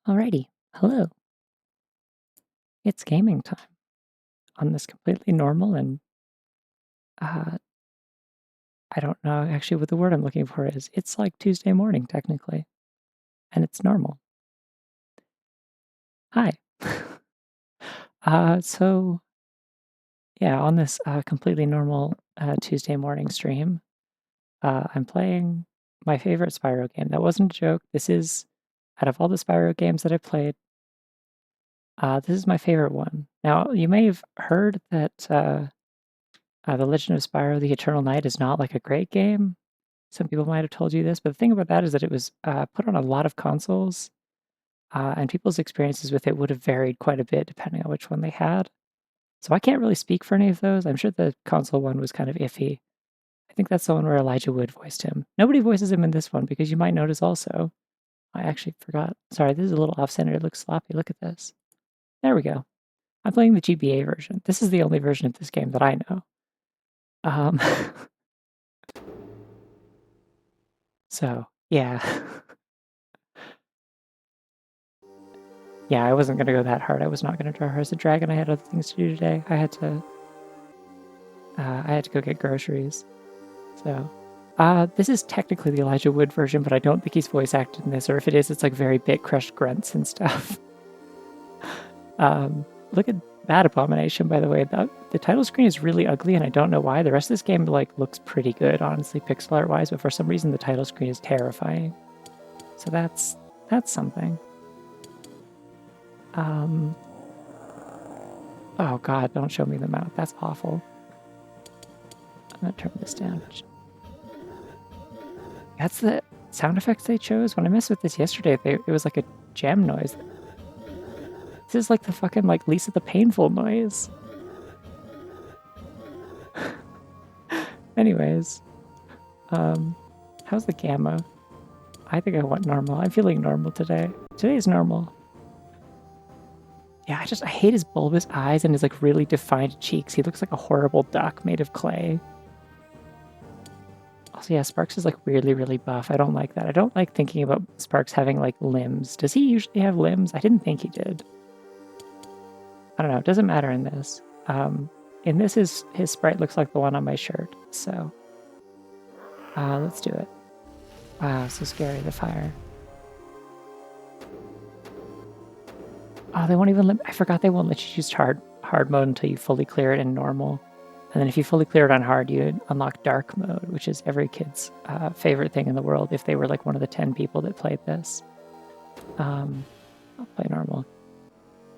Alrighty, hello. It's gaming time on this completely normal and uh, I don't know actually what the word I'm looking for is. It's like Tuesday morning technically, and it's normal. Hi. So yeah, on this completely normal Tuesday morning stream, I'm playing my favorite Spyro game. That wasn't a joke. This is out of all the Spyro games that I played, this is my favorite one. Now you may have heard that The Legend of Spyro: The Eternal Night is not like a great game. Some people might have told you this, but the thing about that is that it was put on a lot of consoles, and people's experiences with it would have varied quite a bit depending on which one they had. So I can't really speak for any of those. I'm sure the console one was kind of iffy. I think that's the one where Elijah Wood voiced him. Nobody voices him in this one because you might notice also. I actually forgot. Sorry, this is a little off center. It looks sloppy. Look at this. There we go. I'm playing the GBA version. This is the only version of this game that I know. Um, so yeah. Yeah, I wasn't gonna go that hard. I was not gonna draw her as a dragon. I had other things to do today. I had to go get groceries. So, this is technically the Elijah Wood version, but I don't think he's voice acted in this, or if it is, it's like very bit crushed grunts and stuff. Look at that abomination, by the way. The title screen is really ugly, and I don't know why. The rest of this game like looks pretty good, honestly, pixel art wise, but for some reason the title screen is terrifying. So that's something. Oh god, don't show me the mouth. That's awful. I'm gonna turn this down. That's the sound effects they chose. When I messed with this yesterday, it was like a gem noise. This is like the fucking like Lisa the Painful noise. Anyways, how's the gamma? I think I want normal. I'm feeling normal today. Today is normal. Yeah, I hate his bulbous eyes and his like really defined cheeks. He looks like a horrible duck made of clay. Also, yeah, Sparks is like really, really buff. I don't like that. I don't like thinking about Sparks having like limbs. Does he usually have limbs? I didn't think he did. I don't know. It doesn't matter in this. In this, his sprite looks like the one on my shirt. So, let's do it. Wow, so scary, the fire. Oh, they won't even I forgot they won't let you use hard mode until you fully clear it in normal. And then if you fully clear it on hard, you unlock dark mode, which is every kid's favorite thing in the world if they were like one of the 10 people that played this. I'll play normal.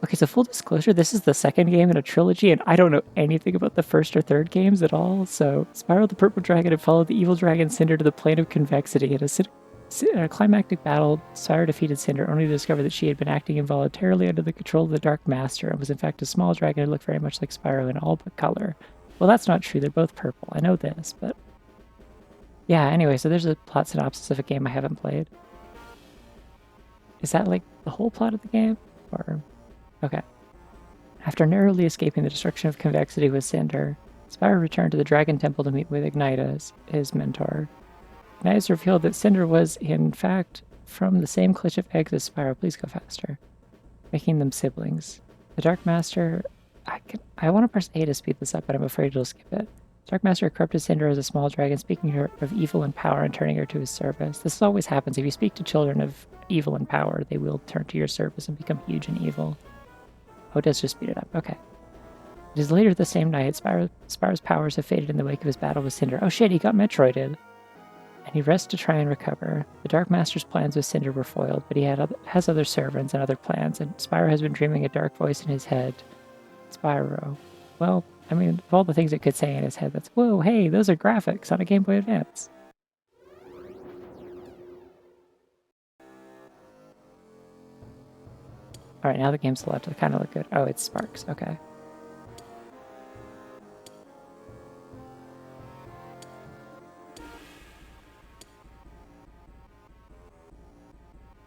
Okay, so full disclosure, this is the second game in a trilogy, and I don't know anything about the first or third games at all. So, Spyro the Purple Dragon had followed the evil dragon Cinder to the plane of convexity. In a climactic battle, Spyro defeated Cinder, only to discover that she had been acting involuntarily under the control of the Dark Master, and was in fact a small dragon who looked very much like Spyro in all but color. Well, that's not true. They're both purple. I know this, but... Yeah, anyway, so there's a plot synopsis of a game I haven't played. Is that, like, the whole plot of the game? Or... Okay. After narrowly escaping the destruction of convexity with Cinder, Spyro returned to the Dragon Temple to meet with Ignitas, his mentor. Ignitas revealed that Cinder was, in fact, from the same clutch of eggs as Spyro. Please go faster. Making them siblings. The Dark Master... I want to press A to speed this up, but I'm afraid it'll skip it. Dark Master corrupted Cinder as a small dragon, speaking to her of evil and power and turning her to his service. This always happens. If you speak to children of evil and power, they will turn to your service and become huge and evil. Oh, it does just speed it up. Okay. It is later the same night. Spyro's powers have faded in the wake of his battle with Cinder. Oh shit, he got Metroided. And he rests to try and recover. The Dark Master's plans with Cinder were foiled, but he has other servants and other plans, and Spyro has been dreaming a dark voice in his head. Spyro. Well, I mean, of all the things it could say in his head, that's, whoa, hey, those are graphics on a Game Boy Advance. Alright, now the game's allowed to kind of look good. Oh, it's Sparks, okay.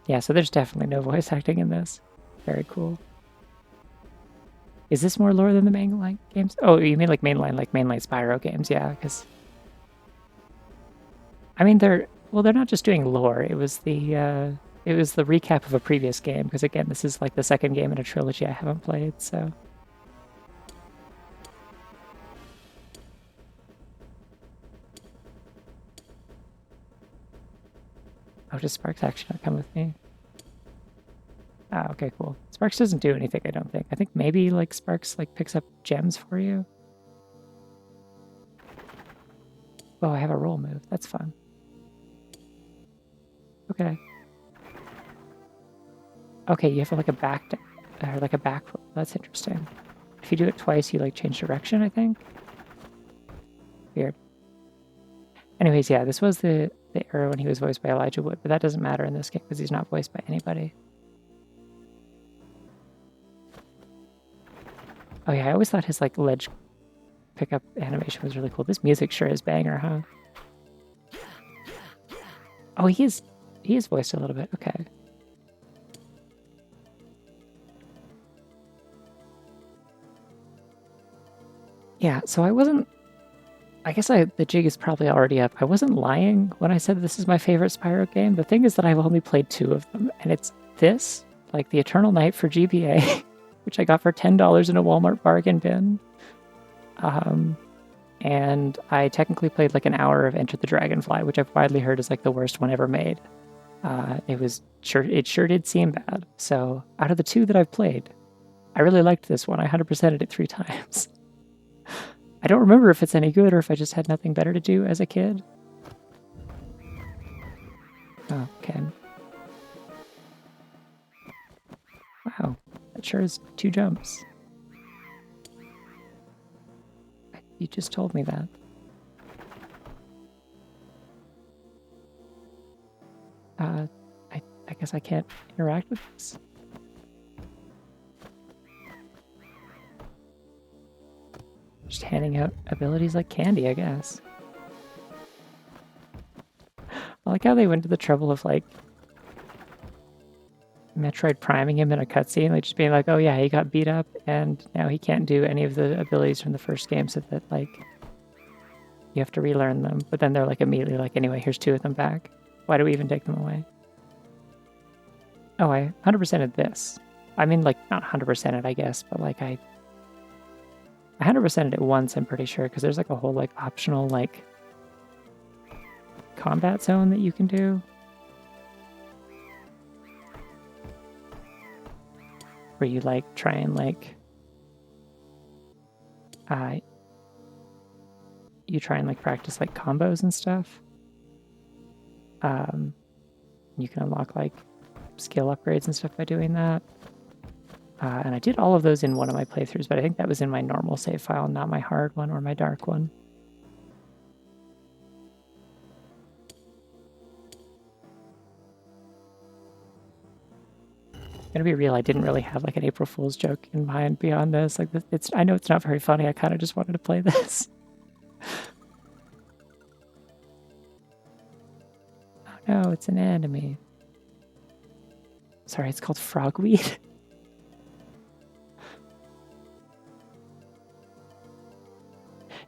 Yeah, so there's definitely no voice acting in this. Very cool. Is this more lore than the mainline games? Oh, you mean like mainline Spyro games? Yeah, because... I mean, they're not just doing lore. It was the it was the recap of a previous game, because again, this is like the second game in a trilogy I haven't played, so. Oh, does Sparks actually not come with me? Ah, okay, cool. Sparks doesn't do anything, I don't think. I think maybe, like, Sparks, like, picks up gems for you. Oh, I have a roll move. That's fun. Okay. Okay, you have, like, a back... or, like, a back roll. That's interesting. If you do it twice, you, like, change direction, I think? Weird. Anyways, yeah, this was the era when he was voiced by Elijah Wood, but that doesn't matter in this game because he's not voiced by anybody. Oh yeah, I always thought his like ledge pickup animation was really cool. This music sure is banger, huh? Oh, he is voiced a little bit. Okay. Yeah, so I guess the jig is probably already up. I wasn't lying when I said this is my favorite Spyro game. The thing is that I've only played 2 of them, and it's this, like the Eternal Night for GBA, which I got for $10 in a Walmart bargain bin. And I technically played like an hour of Enter the Dragonfly, which I've widely heard is like the worst one ever made. It sure did seem bad. So out of the 2 that I've played, I really liked this one. I 100%ed it 3 times. I don't remember if it's any good or if I just had nothing better to do as a kid. Oh, okay. Wow, that sure is 2 jumps. You just told me that. I guess I can't interact with this. Just handing out abilities like candy, I guess. I like how they went to the trouble of, like, Metroid priming him in a cutscene, like, just being like, oh yeah, he got beat up, and now he can't do any of the abilities from the first game, so that, like, you have to relearn them. But then they're, like, immediately like, anyway, here's 2 of them back. Why do we even take them away? Oh, I 100%ed this. I mean, like, not 100%ed, I guess, but, like, I 100%ed it once, I'm pretty sure, because there's, like, a whole, like, optional, like, combat zone that you can do. Where you, like, try and, like... you try and, like, practice, like, combos and stuff. You can unlock, like, skill upgrades and stuff by doing that. And I did all of those in one of my playthroughs, but I think that was in my normal save file, not my hard one or my dark one. Gonna be real, I didn't really have like an April Fool's joke in mind beyond this. Like, I know it's not very funny. I kind of just wanted to play this. Oh no, it's an enemy. Sorry, it's called frogweed.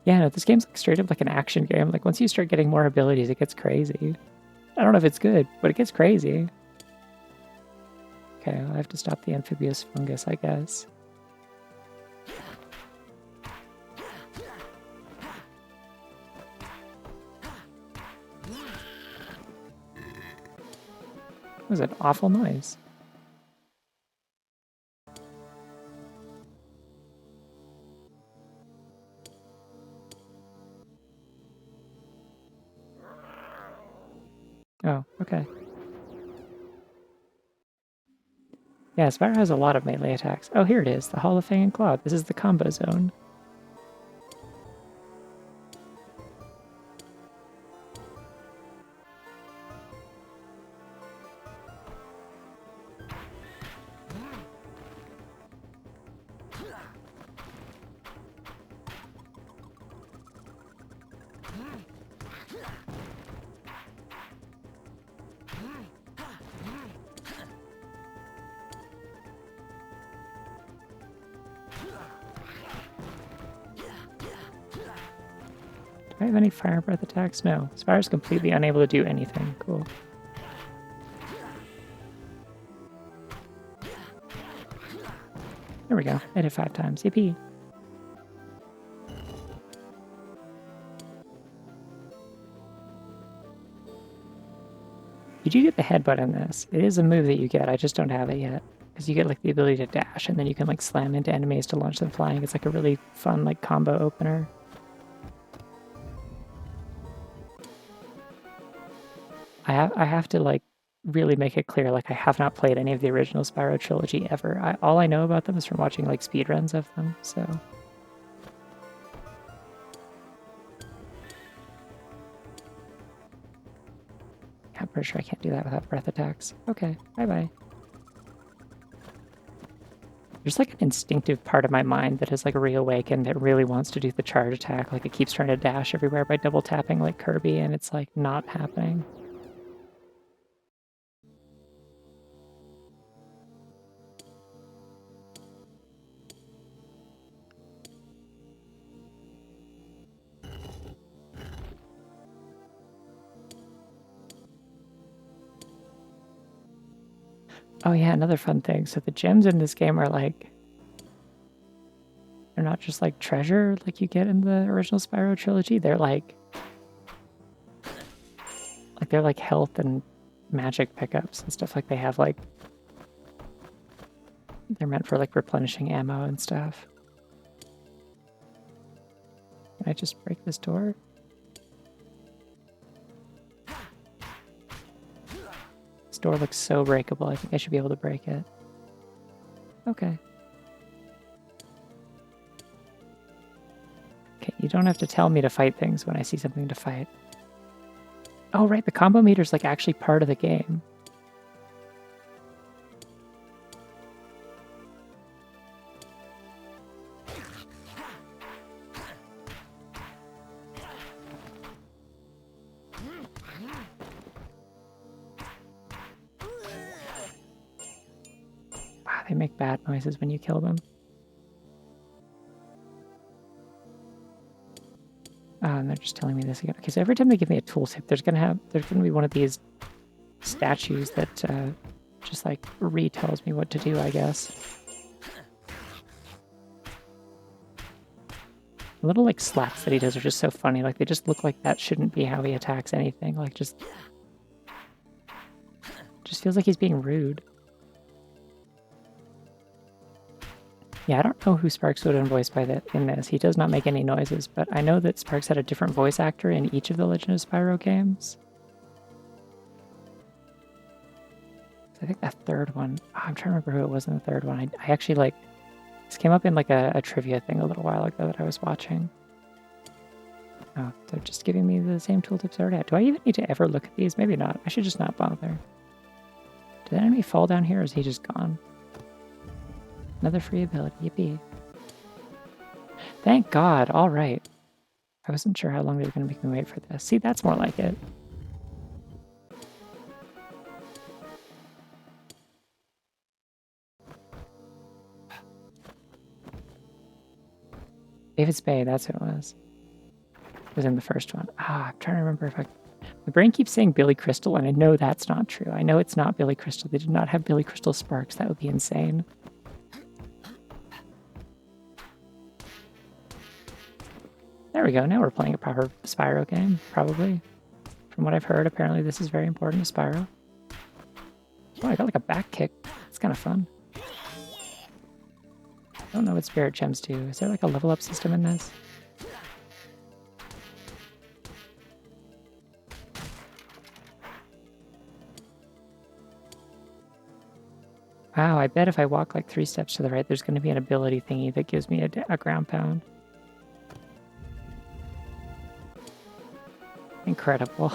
Yeah, no, this game's like straight up like an action game. Like, once you start getting more abilities, it gets crazy. I don't know if it's good, but it gets crazy. Okay, well, I have to stop the amphibious fungus, I guess. That was an awful noise. Oh, okay. Yeah, Spyro has a lot of melee attacks. Oh, here it is, the Hall of Fang and Cloud. This is the combo zone. Do I have any fire breath attacks? No. Spyro's completely unable to do anything. Cool. There we go. I did 5 times. Yippee. You do get the headbutt in this. It is a move that you get. I just don't have it yet. Because you get like the ability to dash, and then you can like slam into enemies to launch them flying. It's like a really fun like combo opener. I have to like really make it clear, like I have not played any of the original Spyro trilogy ever. All I know about them is from watching like speedruns of them, so. I'm pretty sure I can't do that without breath attacks. Okay, bye-bye. There's like an instinctive part of my mind that has like reawakened that really wants to do the charge attack. Like it keeps trying to dash everywhere by double tapping like Kirby, and it's like not happening. Oh yeah, another fun thing. So the gems in this game are like, they're not just like treasure like you get in the original Spyro trilogy. They're like they're like health and magic pickups and stuff. Like they have like, they're meant for like replenishing ammo and stuff. Can I just break this door? This door looks so breakable. I think I should be able to break it. Okay. Okay, you don't have to tell me to fight things when I see something to fight. Oh, right, the combo meter's like actually part of the game. Wow, they make bad noises when you kill them. And they're just telling me this again. Okay, so every time they give me a tooltip, there's gonna be one of these statues that just like retells me what to do, I guess. The little like slaps that he does are just so funny. Like they just look like that shouldn't be how he attacks anything. Like just feels like he's being rude. Yeah, I don't know who Sparks would have been voiced by in this. He does not make any noises, but I know that Sparks had a different voice actor in each of the Legend of Spyro games. I think that third one, I'm trying to remember who it was in the third one. I actually like, this came up in like a trivia thing a little while ago that I was watching. Oh, they're just giving me the same tooltips I already had. Do I even need to ever look at these? Maybe not. I should just not bother. Did that enemy fall down here or is he just gone? Another free ability, yippee. Thank God, all right. I wasn't sure how long they were going to make me wait for this. See, that's more like it. David Spade, that's who it was. It was in the first one. I'm trying to remember if I... My brain keeps saying Billy Crystal, and I know that's not true. I know it's not Billy Crystal. They did not have Billy Crystal Sparks. That would be insane. There we go. Now we're playing a proper Spyro game, probably. From what I've heard, apparently this is very important to Spyro. Oh, I got like a back kick. It's kind of fun. I don't know what spirit gems do. Is there like a level up system in this? Wow, I bet if I walk like 3 steps to the right, there's going to be an ability thingy that gives me a ground pound. Incredible.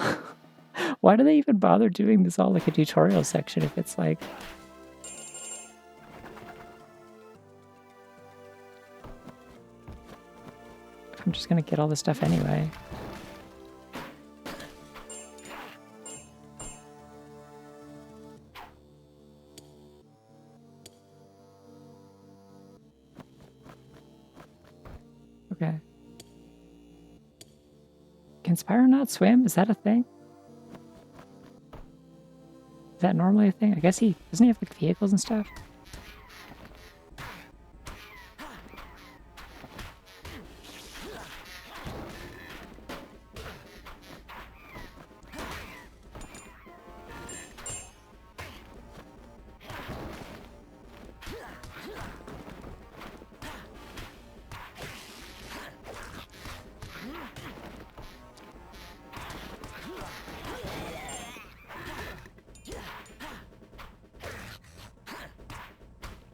Why do they even bother doing this all like a tutorial section if it's like... I'm just gonna get all this stuff anyway. Okay. Can Spyro not swim? Is that a thing? Is that normally a thing? I guess doesn't he have like vehicles and stuff?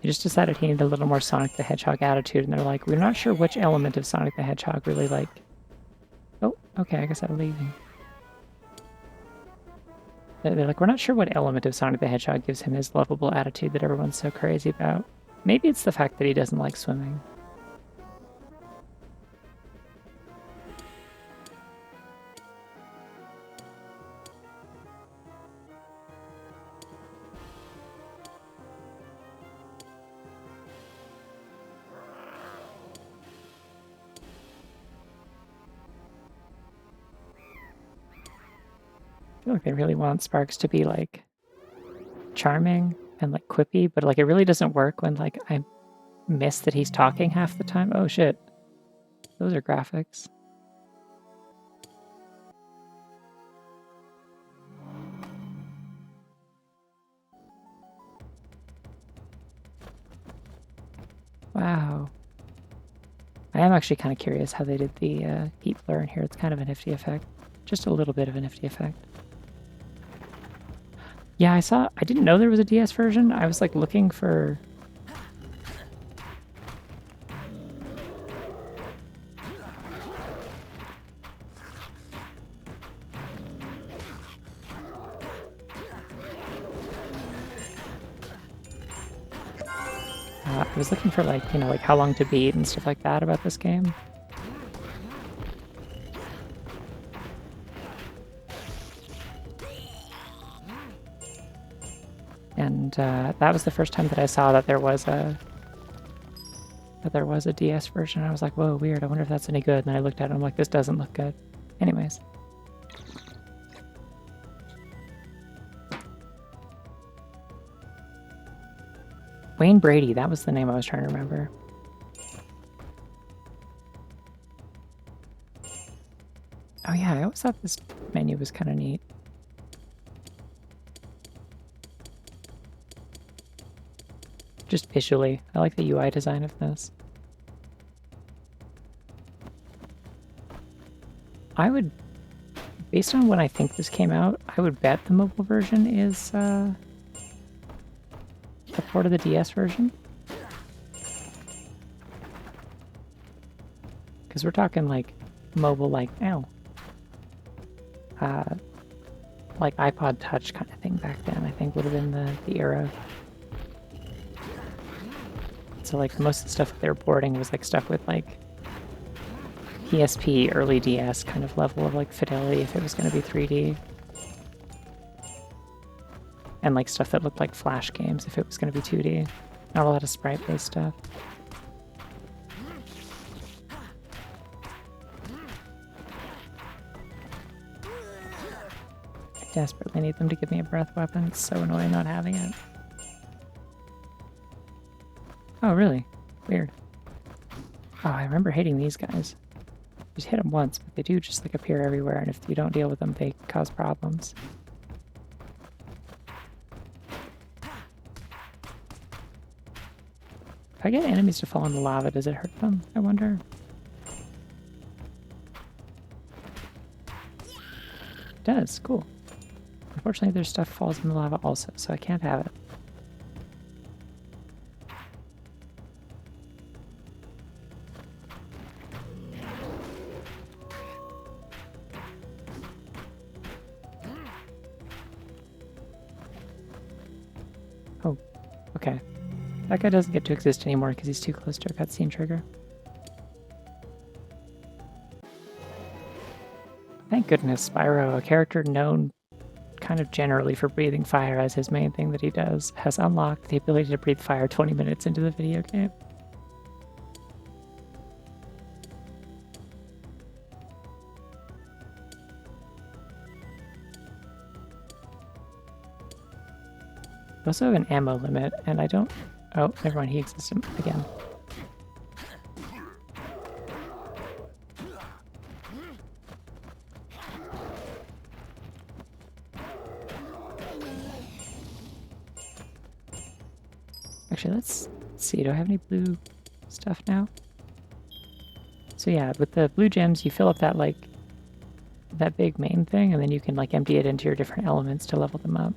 They just decided he needed a little more Sonic the Hedgehog attitude, and they're like, we're not sure which element of Sonic the Hedgehog really like... Oh, okay, I guess I'm leaving. They're like, we're not sure what element of Sonic the Hedgehog gives him his lovable attitude that everyone's so crazy about. Maybe it's the fact that he doesn't like swimming. I feel like they really want Sparks to be like charming and like quippy, but like it really doesn't work when like I miss that he's talking half the time. Oh shit. Those are graphics. Wow. I am actually kind of curious how they did the heat blur in here. It's kind of a nifty effect. Just a little bit of a nifty effect. Yeah, I didn't know there was a DS version. I was like looking for... I was looking for like, you know, like how long to beat and stuff like that about this game. And that was the first time that I saw that there was a DS version. I was like, whoa, weird. I wonder if that's any good. And then I looked at it and I'm like, this doesn't look good. Anyways. Wayne Brady, that was the name I was trying to remember. Oh yeah, I always thought this menu was kind of neat. Just visually, I like the UI design of this. I would, based on when I think this came out, I would bet the mobile version is a port of the DS version. Because we're talking like mobile, like, like iPod Touch kind of thing back then, I think would have been the era. So like most of the stuff that they were porting was like stuff with like PSP, early DS kind of level of like fidelity if it was going to be 3D. And like stuff that looked like Flash games if it was going to be 2D. Not a lot of sprite-based stuff. I desperately need them to give me a breath weapon. It's so annoying not having it. Oh, really? Weird. Oh, I remember hating these guys. Just hit them once, but they do just like appear everywhere, and if you don't deal with them, they cause problems. If I get enemies to fall in the lava, does it hurt them? I wonder. It does, cool. Unfortunately, their stuff falls in the lava also, so I can't have it. Oh, okay. That guy doesn't get to exist anymore because he's too close to a cutscene trigger. Thank goodness, Spyro, a character known kind of generally for breathing fire as his main thing that he does, has unlocked the ability to breathe fire 20 minutes into the video game. We also have an ammo limit, and I don't... Oh, never mind, he exists again. Actually, let's see. Do I have any blue stuff now? So yeah, with the blue gems, you fill up that, like, that big main thing, and then you can, like, empty it into your different elements to level them up.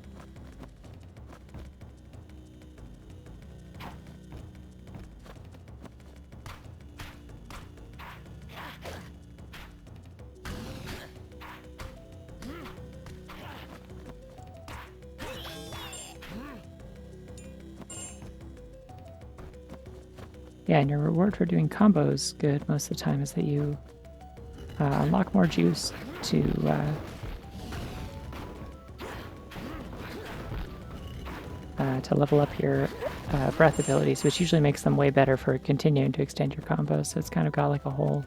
Yeah, and your reward for doing combos good most of the time is that you unlock more juice to level up your breath abilities, which usually makes them way better for continuing to extend your combos. So it's kind of got like a whole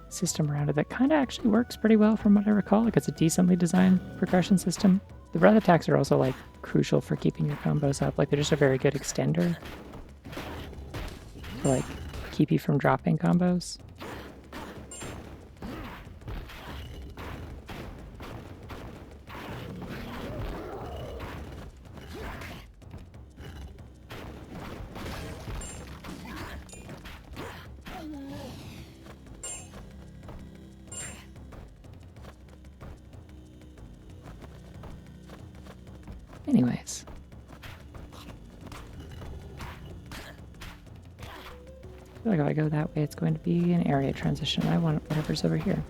system around it that kind of actually works pretty well from what I recall. Like it's a decently designed progression system. The breath attacks are also like crucial for keeping your combos up. Like they're just a very good extender to like keep you from dropping combos. Anyways. I feel like if I go that way, it's going to be an area transition. I want whatever's over here.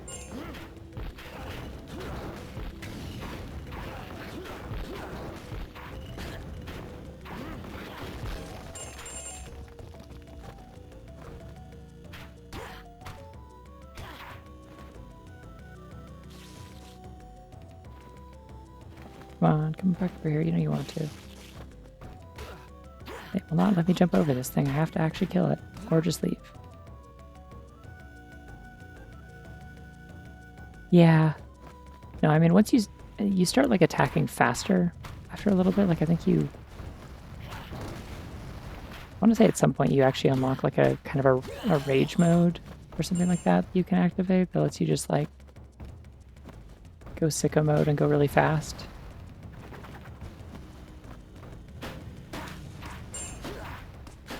Come on, come back over here. You know you want to. They will not let me jump over this thing. I have to actually kill it, or just leave. Yeah. No, I mean, once you start, like, attacking faster after a little bit, like, I think you... I want to say at some point you actually unlock, like, a kind of a rage mode or something like that you can activate that lets you just, like, go sicko mode and go really fast.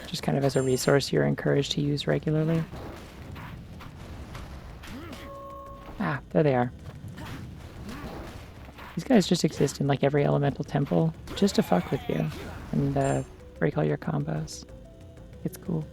Just kind of as a resource you're encouraged to use regularly. Ah, there they are. These guys just exist in like every elemental temple just to fuck with you and break all your combos. It's cool.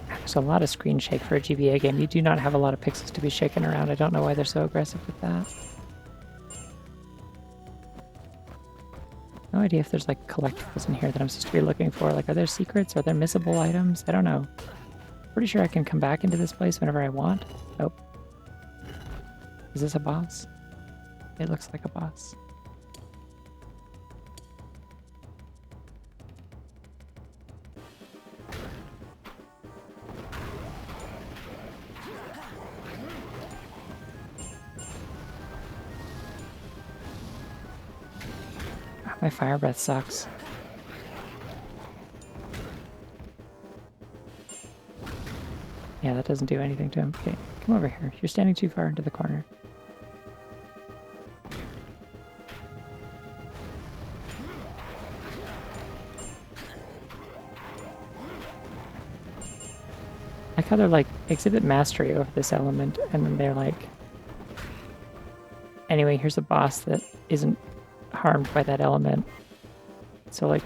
There's a lot of screen shake for a GBA game. You do not have a lot of pixels to be shaken around. I don't know why they're so aggressive with that. No idea if there's like collectibles in here that I'm supposed to be looking for. Like, are there secrets? Are there missable items? I don't know. Pretty sure I can come back into this place whenever I want. Oh. Is this a boss? It looks like a boss. My fire breath sucks. Yeah, that doesn't do anything to him. Okay, come over here. You're standing too far into the corner. I like how they're like, exhibit mastery over this element, and then they're like... Anyway, here's a boss that isn't harmed by that element. So, like,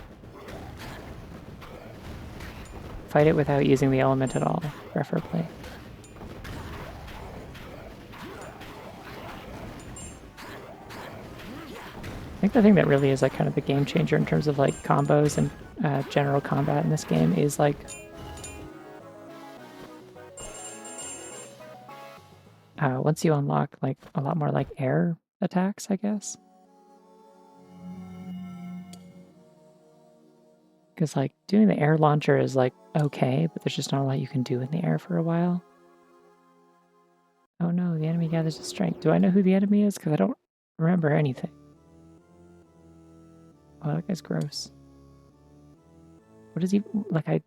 fight it without using the element at all, preferably. I think the thing that really is like kind of the game changer in terms of like combos and general combat in this game is like once you unlock like a lot more like air attacks, I guess. Because, like, doing the air launcher is, like, okay, but there's just not a lot you can do in the air for a while. Oh no, the enemy gathers his strength. Do I know who the enemy is? Because I don't remember anything. Oh, that guy's gross. What is he... Like, I've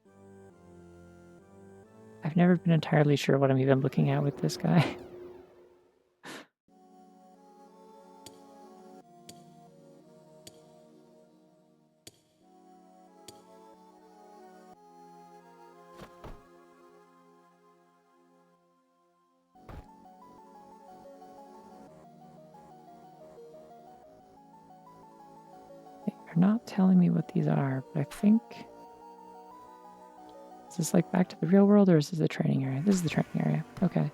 never been entirely sure what I'm even looking at with this guy. They're not telling me what these are, but I think... Is this like back to the real world or is this the training area? This is the training area. Okay.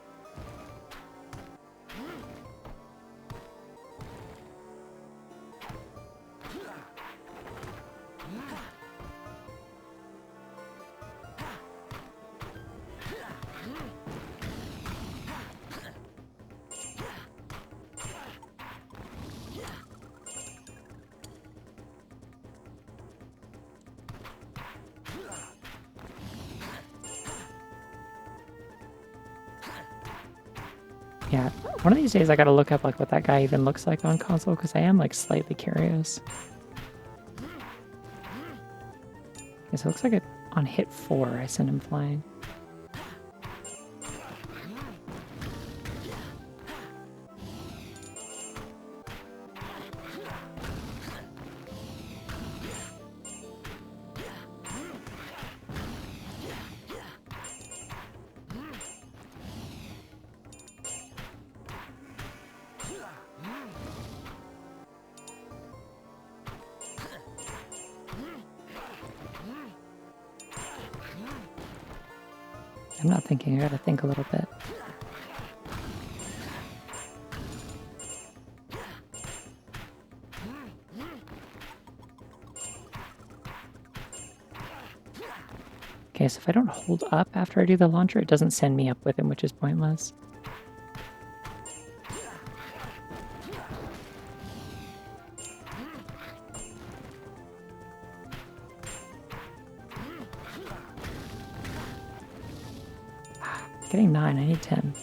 Yeah, one of these days I gotta look up like what that guy even looks like on console because I am like slightly curious. Okay, so it looks like it on hit 4 I sent him flying. I'm not thinking, I gotta think a little bit. Okay, so if I don't hold up after I do the launcher, it doesn't send me up with him, which is pointless. Getting 9, I need 10.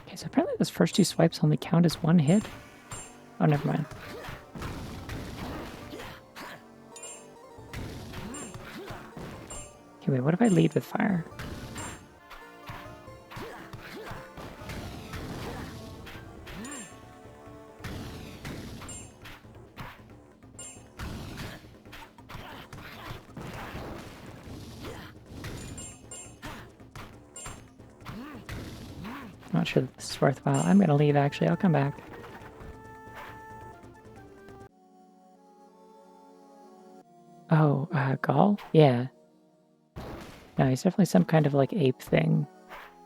Okay, so apparently those first 2 swipes only count as 1 hit. Oh, never mind. Okay, wait, what if I lead with fire? I'm not sure that this is worthwhile. I'm gonna leave, actually. I'll come back. Oh, Gaul? Yeah. No, he's definitely some kind of, like, ape thing.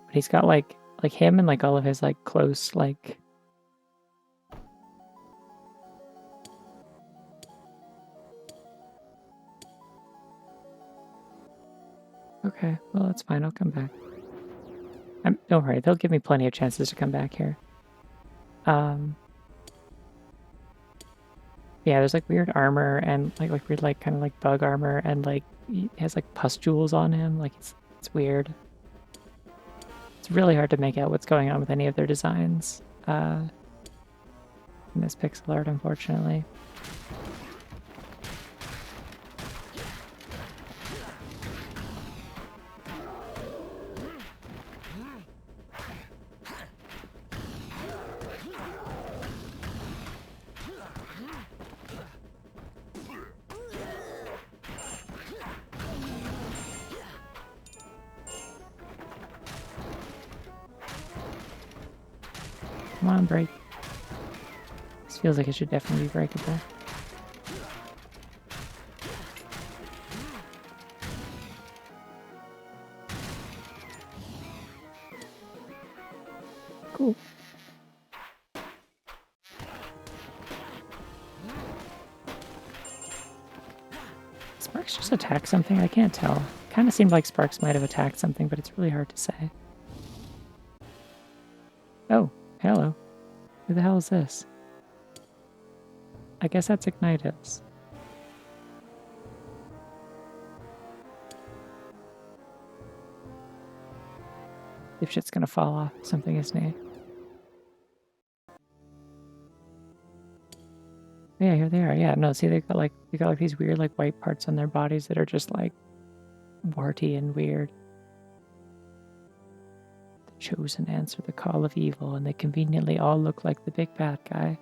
But he's got, like him and, like, all of his, like, close, like... Okay, well, that's fine. I'll come back. Don't worry. They'll give me plenty of chances to come back here. Yeah, there's, like, weird armor and, like weird, like, kind of, like, bug armor and, like, he has, like, pustules on him. Like, it's weird. It's really hard to make out what's going on with any of their designs in this pixel art, unfortunately. Come on, break. This feels like it should definitely be breakable. Cool. Sparks just attack something? I can't tell. Kind of seemed like Sparks might have attacked something, but it's really hard to say. Oh, hello. Who the hell is this? I guess that's Ignitus. If shit's gonna fall off, something is new. Yeah, here they are. Yeah, no, see, they got like these weird like white parts on their bodies that are just like warty and weird. The chosen answer the call of evil, and they conveniently all look like the big bad guy.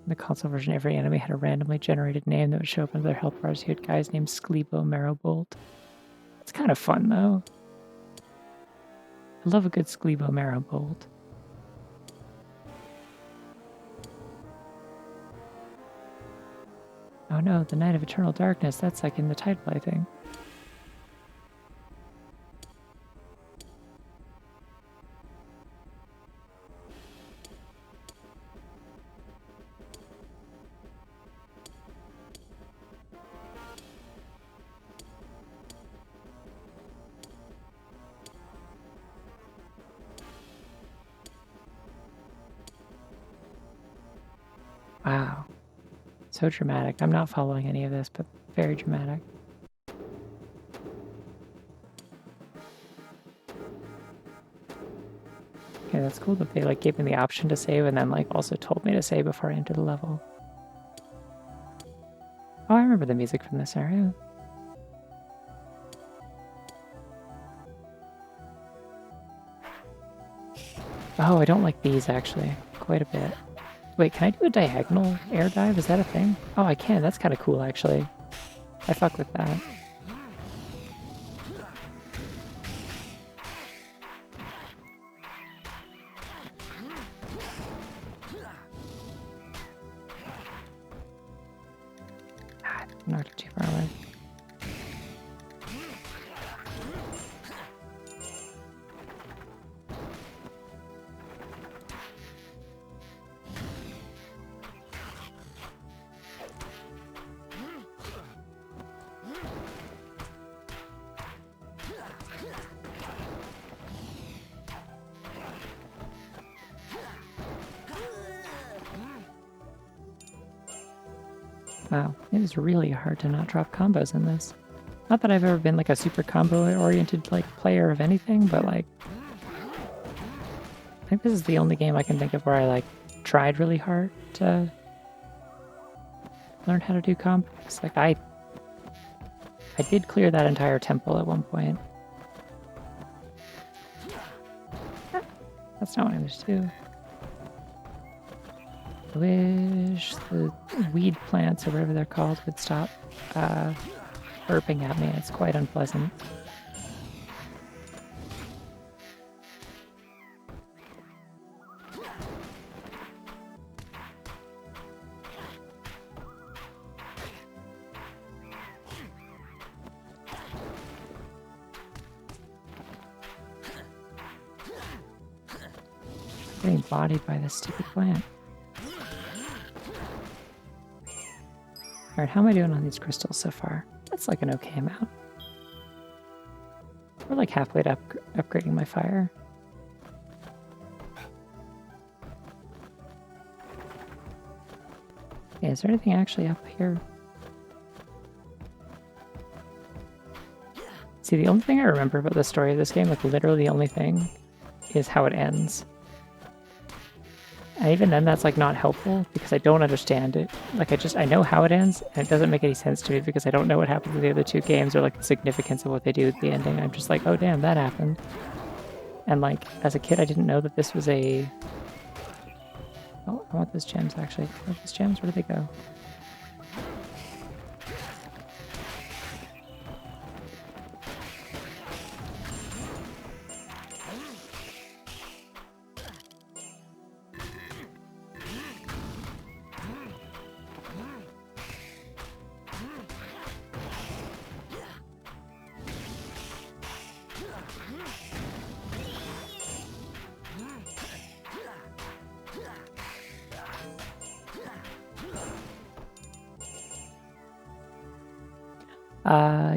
In the console version, every enemy had a randomly generated name that would show up in their health bars. You had guys named Sklebo Marrowbolt. It's kind of fun, though. I love a good Sklebo Marrowbolt. Oh no, the Night of Eternal Darkness. That's like in the title, I think. Wow. So dramatic. I'm not following any of this, but very dramatic. Okay, that's cool that they like gave me the option to save and then like also told me to save before I entered the level. Oh, I remember the music from this area. Oh, I don't like these actually. Quite a bit. Wait, can I do a diagonal air dive? Is that a thing? Oh, I can. That's kind of cool actually. I fuck with that. Knocked it too far away. Wow, it is really hard to not drop combos in this. Not that I've ever been like a super combo-oriented like player of anything, but like I think this is the only game I can think of where I like tried really hard to learn how to do combos. Like I did clear that entire temple at one point. That's not what I was doing. I wish the weed plants, or whatever they're called, would stop burping at me. It's quite unpleasant. Getting bodied by this stupid plant. Alright, how am I doing on these crystals so far? That's like an okay amount. We're like halfway to upgrading my fire. Yeah, is there anything actually up here? See, the only thing I remember about the story of this game, like literally the only thing, is how it ends. And even then, that's like not helpful because I don't understand it. Like I know how it ends, and it doesn't make any sense to me because I don't know what happens in the other two games or like the significance of what they do at the ending. I'm just like, oh damn, that happened. And like as a kid, I didn't know that this was a. Oh, I want those gems actually. I want those gems. Where do they go?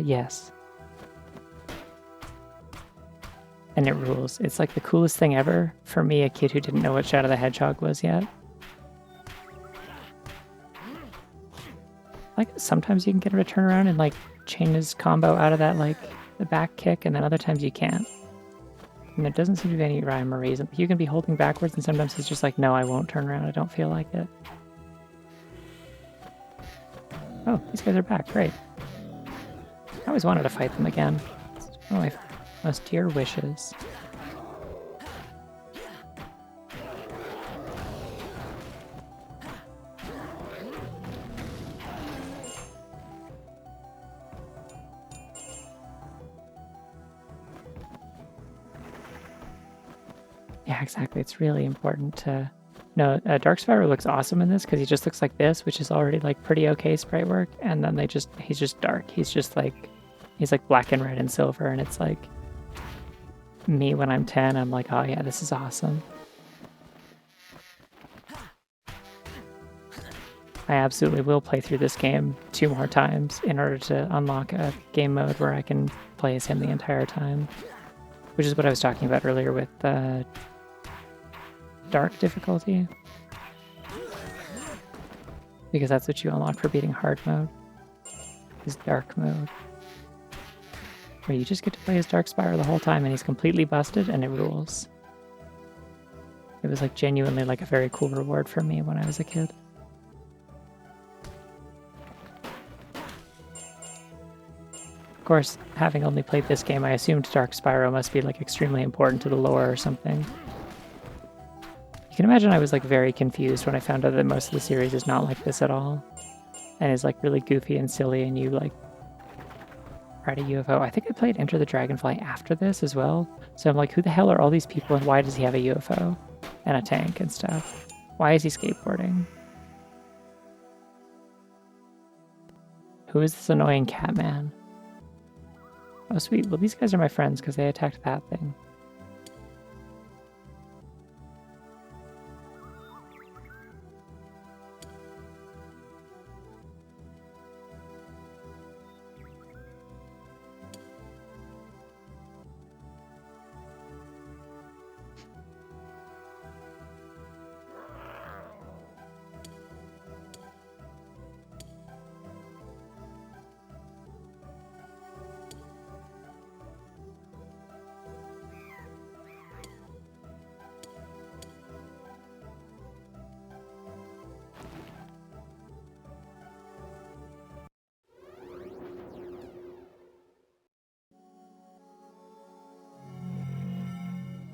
Yes. And it rules. It's like the coolest thing ever for me, a kid who didn't know what Shadow the Hedgehog was yet. Like, sometimes you can get him to turn around and, like, chain his combo out of that, like, the back kick, and then other times you can't. And there doesn't seem to be any rhyme or reason. You can be holding backwards, and sometimes he's just like, no, I won't turn around. I don't feel like it. Oh, these guys are back. Great. I always wanted to fight them again. It's one of my most dear wishes. Yeah, exactly. It's really important to... No, Dark Spyro looks awesome in this because he just looks like this, which is already like pretty okay sprite work, and then he's just dark. He's like black and red and silver, and it's like me when I'm 10, I'm like, oh yeah, this is awesome. I absolutely will play through this game 2 more times in order to unlock a game mode where I can play as him the entire time, which is what I was talking about earlier with dark difficulty, because that's what you unlock for beating hard mode, is dark mode, where you just get to play as Dark Spyro the whole time and he's completely busted and it rules. It was like genuinely like a very cool reward for me when I was a kid. Of course, having only played this game, I assumed Dark Spyro must be like extremely important to the lore or something. You can imagine I was like very confused when I found out that most of the series is not like this at all, and is like really goofy and silly, and you like ride a UFO. I think I played Enter the Dragonfly after this as well, so I'm like, who the hell are all these people, and why does he have a UFO and a tank and stuff? Why is he skateboarding? Who is this annoying cat man? Oh sweet, well these guys are my friends because they attacked that thing.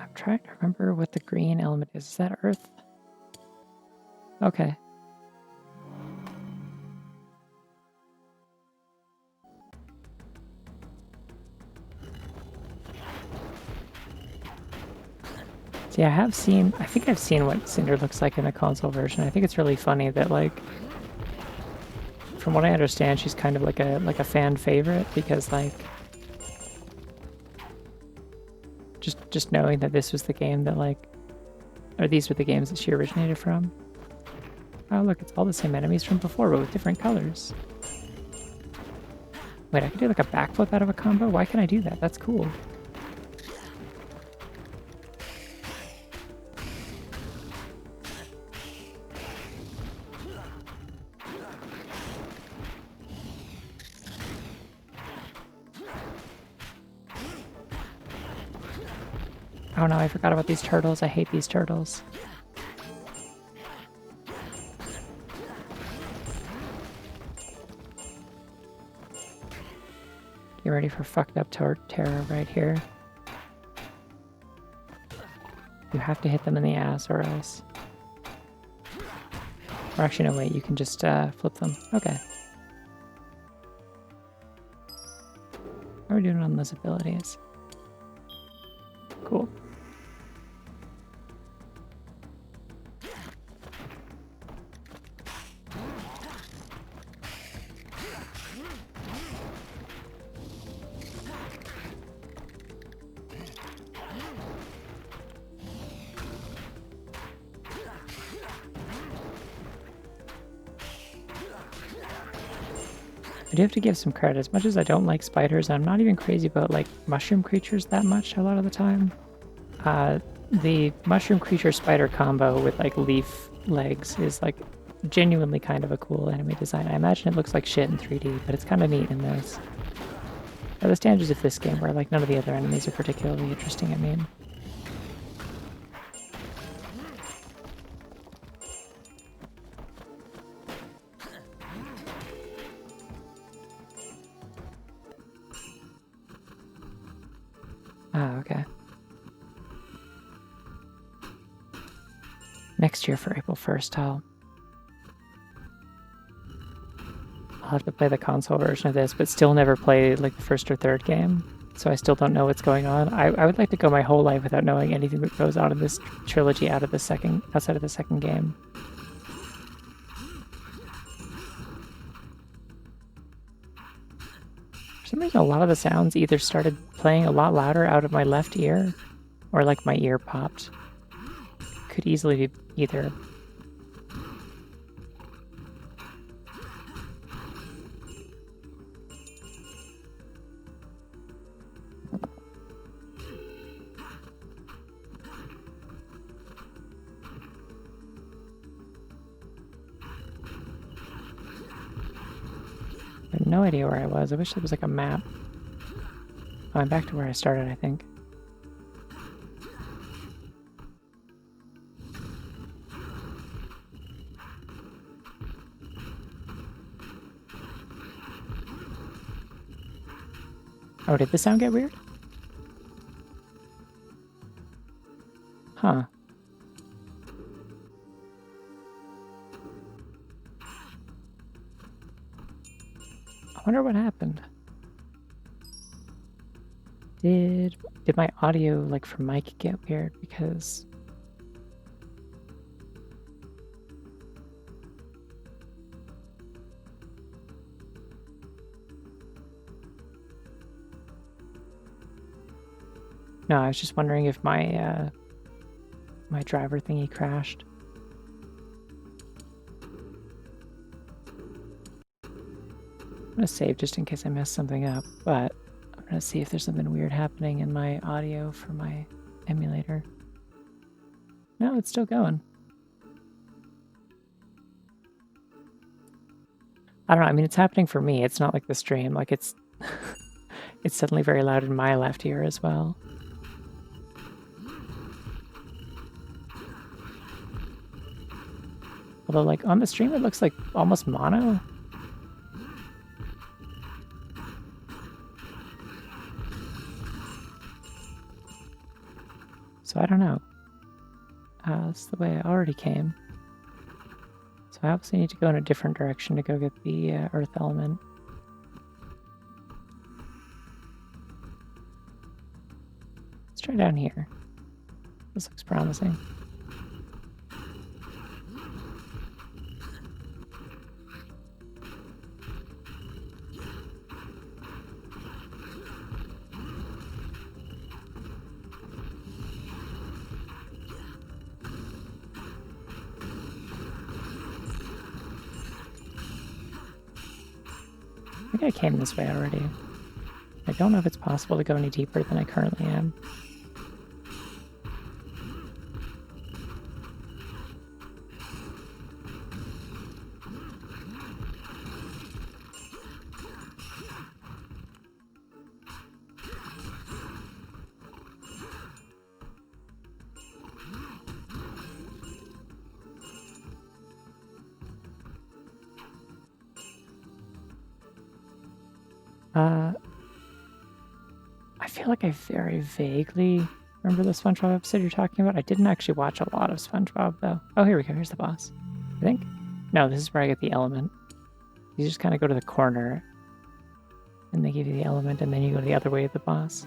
I'm trying to remember what the green element is. Is that Earth? Okay. See, I think I've seen what Cinder looks like in the console version. I think it's really funny that, like, from what I understand, she's kind of like a fan favorite because, like, just knowing that this was the game that, like, or these were the games that she originated from. Oh look, it's all the same enemies from before, but with different colors. Wait, I can do like a backflip out of a combo? Why can I do that? That's cool. Oh no, I forgot about these turtles. I hate these turtles. Get ready for fucked up terror right here. You have to hit them in the ass or else. Or actually, no, wait, you can just flip them. Okay. How are we doing on those abilities? Cool. I do have to give some credit. As much as I don't like spiders, I'm not even crazy about like mushroom creatures that much a lot of the time. The mushroom creature spider combo with like leaf legs is like genuinely kind of a cool enemy design. I imagine it looks like shit in 3D, but it's kind of neat in this. By the standards of this game, where like none of the other enemies are particularly interesting, I mean. Ah, okay. Next year for April 1st, I'll have to play the console version of this, but still never play like the first or third game. so I still don't know what's going on. I would like to go my whole life without knowing anything that goes on in this trilogy outside of the second game. For some reason, a lot of the sounds either started playing a lot louder out of my left ear, or like my ear popped. Could easily be either. I have no idea where I was. I wish there was like a map. Oh, I'm back to where I started, I think. Oh, did the sound get weird? Huh. I wonder what happened. Did my audio, like, from mic get weird? Because... No, I was just wondering if my, my driver thingy crashed. I'm gonna save just in case I mess something up, but I'm gonna see if there's something weird happening in my audio for my emulator. No, it's still going. I don't know, I mean, it's happening for me. It's not like the stream. Like, it's... it's suddenly very loud in my left ear as well. Although, like, on the stream it looks like almost mono. So I don't know. That's the way I already came. So I obviously need to go in a different direction to go get the earth element. Let's try down here. This looks promising. I think I came this way already. I don't know if it's possible to go any deeper than I currently am. I feel like I very vaguely remember the SpongeBob episode you're talking about. I didn't actually watch a lot of SpongeBob, though. Oh, here we go. Here's the boss. I think? No, this is where I get the element. You just kind of go to the corner, and they give you the element, and then you go the other way to the boss.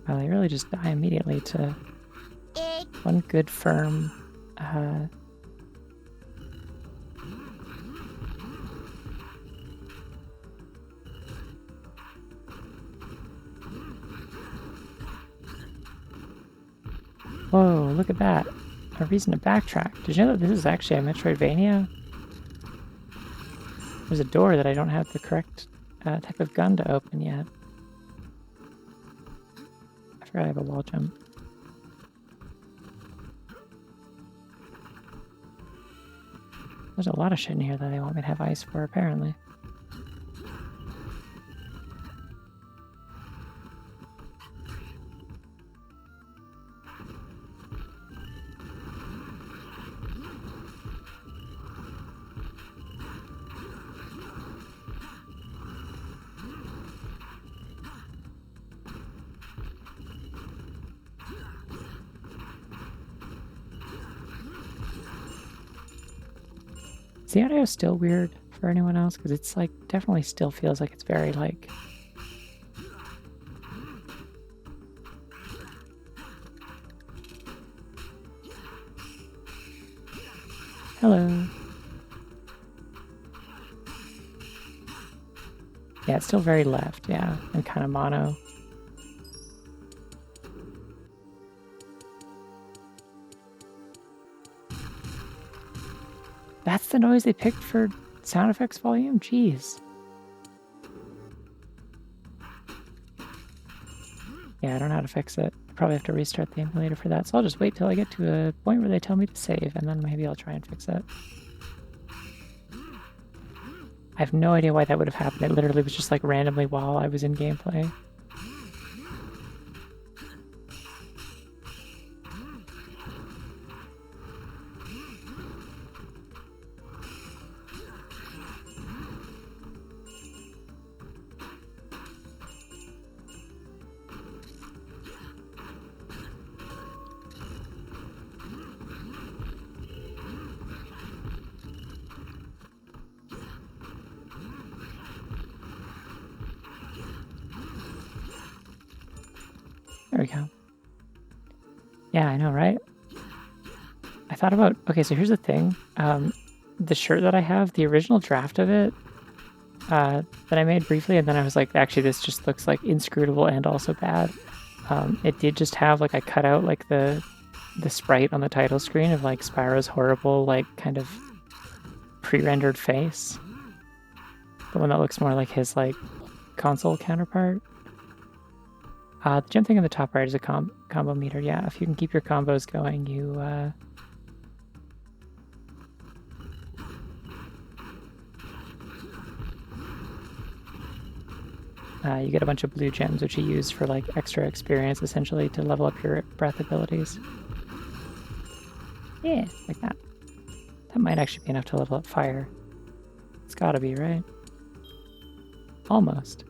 Well, they really just die immediately to one good firm Whoa, look at that. A reason to backtrack. Did you know that this is actually a Metroidvania? There's a door that I don't have the correct type of gun to open yet. I forgot I have a wall jump. There's a lot of shit in here that they want me to have ice for, apparently. Is the audio still weird for anyone else? Because it's like definitely still feels like it's very like. Hello. Yeah, it's still very left, yeah, and kind of mono. That's the noise they picked for sound effects volume? Jeez. Yeah, I don't know how to fix it. I probably have to restart the emulator for that, so I'll just wait till I get to a point where they tell me to save, and then maybe I'll try and fix it. I have no idea why that would have happened. It literally was just like randomly while I was in gameplay. There we go. Yeah, I know, right? I thought about... Okay, so here's the thing. The shirt that I have, the original draft of it that I made briefly, and then I was like, actually, this just looks like inscrutable and also bad. It did just have, like, I cut out, like, the sprite on the title screen of, like, Spyro's horrible, like, kind of pre-rendered face. The one that looks more like his, like, console counterpart. The gem thing in the top right is a combo meter. Yeah, if you can keep your combos going, you you get a bunch of blue gems, which you use for like extra experience, essentially, to level up your breath abilities. Yeah, like that. That might actually be enough to level up fire. It's gotta be, right? Almost.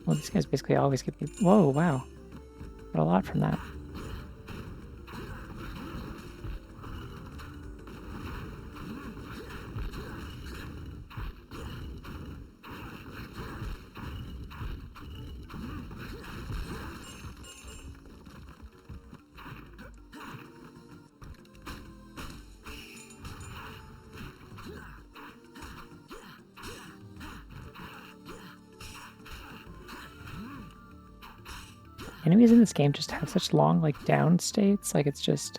Well, these guys basically always give me... Whoa, wow. Got a lot from that. Enemies in this game just have such long, like, down states. Like, it's just...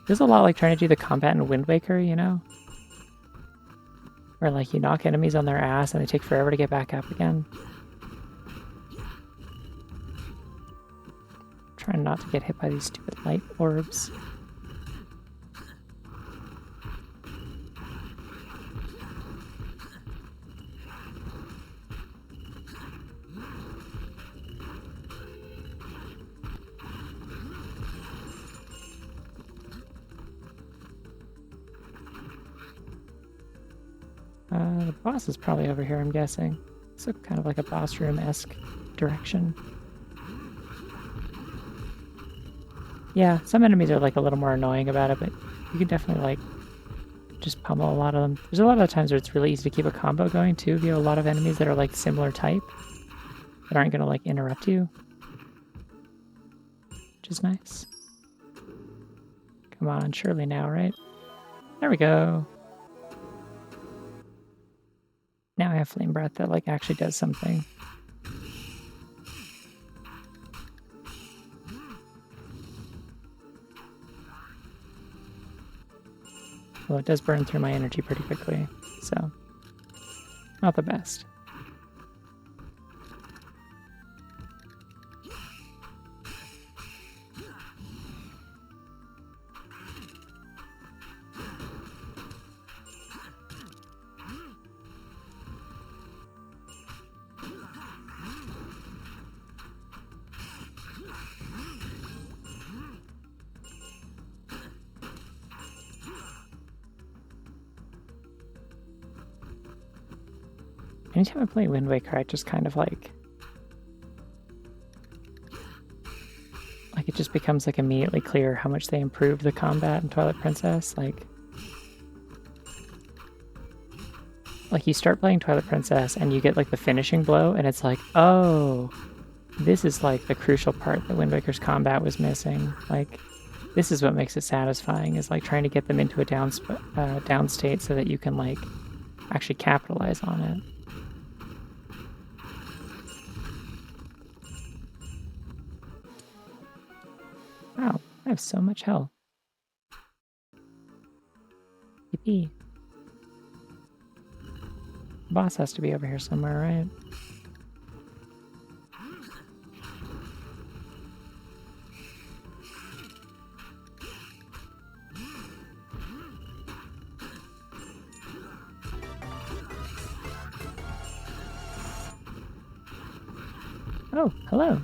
There's a lot like trying to do the combat in Wind Waker, you know? Where, like, you knock enemies on their ass and they take forever to get back up again. Trying not to get hit by these stupid light orbs. The boss is probably over here, I'm guessing. It's kind of like a boss room-esque direction. Yeah, some enemies are like a little more annoying about it, but you can definitely like just pummel a lot of them. There's a lot of times where it's really easy to keep a combo going too. If you have a lot of enemies that are like similar type that aren't gonna like interrupt you, which is nice. Come on, surely now, right? There we go. Now I have Flame Breath that like actually does something. Well, it does burn through my energy pretty quickly, so not the best. Anytime I play Wind Waker, I just kind of like it just becomes like immediately clear how much they improved the combat in Twilight Princess. Like you start playing Twilight Princess and you get like the finishing blow, and it's like, oh, this is like the crucial part that Wind Waker's combat was missing. Like, this is what makes it satisfying, is like trying to get them into a down state so that you can like actually capitalize on it. Wow, I have so much health. Yippee. Boss has to be over here somewhere, right? Oh, hello.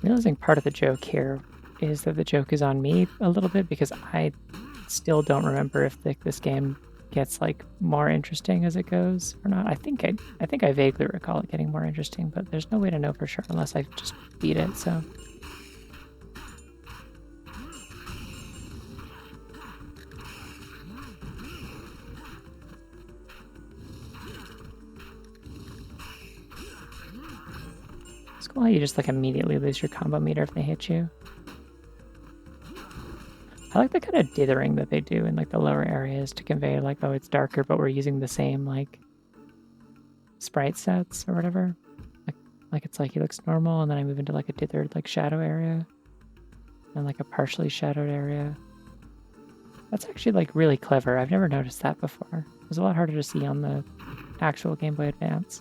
Realizing part of the joke here is that the joke is on me a little bit, because I still don't remember if this game gets like more interesting as it goes or not. I think I vaguely recall it getting more interesting, but there's no way to know for sure unless I just beat it, so. It's cool how you just like immediately lose your combo meter if they hit you. I like the kind of dithering that they do in like the lower areas to convey like, oh, it's darker, but we're using the same like sprite sets or whatever. Like it's like he looks normal, and then I move into like a dithered like shadow area and like a partially shadowed area. That's actually like really clever. I've never noticed that before. It was a lot harder to see on the actual Game Boy Advance.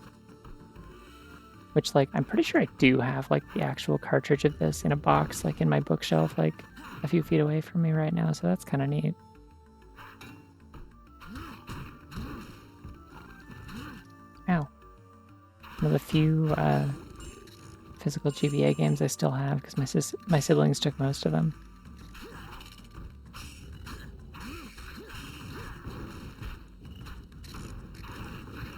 Which, like, I'm pretty sure I do have, like, the actual cartridge of this in a box, like, in my bookshelf, like, a few feet away from me right now, so that's kind of neat. Ow. One of the few, physical GBA games I still have, because my siblings took most of them.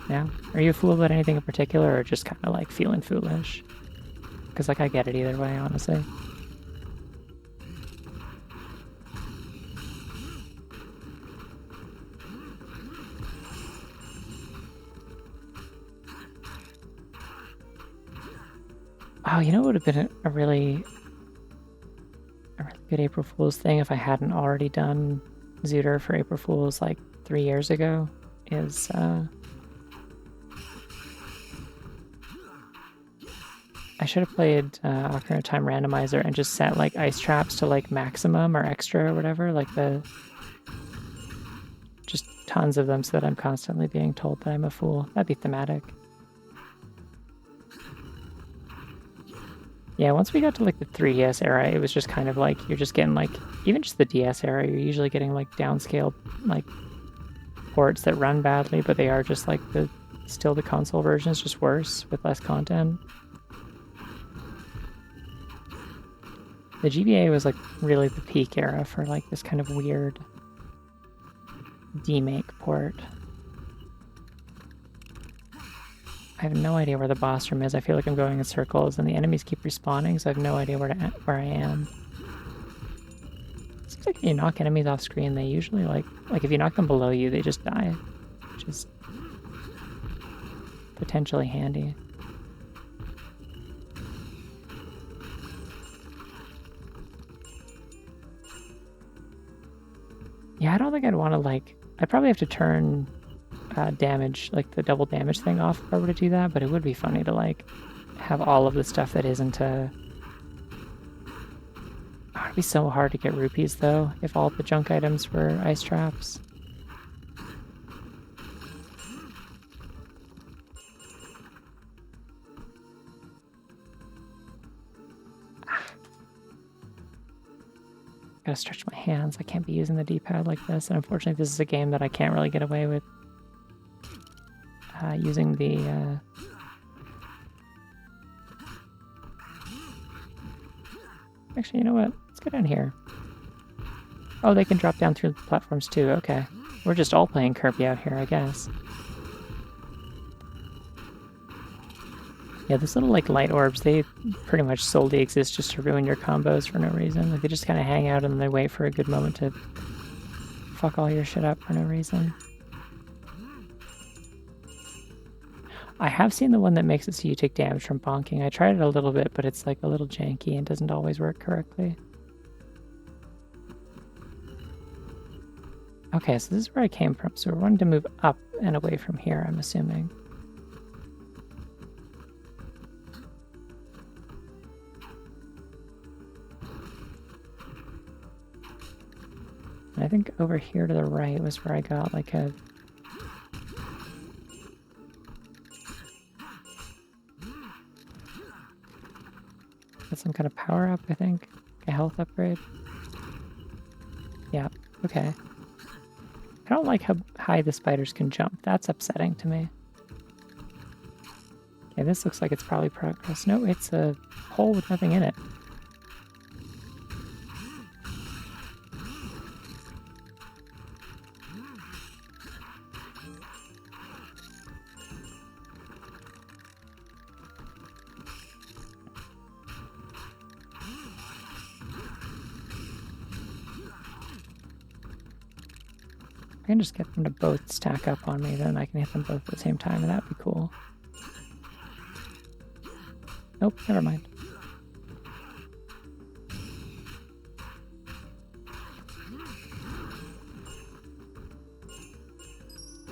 Yeah? Are you a fool about anything in particular, or just kind of like feeling foolish? Because like I get it either way, honestly. Oh, you know what would have been a really good April Fool's thing if I hadn't already done Zooter for April Fool's like 3 years ago? Is I should have played Ocarina of Time Randomizer and just set like ice traps to like maximum or extra or whatever, like just tons of them so that I'm constantly being told that I'm a fool. That'd be thematic. Yeah, once we got to like the 3DS era, it was just kind of like you're just getting like, even just the DS era, you're usually getting like downscaled like ports that run badly, but they are just like still the console version is just worse with less content. The GBA was like really the peak era for like this kind of weird demake port. I have no idea where the boss room is. I feel like I'm going in circles and the enemies keep respawning, so I have no idea where I am. Seems like if you knock enemies off screen, they usually like if you knock them below you, they just die, which is potentially handy. Yeah, I don't think I'd want to like, I'd probably have to turn damage, like the double damage thing off if I were to do that, but it would be funny to like have all of the stuff that isn't oh, it'd be so hard to get rupees though if all the junk items were ice traps. Gotta stretch my hands. I can't be using the D-pad like this, and unfortunately this is a game that I can't really get away with using the Actually, you know what? Let's go down here. Oh, they can drop down through the platforms too. Okay. We're just all playing Kirby out here, I guess. Yeah, those little, like, light orbs, they pretty much solely exist just to ruin your combos for no reason. Like, they just kind of hang out and they wait for a good moment to fuck all your shit up for no reason. I have seen the one that makes it so you take damage from bonking. I tried it a little bit, but it's, like, a little janky and doesn't always work correctly. Okay, so this is where I came from. So we're wanting to move up and away from here, I'm assuming. And I think over here to the right was where I got like a... That's some kind of power up, I think. A health upgrade. Yeah, okay. I don't like how high the spiders can jump. That's upsetting to me. Okay, this looks like it's probably progress. No, it's a hole with nothing in it. I can just get them to both stack up on me, then I can hit them both at the same time, and that'd be cool. Nope, never mind.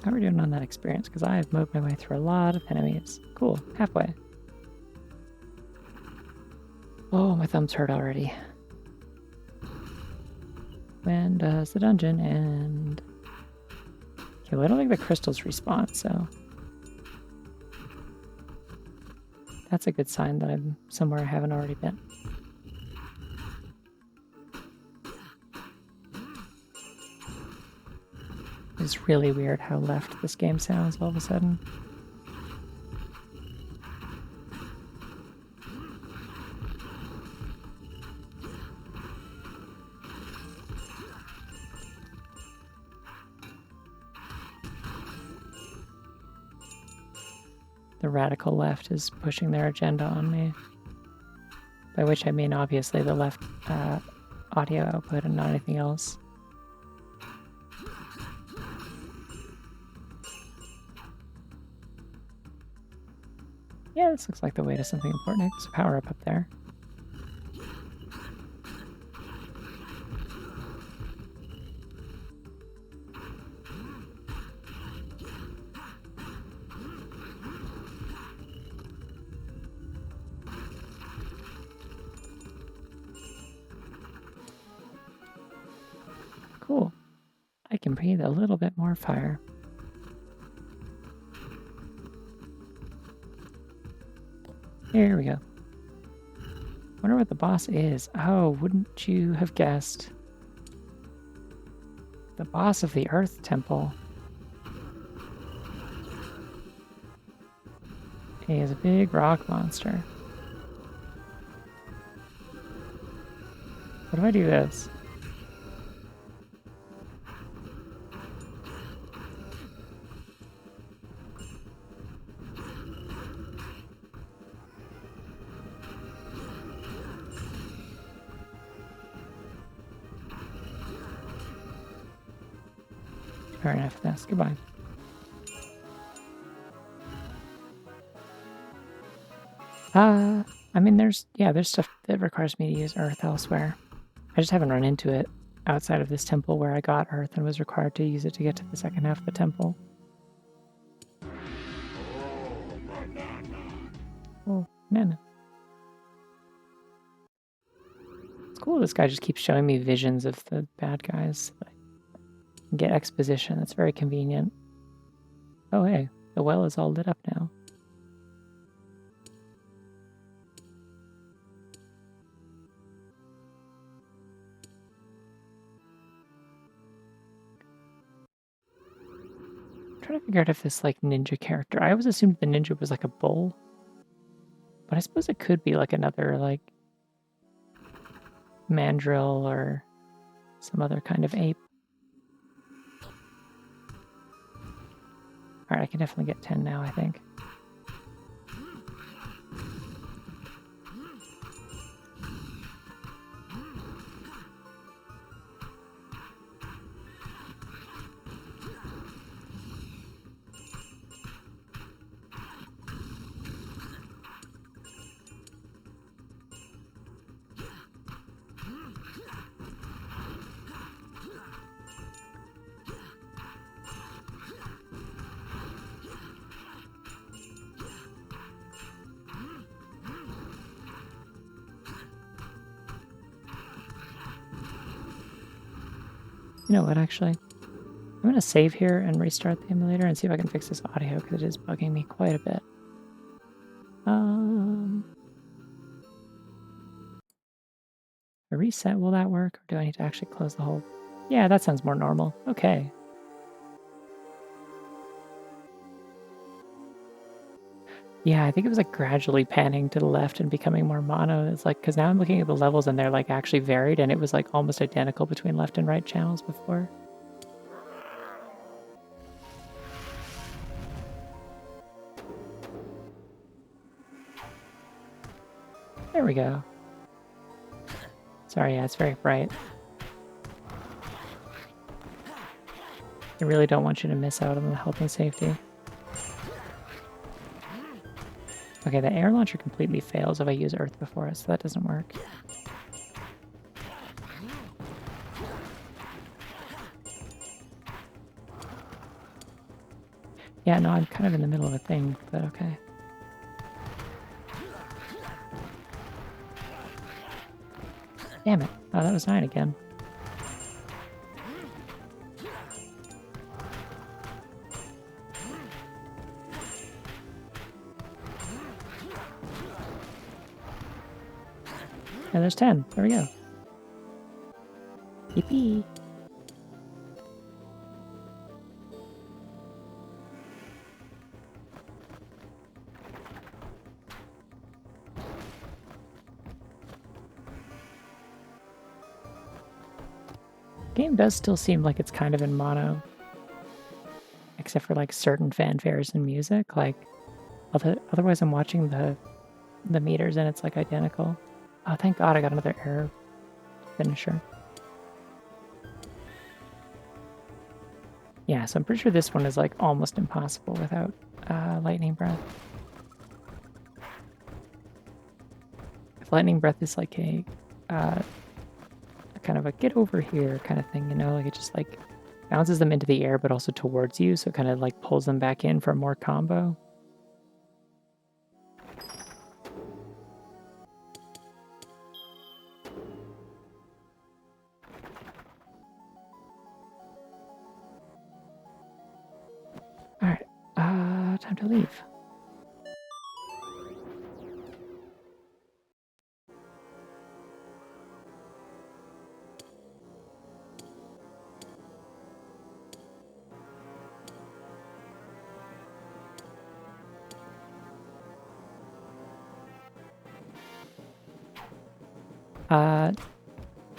How are we doing on that experience? Because I have moved my way through a lot of enemies. Cool, halfway. Oh, my thumb's hurt already. When does the dungeon end? Okay, well, I don't think the crystals respawn, so... That's a good sign that I'm somewhere I haven't already been. It's really weird how left this game sounds all of a sudden. The radical left is pushing their agenda on me. By which I mean, obviously, the left audio output and not anything else. Yeah, this looks like the way to something important. There's a power up there. Cool. I can breathe a little bit more fire. Here we go. Wonder what the boss is. Oh, wouldn't you have guessed? The boss of the Earth Temple. He is a big rock monster. What if I do this? Fair enough, that's goodbye. I mean, there's stuff that requires me to use Earth elsewhere. I just haven't run into it outside of this temple where I got Earth and was required to use it to get to the second half of the temple. Oh, banana. It's cool this guy just keeps showing me visions of the bad guys. So I can get exposition. That's very convenient. Oh, hey, the well is all lit up now. I'm trying to figure out if this, like, ninja character... I always assumed the ninja was like a bull. But I suppose it could be like another, like, mandrill or some other kind of ape. Alright, I can definitely get 10 now, I think. You know what, actually? I'm going to save here and restart the emulator and see if I can fix this audio because it is bugging me quite a bit. A reset, will that work? Or do I need to actually close the whole... Yeah, that sounds more normal. Okay. Yeah, I think it was like gradually panning to the left and becoming more mono. It's like, because now I'm looking at the levels and they're like actually varied and it was like almost identical between left and right channels before. There we go. Sorry, yeah, it's very bright. I really don't want you to miss out on the health and safety. Okay, the air launcher completely fails if I use Earth before it, so that doesn't work. Yeah, no, I'm kind of in the middle of a thing, but okay. Damn it. Oh, that was 9 again. And there's 10. There we go. Yippee. Game does still seem like it's kind of in mono. Except for like certain fanfares and music. Like, otherwise I'm watching the meters and it's like identical. Oh, thank God I got another air finisher. Yeah, so I'm pretty sure this one is like almost impossible without lightning breath. If lightning breath is like a kind of a get over here kind of thing, you know, like it just like bounces them into the air but also towards you, so it kind of like pulls them back in for more combo. Alright, time to leave.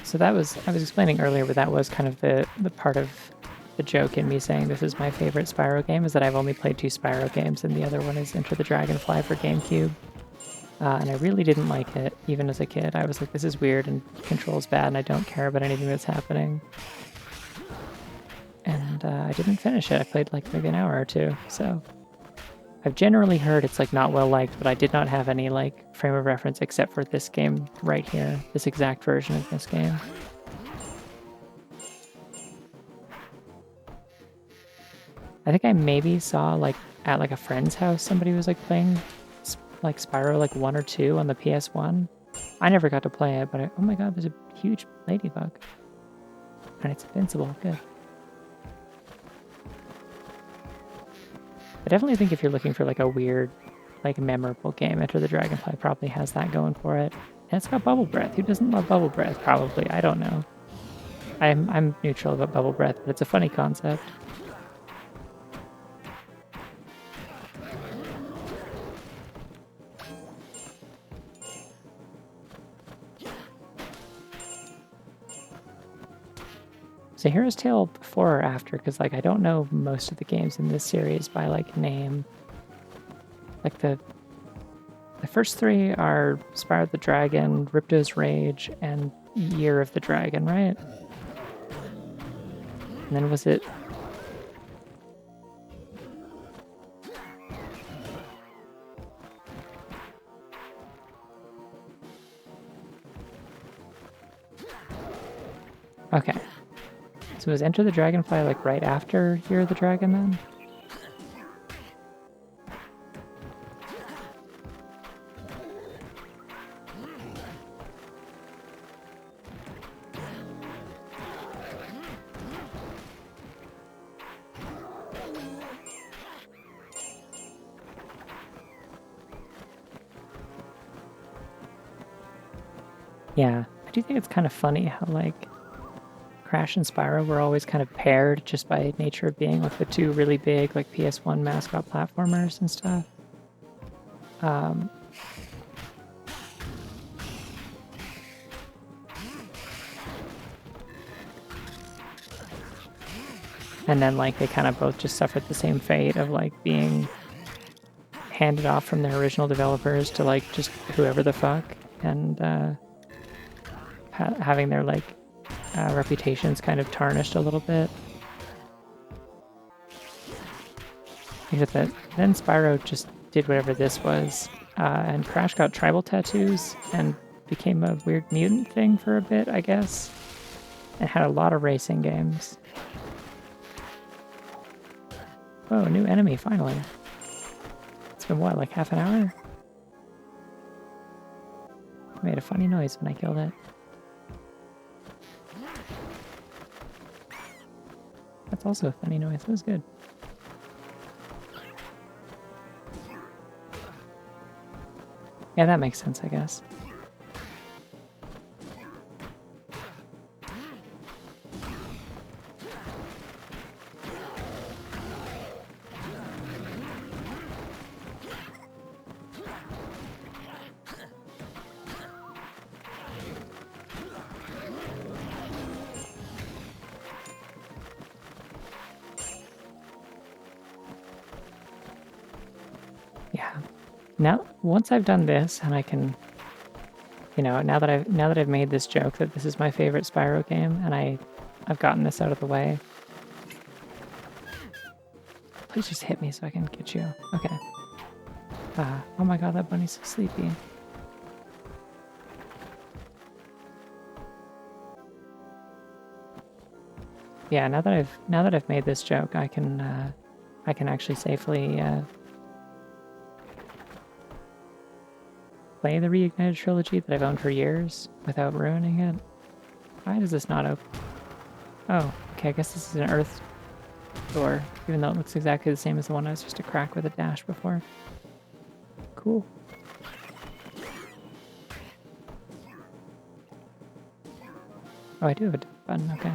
So that was, I was explaining earlier, but that was kind of the part of the joke in me saying this is my favorite Spyro game, is that I've only played 2 Spyro games, and the other one is Enter the Dragonfly for GameCube. And I really didn't like it, even as a kid. I was like, this is weird, and control's bad, and I don't care about anything that's happening. And I didn't finish it. I played like maybe an hour or 2, so... I've generally heard it's like not well liked, but I did not have any like frame of reference except for this game right here, this exact version of this game. I think I maybe saw like at like a friend's house somebody was like playing like Spyro like 1 or 2 on the PS1. I never got to play it, but oh my god, there's a huge ladybug. And it's invincible, good. I definitely think if you're looking for like a weird, like memorable game, Enter the Dragonfly probably has that going for it. And it's got bubble breath. Who doesn't love bubble breath? Probably. I don't know. I'm neutral about bubble breath, but it's a funny concept. Was it Hero's Tale before or after? Because like I don't know most of the games in this series by like name. Like the first three are Spyro the Dragon, Ripto's Rage, and Year of the Dragon, right? And then was it... Okay. So was Enter the Dragonfly like right after Year of the Dragon then? Yeah, I do think it's kind of funny how like Crash and Spyro were always kind of paired just by nature of being like the two really big like PS1 mascot platformers and stuff. And then like they kind of both just suffered the same fate of like being handed off from their original developers to like just whoever the fuck, and having their like reputations kind of tarnished a little bit. Because then Spyro just did whatever this was, and Crash got tribal tattoos and became a weird mutant thing for a bit, I guess, and had a lot of racing games. Oh, new enemy, finally. It's been what, like half an hour? I made a funny noise when I killed it. That's also a funny noise, that was good. Yeah, that makes sense, I guess. Yeah. Now, once I've done this, and I can, you know, now that I've made this joke that this is my favorite Spyro game, and I've gotten this out of the way. Please just hit me so I can get you. Okay. Oh my god, that bunny's so sleepy. Yeah, now that I've made this joke, I can actually safely play the Reignited trilogy that I've owned for years without ruining it. Why does this not open? Oh, okay, I guess this is an Earth door, even though it looks exactly the same as the one I was just a crack with a dash before. Cool. Oh, I do have a button, okay.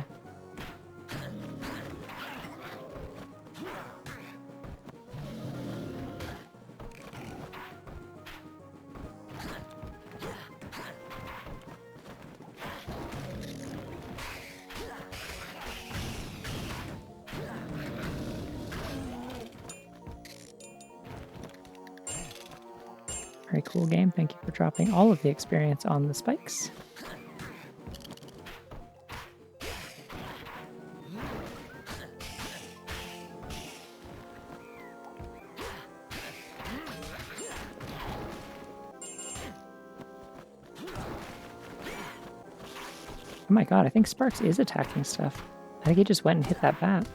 Very cool game. Thank you for dropping all of the experience on the spikes. Oh my god, I think Sparks is attacking stuff. I think he just went and hit that bat.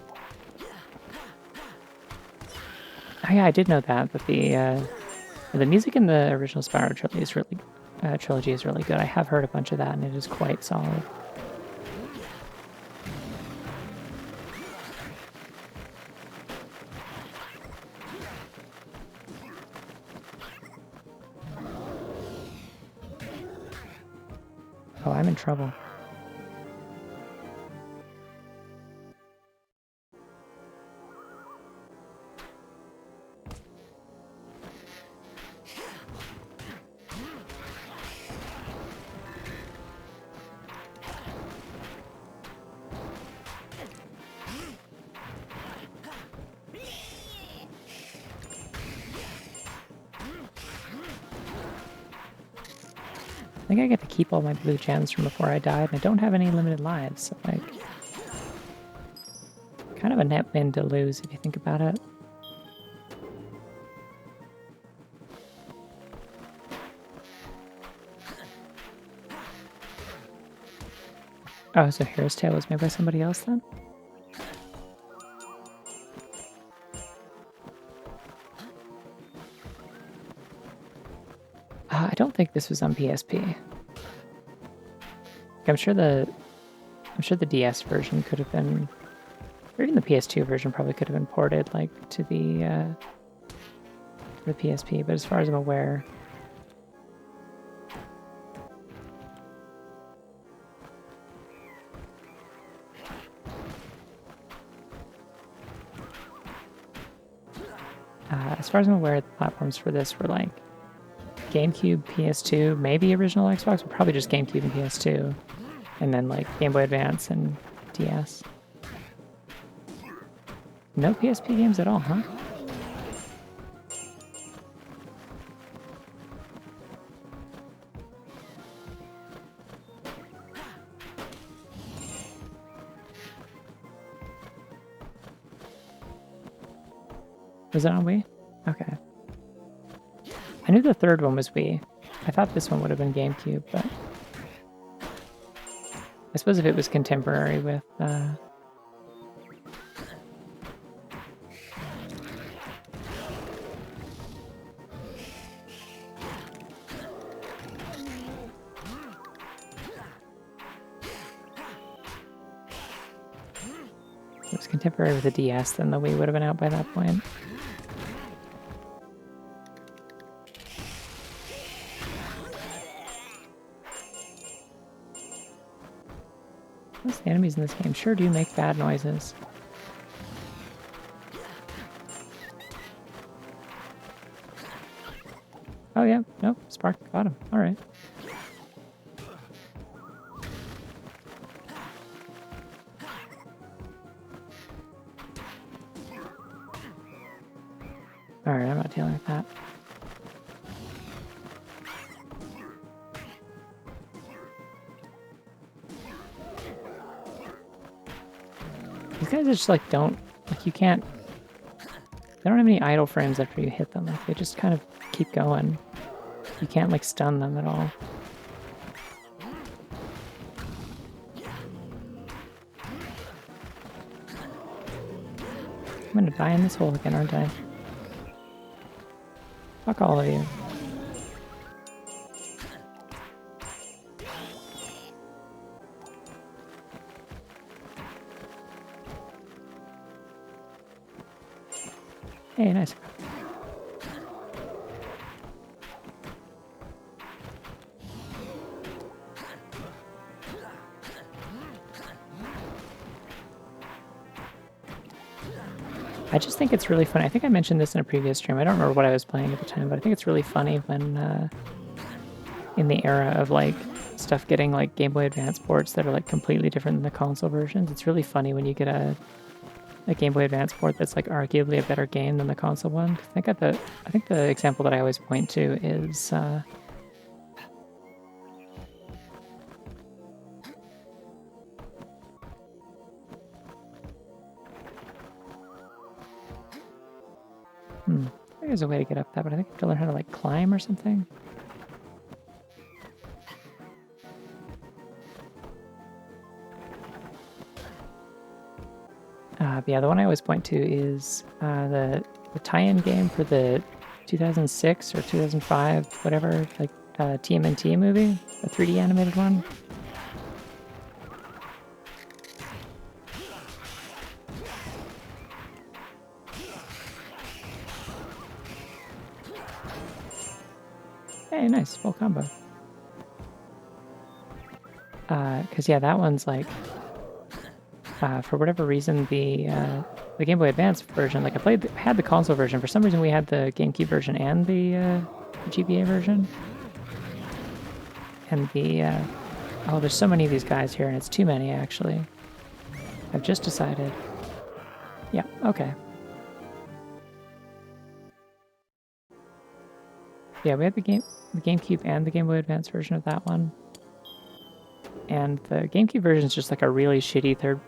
Oh yeah, I did know that, but the music in the original Spyro trilogy is really good. I have heard a bunch of that, and it is quite solid. Oh, I'm in trouble. think I get to keep all my blue gems from before I died, and I don't have any limited lives, so like... kind of a net win to lose if you think about it. Oh, so Hero's Tail was made by somebody else then? I don't think this was on PSP. I'm sure the DS version could have been, or even the PS2 version probably could have been ported like to the PSP. But as far as I'm aware, the platforms for this were like GameCube, PS2, maybe original Xbox, but probably just GameCube and PS2, and then like Game Boy Advance and DS. No PSP games at all, huh? Was it on Wii? Okay. I knew the third one was Wii. I thought this one would have been GameCube, but... I suppose if it was contemporary with... if it was contemporary with the DS, then the Wii would have been out by that point. Most enemies in this game sure do make bad noises. Oh yeah, nope, Spark got him. Alright. Alright, I'm not dealing with that. These guys just like don't, like you can't, they don't have any idle frames after you hit them. Like they just kind of keep going. You can't like stun them at all. I'm gonna die in this hole again, aren't I? Fuck all of you. Hey, nice. I just think it's really funny. I think I mentioned this in a previous stream. I don't remember what I was playing at the time, but I think it's really funny when, in the era of like stuff getting like Game Boy Advance ports that are like completely different than the console versions. It's really funny when you get a Game Boy Advance port that's like arguably a better game than the console one. I think the example that I always point to is there's a way to get up that, but I think I have to learn how to like climb or something. But yeah, the one I always point to is the tie-in game for the 2006 or 2005, whatever, like TMNT movie, the 3D animated one. Hey, nice, full combo. Because yeah, that one's like, for whatever reason, the Game Boy Advance version, like I had the console version. For some reason, we had the GameCube version and the GBA version. And the oh, there's so many of these guys here, and it's too many actually. I've just decided. Yeah, okay. Yeah, we had the GameCube and the Game Boy Advance version of that one. And the GameCube version is just like a really shitty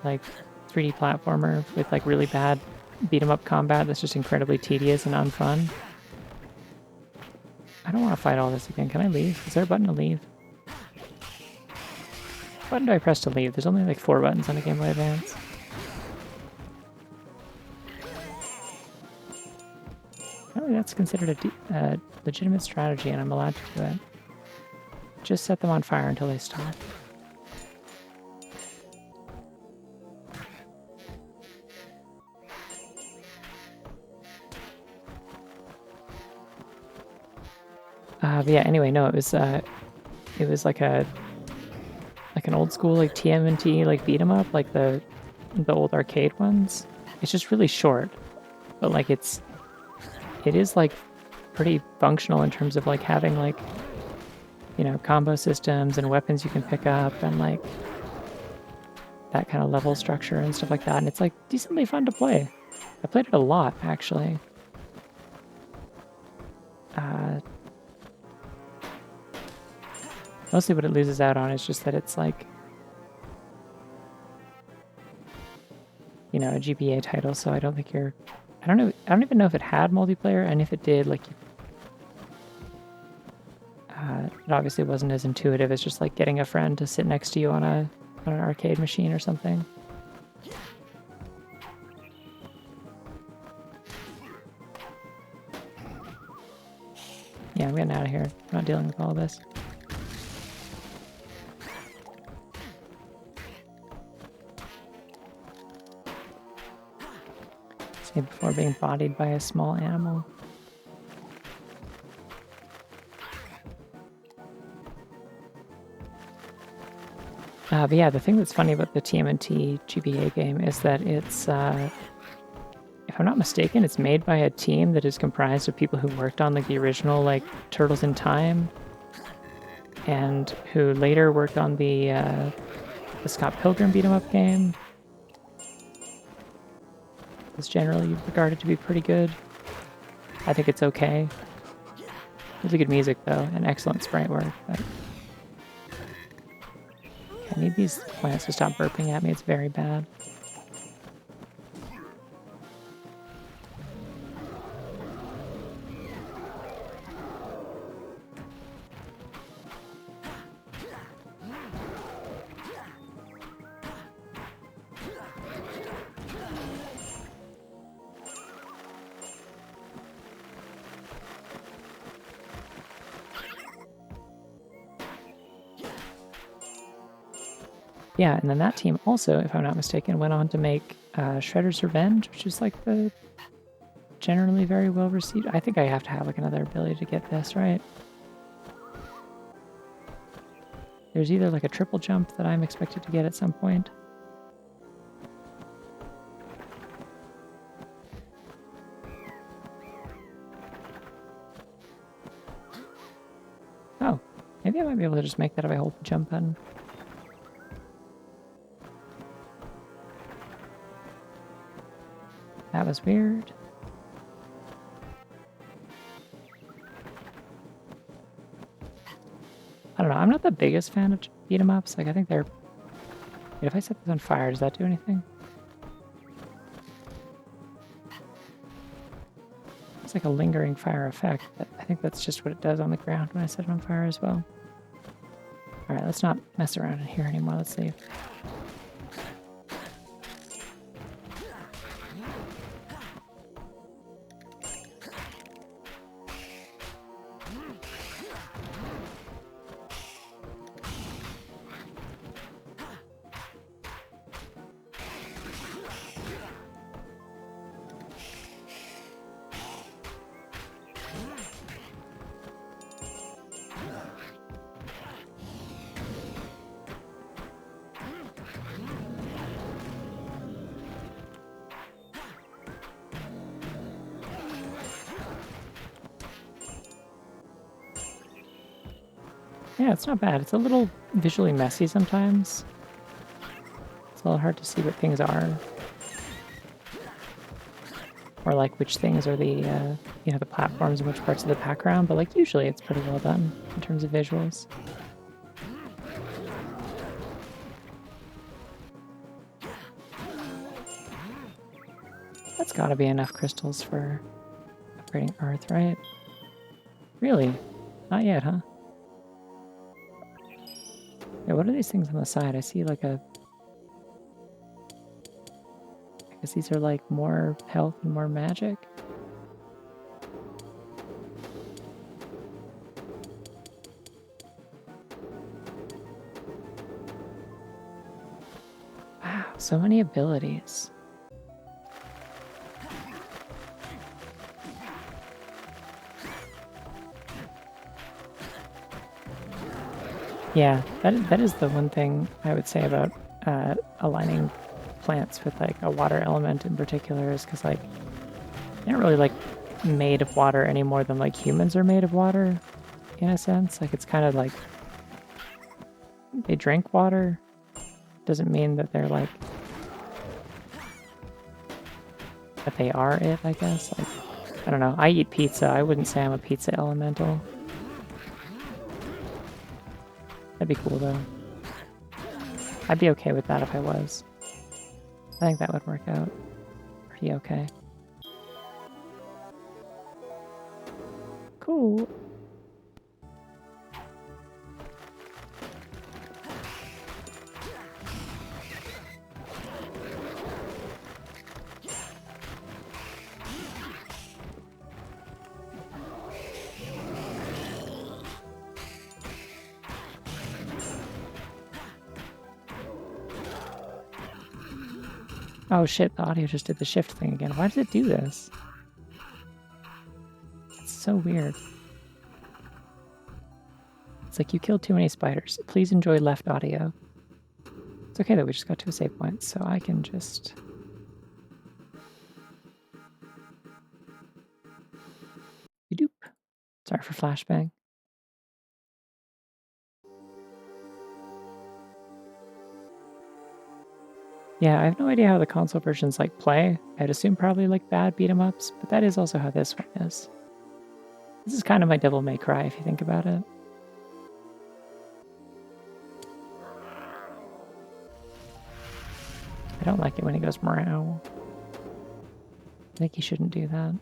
like 3D platformer with like really bad beat 'em up combat that's just incredibly tedious and unfun. I don't want to fight all this again. Can I leave? Is there a button to leave? What button do I press to leave? There's only like 4 buttons on the Game Boy Advance. Apparently that's considered a legitimate strategy and I'm allowed to do it. Just set them on fire until they stop. But yeah, anyway, no, it was like an old school like TMNT like beat 'em up, like the old arcade ones. It's just really short, but like it is like pretty functional in terms of like having like, you know, combo systems and weapons you can pick up and like that kind of level structure and stuff like that. And it's like decently fun to play. I played it a lot actually. Mostly what it loses out on is just that it's like, you know, a GBA title, so I don't think you're... I don't even know if it had multiplayer, and if it did, like... it obviously wasn't as intuitive as just like getting a friend to sit next to you on an arcade machine or something. Yeah, I'm getting out of here. I'm not dealing with all this. Say before being bodied by a small animal. But yeah, the thing that's funny about the TMNT GBA game is that it's, if I'm not mistaken, it's made by a team that is comprised of people who worked on like the original like Turtles in Time, and who later worked on the Scott Pilgrim beat 'em up game. It's generally regarded to be pretty good. I think it's okay. Really good music though, and excellent sprite work. But I need these plants to stop burping at me, it's very bad. Yeah, and then that team also, if I'm not mistaken, went on to make Shredder's Revenge, which is like the generally very well received. I think I have to have like another ability to get this, right? There's either like a triple jump that I'm expected to get at some point. Oh, maybe I might be able to just make that if I hold the jump button. That was weird. I don't know, I'm not the biggest fan of beat 'em ups. Like, I think they're... Wait, if I set this on fire, does that do anything? It's like a lingering fire effect, but I think that's just what it does on the ground when I set it on fire as well. Alright, let's not mess around in here anymore. Let's leave. Yeah, it's not bad. It's a little visually messy sometimes. It's a little hard to see what things are. Or like which things are the, you know, the platforms and which parts of the background, but like usually it's pretty well done in terms of visuals. That's gotta be enough crystals for upgrading Earth, right? Really? Not yet, huh? Yeah, what are these things on the side? I see like a... I guess these are like more health and more magic. Wow, so many abilities. Yeah, that is the one thing I would say about aligning plants with like a water element in particular, is because like they're not really like made of water any more than like humans are made of water, in a sense. Like it's kind of like they drink water. Doesn't mean that they're like that they are it, I guess. Like I don't know. I eat pizza. I wouldn't say I'm a pizza elemental. That'd be cool though. I'd be okay with that if I was. I think that would work out pretty okay. Cool. Oh shit, the audio just did the shift thing again. Why does it do this? It's so weird. It's like you killed too many spiders. Please enjoy left audio. It's okay that we just got to a save point, so I can just... Doop. Sorry for flashbang. Yeah, I have no idea how the console versions like play. I'd assume probably like bad beat 'em ups, but that is also how this one is. This is kind of my Devil May Cry if you think about it. I don't like it when he goes meow. I think he shouldn't do that.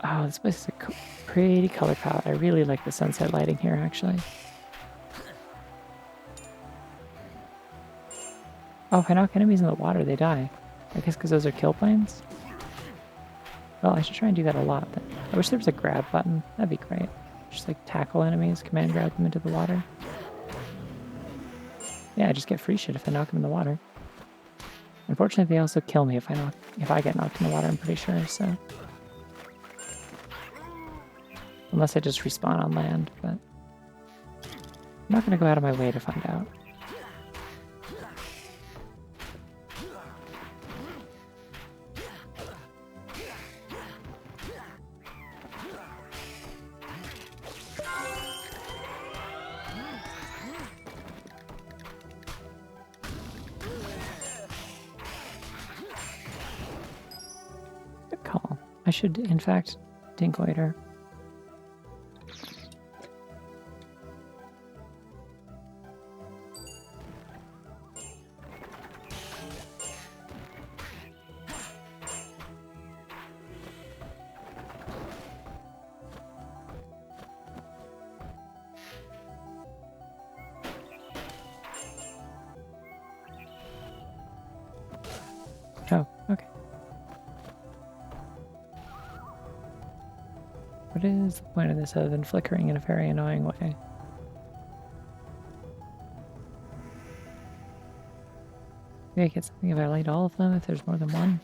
Oh, this place is a pretty color palette. I really like the sunset lighting here, actually. Oh, if I knock enemies in the water, they die. I guess because those are kill planes? Well, I should try and do that a lot. Then. I wish there was a grab button. That'd be great. Just like tackle enemies, command grab them into the water. Yeah, I just get free shit if I knock them in the water. Unfortunately, they also kill me if I get knocked in the water, I'm pretty sure, so... Unless I just respawn on land, but... I'm not gonna go out of my way to find out. Good call. I should, in fact, Dinklater. Oh, okay. What is the point of this other than flickering in a very annoying way? Maybe I get something if I light all of them, if there's more than one.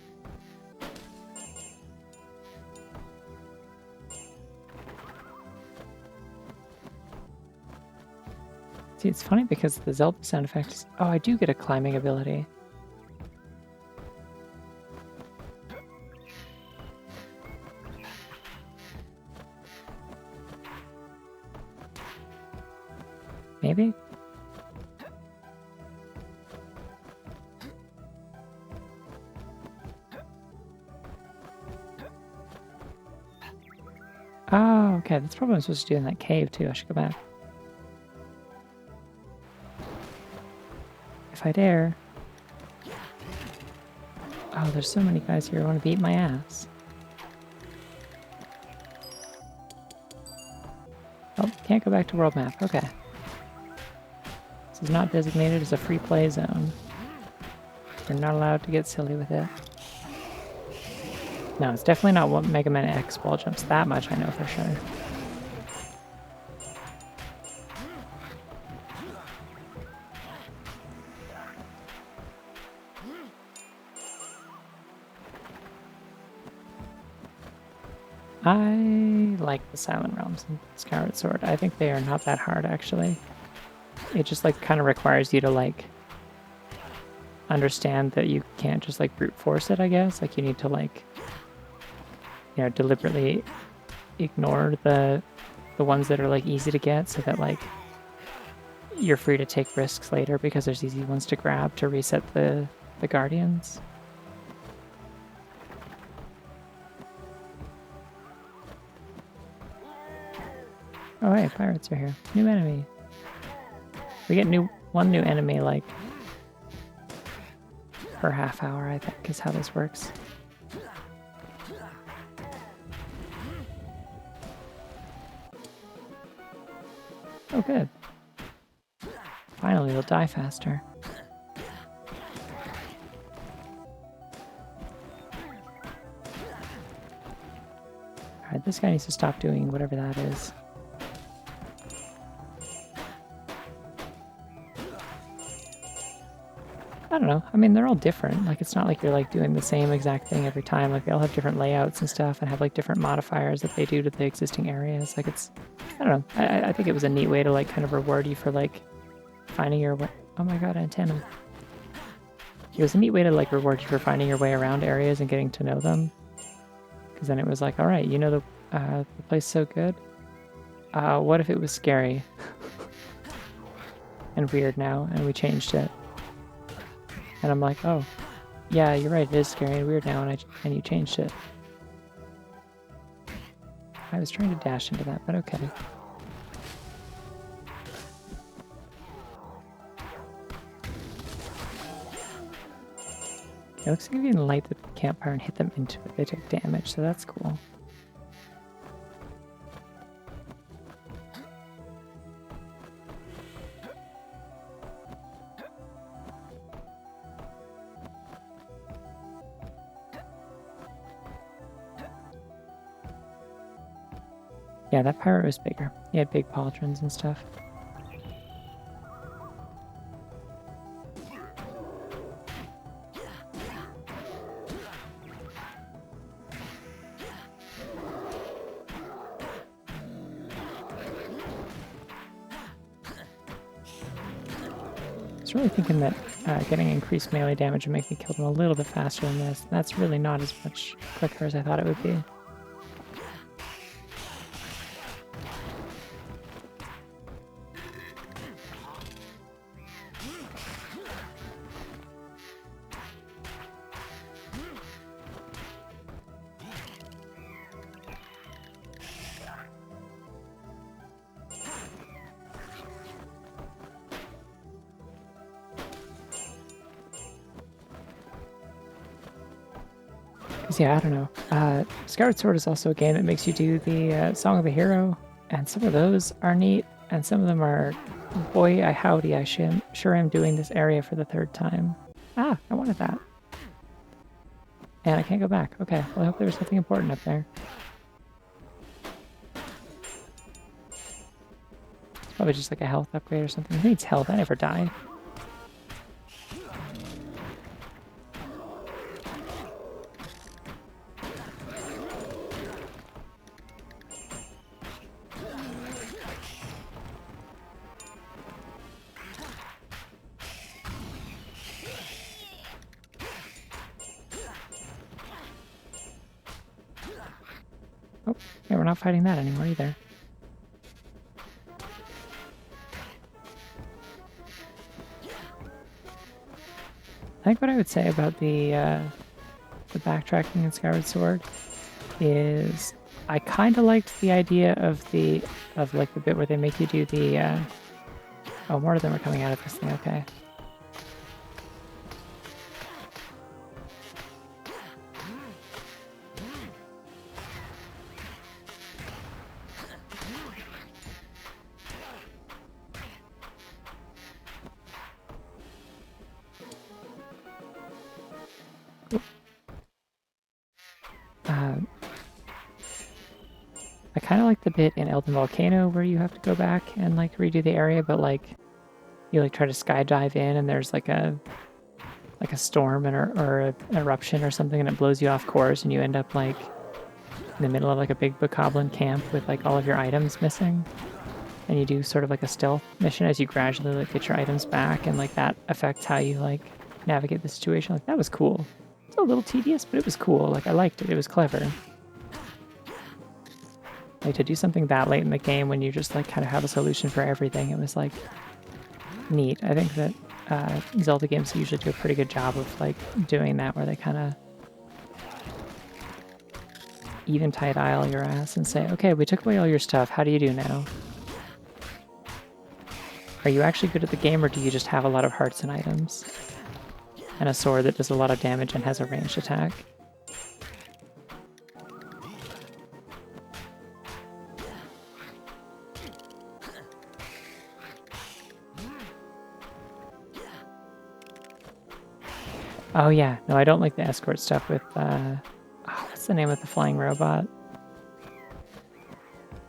See, it's funny because the Zelda sound effect is... Oh, I do get a climbing ability. Maybe? Oh, okay. That's probably what I'm supposed to do in that cave, too. I should go back. If I dare. Oh, there's so many guys here who want to beat my ass. Oh, can't go back to world map. Okay. This is not designated as a free play zone. You're not allowed to get silly with it. No, it's definitely not what Mega Man X wall jumps. That much I know for sure. I like the Silent Realms and Skyward Sword. I think they are not that hard, actually. It just, like, kind of requires you to, like, understand that you can't just, like, brute force it, I guess. Like, you need to, like, you know, deliberately ignore the ones that are, like, easy to get so that, like, you're free to take risks later because there's easy ones to grab to reset the Guardians. Oh, hey, pirates are here. New enemy. We get one new enemy, like, per half hour, I think, is how this works. Oh, good. Finally, they'll die faster. Alright, this guy needs to stop doing whatever that is. I don't know. I mean, they're all different. Like, it's not like you're, like, doing the same exact thing every time. Like, they all have different layouts and stuff and have, like, different modifiers that they do to the existing areas. Like, it's... I don't know. I think it was a neat way to, like, kind of reward you for, like, finding your way... Oh my god, antenna. It was a neat way to, like, reward you for finding your way around areas and getting to know them. Because then it was like, alright, you know the place so good? What if it was scary? and weird now, and we changed it. And I'm like, oh, yeah, you're right, it is scary and weird now, and you changed it. I was trying to dash into that, but okay. It looks like if you can light the campfire and hit them into it, they take damage, so that's cool. Yeah, that pirate was bigger. He had big pauldrons and stuff. I was really thinking that getting increased melee damage would make me kill them a little bit faster than this. That's really not as much quicker as I thought it would be. Yeah, I don't know. Skyward Sword is also a game that makes you do the Song of the Hero, and some of those are neat, and some of them are, boy, howdy, I sure am doing this area for the 3rd time. Ah, I wanted that. And I can't go back. Okay, well, I hope there's something important up there. It's probably just like a health upgrade or something. Who needs health? I never die. Oh, yeah, we're not fighting that anymore either. I think what I would say about the backtracking in Skyward Sword is I kind of liked the idea of like the bit where they make you do the. Oh, more of them are coming out of this thing. Okay. I kind of like the bit in Elden Volcano where you have to go back and like redo the area, but like you like try to skydive in and there's like a storm or an eruption or something and it blows you off course and you end up like in the middle of like a big bokoblin camp with like all of your items missing. And you do sort of like a stealth mission as you gradually like get your items back and like that affects how you like navigate the situation. Like that was cool. It's a little tedious, but it was cool. Like I liked it. It was clever. Like to do something that late in the game when you just like kind of have a solution for everything, it was like neat. I think that Zelda games usually do a pretty good job of like doing that where they kind of eventide aisle your ass and say, okay, we took away all your stuff. How do you do now? Are you actually good at the game or do you just have a lot of hearts and items? And a sword that does a lot of damage and has a ranged attack? Oh yeah, no, I don't like the escort stuff with, what's the name of the flying robot?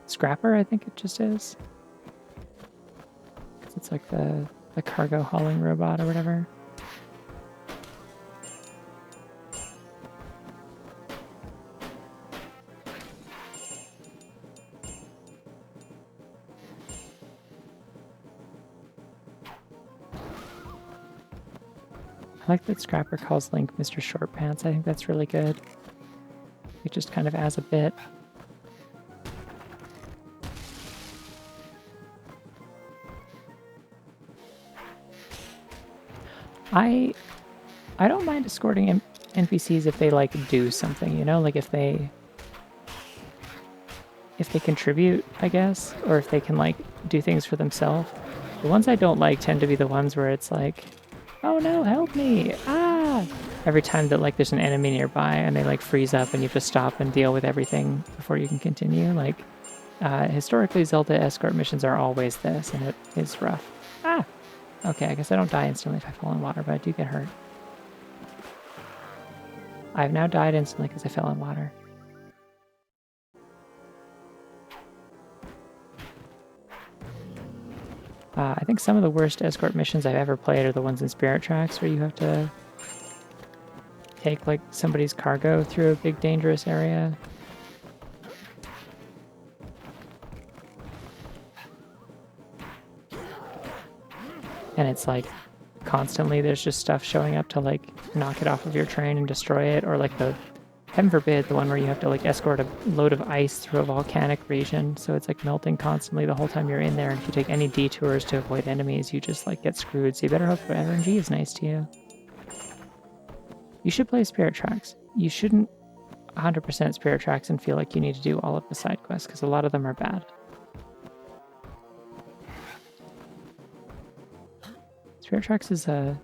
Scrapper, I think it just is. It's like the cargo hauling robot or whatever. I like that Scrapper calls Link Mr. Short Pants. I think that's really good. It just kind of adds a bit. I don't mind escorting NPCs if they like do something, you know, like if they contribute, I guess, or if they can like do things for themselves. The ones I don't like tend to be the ones where it's like, oh no, help me, ah! Every time that like there's an enemy nearby and they like freeze up and you have to stop and deal with everything before you can continue. Like, historically Zelda escort missions are always this and it is rough. Ah! Okay, I guess I don't die instantly if I fall in water, but I do get hurt. I've now died instantly because I fell in water. I think some of the worst escort missions I've ever played are the ones in Spirit Tracks where you have to take like somebody's cargo through a big dangerous area. And it's like constantly there's just stuff showing up to like knock it off of your train and destroy it, or like the heaven forbid the one where you have to like escort a load of ice through a volcanic region, so it's like melting constantly the whole time you're in there, and if you take any detours to avoid enemies you just like get screwed, so you better hope the RNG is nice to you. You should play Spirit Tracks. You shouldn't 100% Spirit Tracks and feel like you need to do all of the side quests, because a lot of them are bad. Spirit Tracks is a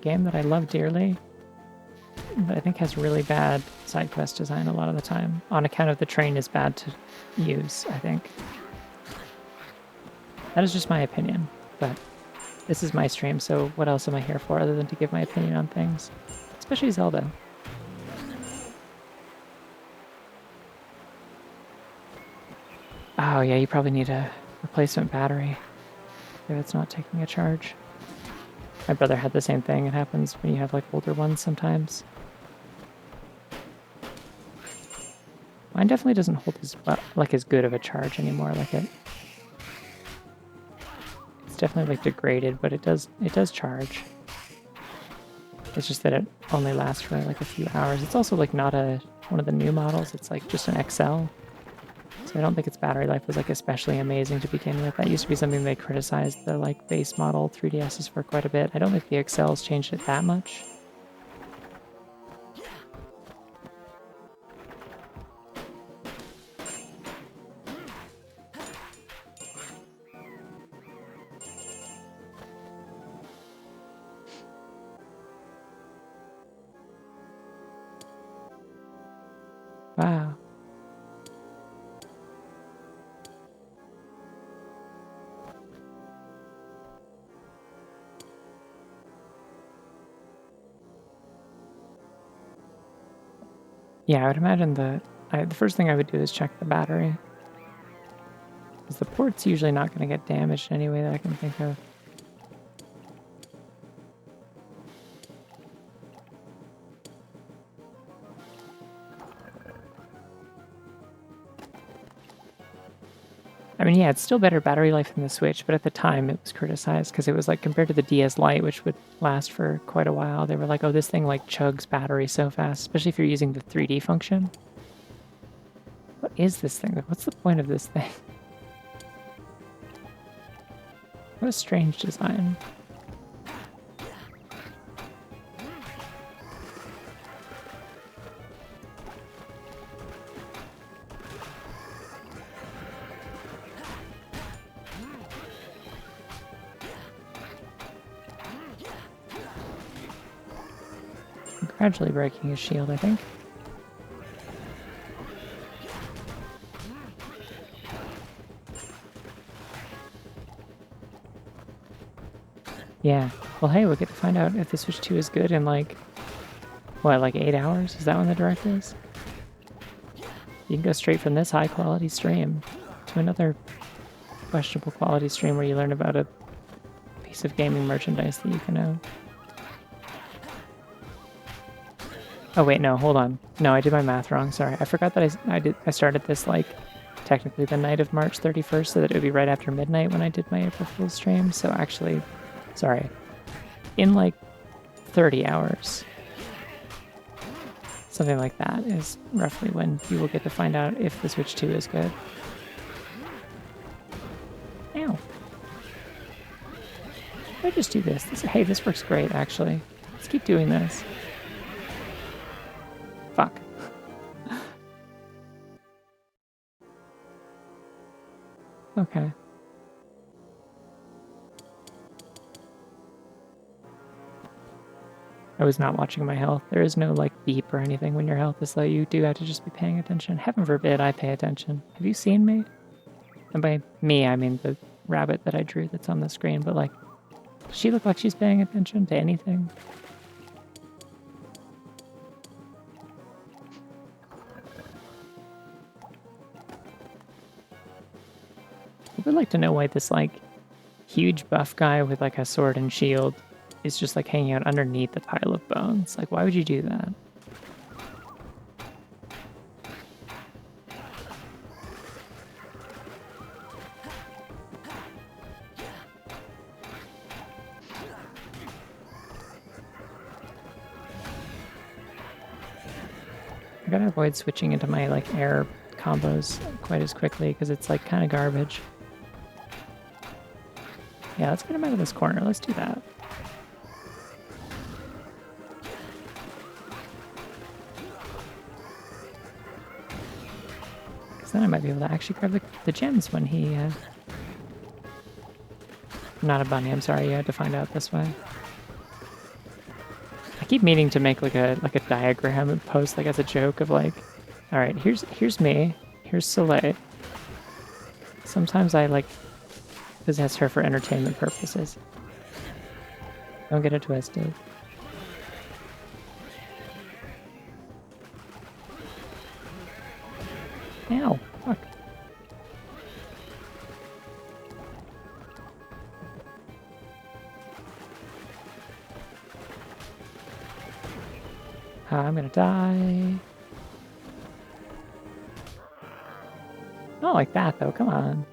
game that I love dearly, but I think has really bad side quest design a lot of the time, on account of the train is bad to use, I think. That is just my opinion, but this is my stream, so what else am I here for other than to give my opinion on things? Especially Zelda. Oh yeah, you probably need a replacement battery if it's not taking a charge. My brother had the same thing. It happens when you have like older ones sometimes. Mine definitely doesn't hold as well, like as good of a charge anymore. Like it's definitely like degraded, but it does charge. It's just that it only lasts for like a few hours. It's also like not one of the new models. It's like just an XL. So I don't think its battery life was like especially amazing to begin with. That used to be something they criticized the like base model 3DSs for quite a bit. I don't think the XLs changed it that much. Wow. Yeah, I would imagine that the first thing I would do is check the battery. Because the port's usually not going to get damaged any way that I can think of. I mean, yeah, it's still better battery life than the Switch, but at the time it was criticized because it was like compared to the DS Lite, which would last for quite a while, they were like, oh, this thing like chugs battery so fast, especially if you're using the 3D function. What is this thing? What's the point of this thing? What a strange design. I'm gradually breaking his shield, I think. Yeah. Well, hey, we'll get to find out if the Switch 2 is good in like, what, like 8 hours? Is that when the direct is? You can go straight from this high quality stream to another questionable quality stream where you learn about a piece of gaming merchandise that you can own. Oh wait, no, hold on. No, I did my math wrong. Sorry, I forgot that I started this like technically the night of March 31st, so that it would be right after midnight when I did my April Fool's stream. So actually, sorry, in like 30 hours, something like that is roughly when you will get to find out if the Switch 2 is good. Ow. I just do this. Hey, this works great, actually. Let's keep doing this. Fuck. Okay. I was not watching my health. There is no, like, beep or anything when your health is low. You do have to just be paying attention. Heaven forbid I pay attention. Have you seen me? And by me, I mean the rabbit that I drew that's on the screen, but, like, does she look like she's paying attention to anything? I would like to know why this, like, huge buff guy with, like, a sword and shield is just, like, hanging out underneath a pile of bones. Like, why would you do that? I gotta avoid switching into my, like, air combos quite as quickly, because it's, like, kind of garbage. Yeah, let's get him out of this corner. Let's do that. Because then I might be able to actually grab the gems when he... Not a bunny, I'm sorry, you had to find out this way. I keep meaning to make like a diagram and post like as a joke of like, all right, here's me, here's Soleil. Sometimes I like possess her for entertainment purposes. Don't get it twisted. Ow, fuck. I'm gonna die. Not like that though, come on.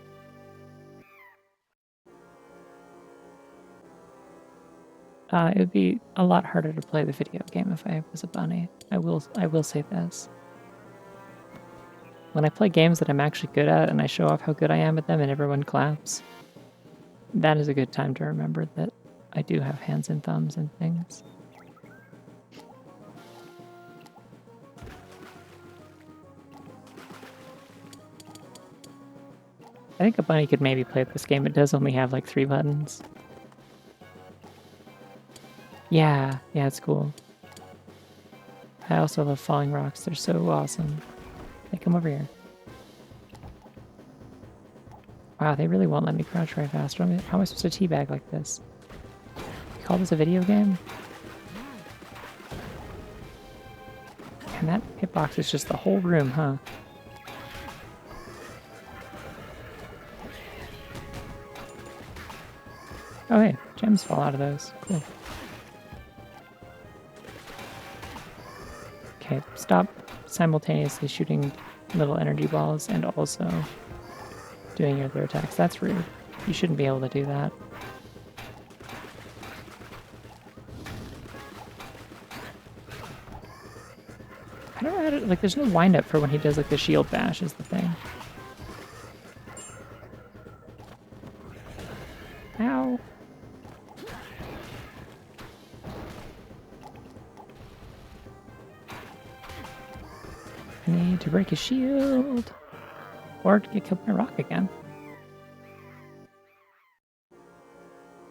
It would be a lot harder to play the video game if I was a bunny. I will say this. When I play games that I'm actually good at and I show off how good I am at them and everyone claps, that is a good time to remember that I do have hands and thumbs and things. I think a bunny could maybe play this game. It does only have like 3 buttons. Yeah, it's cool. I also love falling rocks. They're so awesome. come over here. Wow, they really won't let me crouch very fast. How am I supposed to teabag like this? You call this a video game? And that hitbox is just the whole room, huh? Oh hey, gems fall out of those. Cool. Okay, stop simultaneously shooting little energy balls and also doing your other attacks. That's rude. You shouldn't be able to do that. I don't know how to, like, there's no wind up for when he does, like, the shield bash is the thing. Ow. I need to break his shield. Or to get killed by a rock again.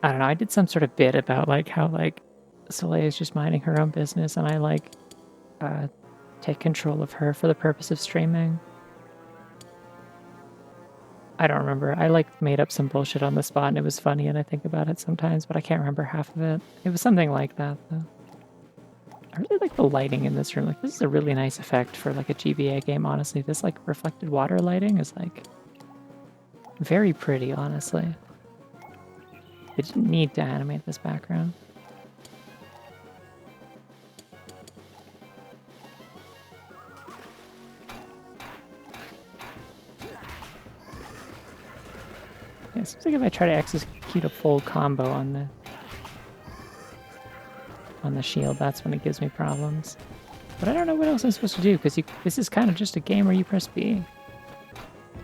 I don't know, I did some sort of bit about, like, how, like, Soleil is just minding her own business and I, like, take control of her for the purpose of streaming. I don't remember. I, like, made up some bullshit on the spot and it was funny and I think about it sometimes, but I can't remember half of it. It was something like that, though. I really like the lighting in this room. Like, this is a really nice effect for, like, a GBA game, honestly. This, like, reflected water lighting is, like, very pretty, honestly. They didn't need to animate this background. Yeah, it seems like if I try to execute a full combo on the shield, that's when it gives me problems. But I don't know what else I'm supposed to do, because this is kind of just a game where you press B.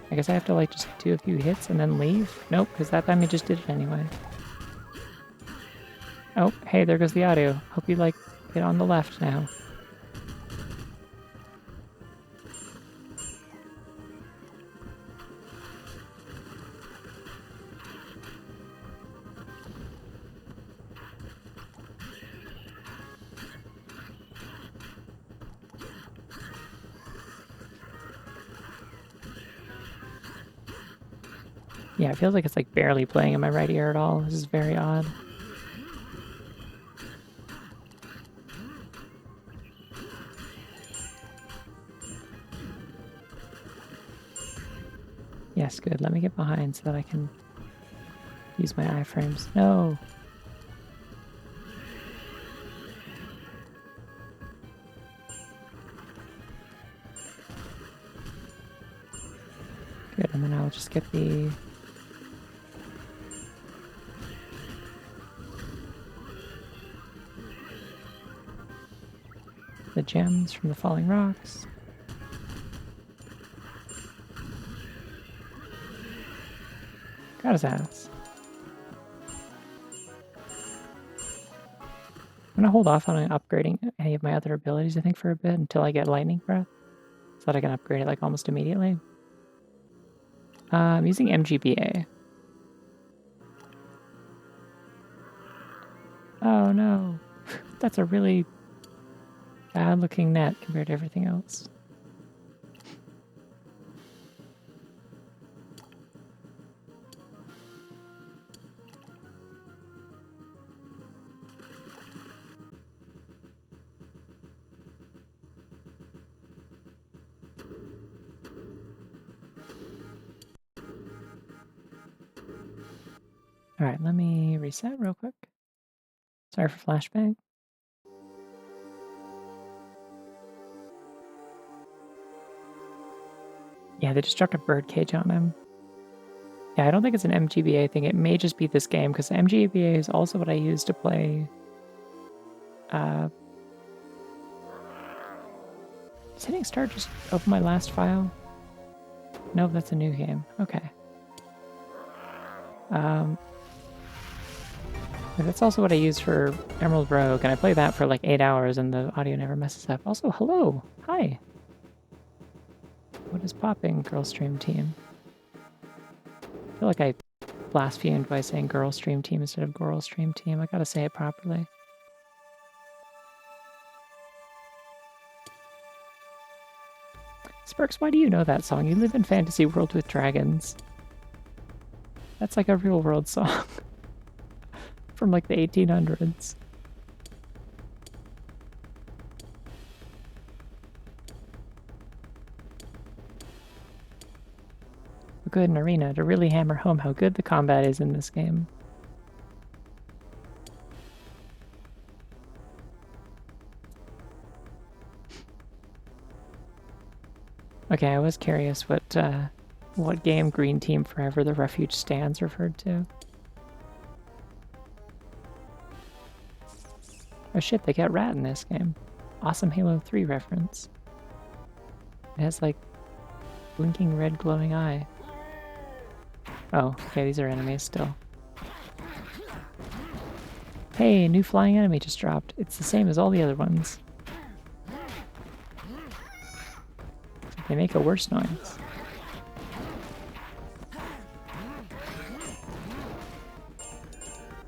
I guess I have to, like, just do a few hits and then leave? Nope, because that time you just did it anyway. Oh, hey, there goes the audio. Hope you, like, get on the left now. Yeah, it feels like it's, like, barely playing in my right ear at all. This is very odd. Yes, good. Let me get behind so that I can use my iframes. No! Good, and then I'll just get the gems from the falling rocks. Got his ass. I'm gonna hold off on upgrading any of my other abilities, I think, for a bit until I get lightning breath, so that I can upgrade it, like, almost immediately. I'm using MGBA. Oh no, that's a really bad looking net compared to everything else. Alright, let me reset real quick. Sorry for flashbang. Yeah, they just dropped a birdcage on him. Yeah, I don't think it's an MGBA thing. It may just be this game, because MGBA is also what I use to play... Is hitting start just open my last file? Nope, that's a new game. Okay. That's also what I use for Emerald Rogue, and I play that for like 8 hours and the audio never messes up. Also, hello! Hi! What is popping, Girl Stream Team? I feel like I blasphemed by saying Girl Stream Team instead of Girl Stream Team. I gotta say it properly. Sparks, why do you know that song? You live in fantasy world with dragons. That's like a real world song from like the 1800s. Good in arena to really hammer home how good the combat is in this game. Okay, I was curious what game Green Team Forever the Refuge stands referred to. Oh shit, they got Rat in this game. Awesome Halo 3 reference. It has like blinking red glowing eye. Oh, okay, these are enemies still. Hey, new flying enemy just dropped. It's the same as all the other ones. They make a worse noise.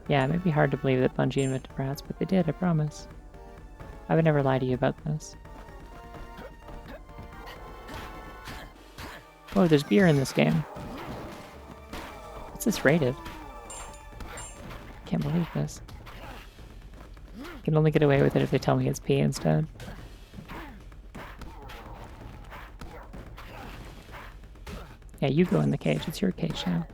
Yeah, it may be hard to believe that Bungie invented rats, but they did, I promise. I would never lie to you about this. Oh, there's beer in this game. What's this rated? Can't believe this. I can only get away with it if they tell me it's pee instead. Yeah, you go in the cage. It's your cage now.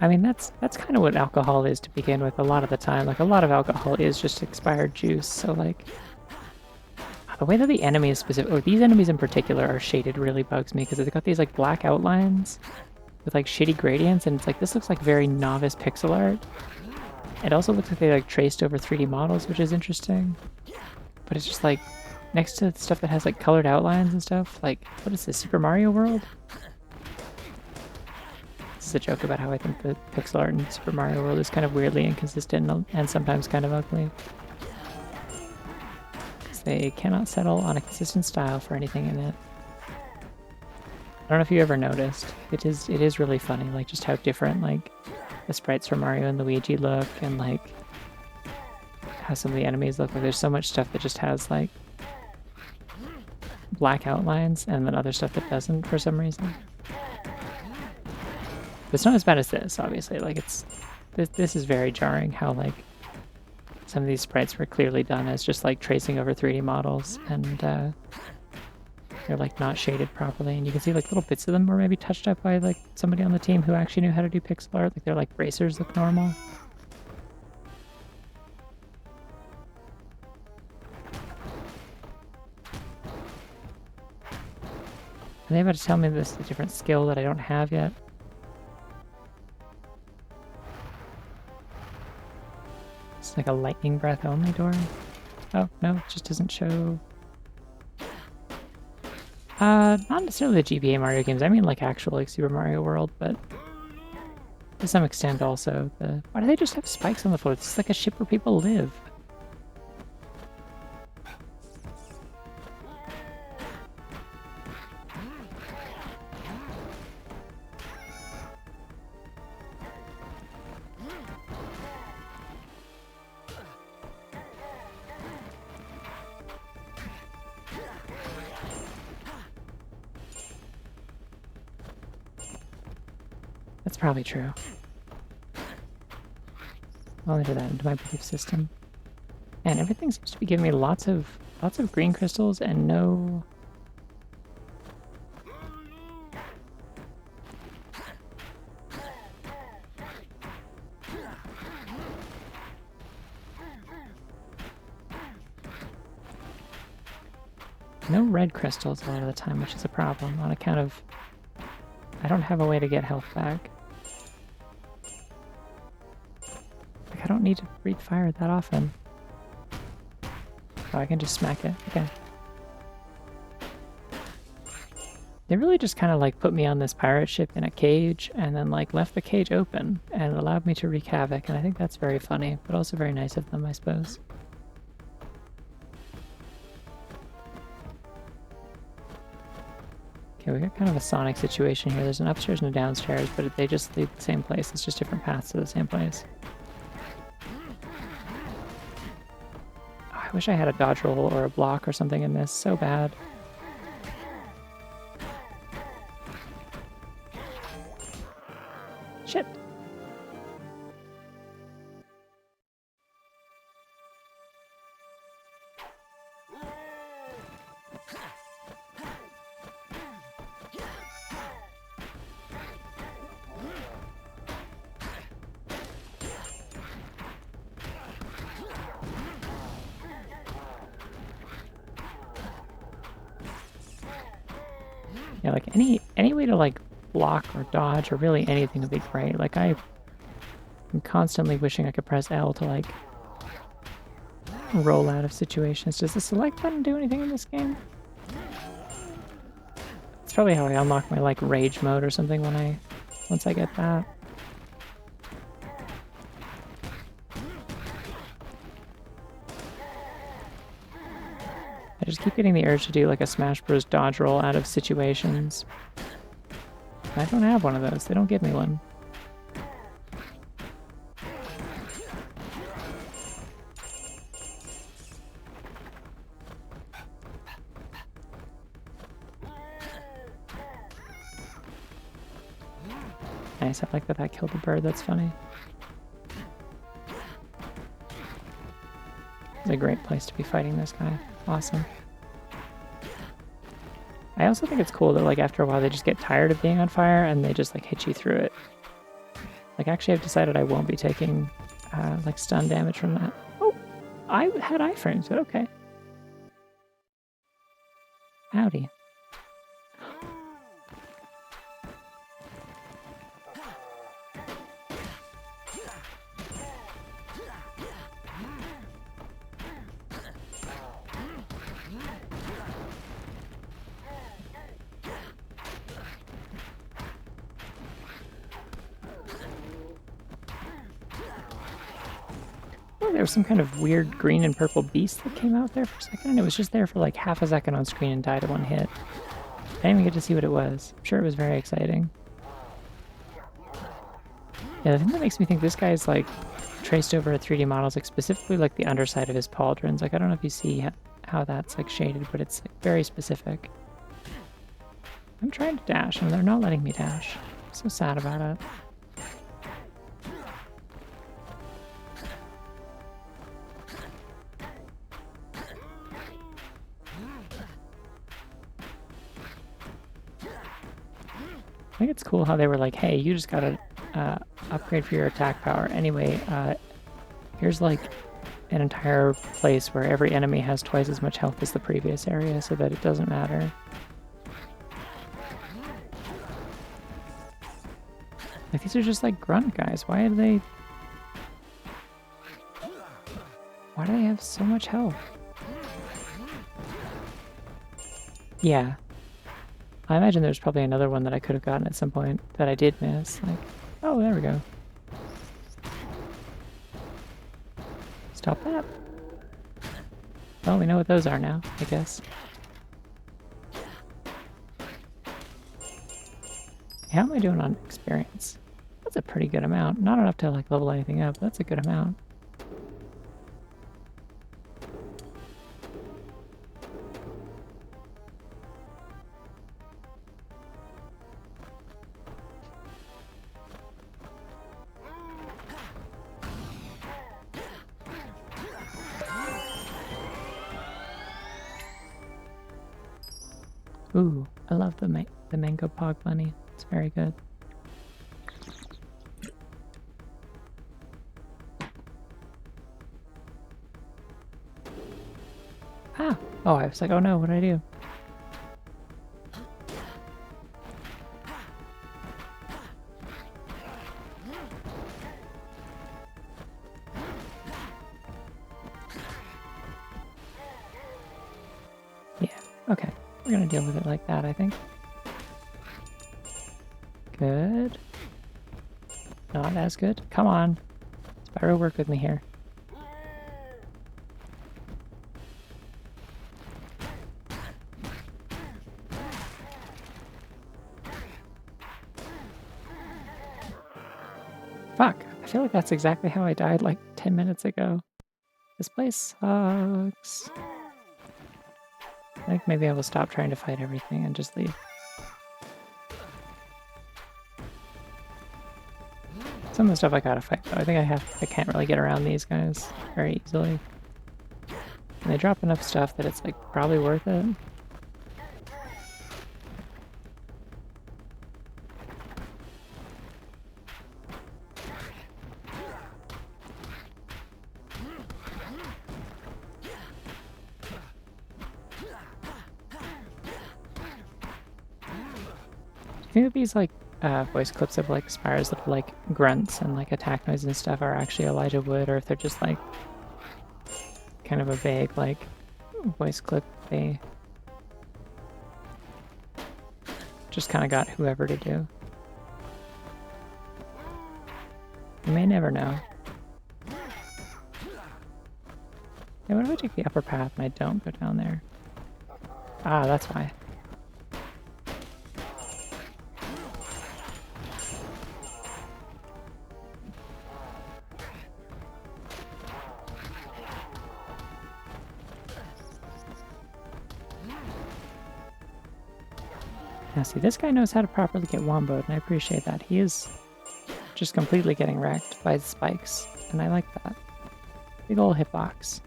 I mean, that's kind of what alcohol is to begin with a lot of the time. Like, a lot of alcohol is just expired juice, so like... The way that the enemy is specific, or these enemies in particular are shaded really bugs me, because they've got these like black outlines with like shitty gradients, and it's like, this looks like very novice pixel art. It also looks like they like traced over 3D models, which is interesting. But it's just like, next to stuff that has like colored outlines and stuff, like, what is this, Super Mario World? This is a joke about how I think the pixel art in Super Mario World is kind of weirdly inconsistent and sometimes kind of ugly. They cannot settle on a consistent style for anything in it. I don't know if you ever noticed. It is really funny, like just how different like the sprites for Mario and Luigi look, and like how some of the enemies look. Like there's so much stuff that just has like black outlines, and then other stuff that doesn't for some reason. But it's not as bad as this, obviously. Like this is very jarring how like some of these sprites were clearly done as just like tracing over 3D models, and they're like not shaded properly, and you can see like little bits of them were maybe touched up by like somebody on the team who actually knew how to do pixel art. Like their like bracers look normal. And they about to tell me this is a different skill that I don't have yet. It's like a lightning breath only door. Oh, no, it just doesn't show. Not necessarily the GBA Mario games. I mean like actual like Super Mario World, but to some extent also the... Why do they just have spikes on the floor? It's like a ship where people live. That's probably true. I'll enter that into my belief system. And everything seems to be giving me lots of green crystals and no... No red crystals a lot of the time, which is a problem on account of I don't have a way to get health back. Like, I don't need to breathe fire that often. Oh, I can just smack it. Okay. They really just kind of like put me on this pirate ship in a cage and then like left the cage open and allowed me to wreak havoc, and I think that's very funny, but also very nice of them, I suppose. Okay, we got kind of a Sonic situation here. There's an upstairs and a downstairs, but they just lead the same place. It's just different paths to the same place. Oh, I wish I had a dodge roll or a block or something in this. So bad. Shit. Yeah, like any way to like block or dodge or really anything would be great. Like I'm constantly wishing I could press L to like roll out of situations. Does the select button do anything in this game? It's probably how I unlock my like rage mode or something once I get that. I just keep getting the urge to do like a Smash Bros. Dodge roll out of situations. I don't have one of those. They don't give me one. Nice, I like that that killed the bird. That's funny. It's a great place to be fighting this guy. Awesome. I also think it's cool that like after a while they just get tired of being on fire and they just like hit you through it. Like actually I've decided I won't be taking like stun damage from that. Oh, I had iframes, but okay. Howdy. There was some kind of weird green and purple beast that came out there for a second, and it was just there for like half a second on screen and died at one hit. I didn't even get to see what it was. I'm sure it was very exciting. Yeah, the thing that makes me think this guy is like traced over 3D models, like specifically like the underside of his pauldrons. Like I don't know if you see how that's like shaded, but it's like very specific. I'm trying to dash and they're not letting me dash. I'm so sad about it. I think it's cool how they were like, hey, you just gotta upgrade for your attack power. Anyway, here's like an entire place where every enemy has twice as much health as the previous area so that it doesn't matter. Like these are just like grunt guys. Why do they have so much health? Yeah. I imagine there's probably another one that I could have gotten at some point that I did miss. Like, oh, there we go. Stop that. Well, we know what those are now, I guess. How am I doing on experience? That's a pretty good amount. Not enough to like level anything up, but that's a good amount. Ooh, I love the mango pog bunny. It's very good. Ah! Oh, I was like, oh no, what did I do? Yeah, okay. We're gonna deal with it like that, I think. Good. Not as good. Come on. Spyro, work with me here. Fuck. I feel like that's exactly how I died like 10 minutes ago. This place sucks. I think maybe I will stop trying to fight everything and just leave. Some of the stuff I gotta fight though. I think I can't really get around these guys very easily. And they drop enough stuff that it's like probably worth it. Do you think that these like voice clips of like Spyro's little like grunts and like attack noises and stuff are actually Elijah Wood, or if they're just like kind of a vague like voice clip they just kind of got whoever to do? You may never know. Yeah, what if I take the upper path and I don't go down there? Ah, that's why. Now see, this guy knows how to properly get womboed, and I appreciate that. He is just completely getting wrecked by the spikes, and I like that. Big ol' hitbox.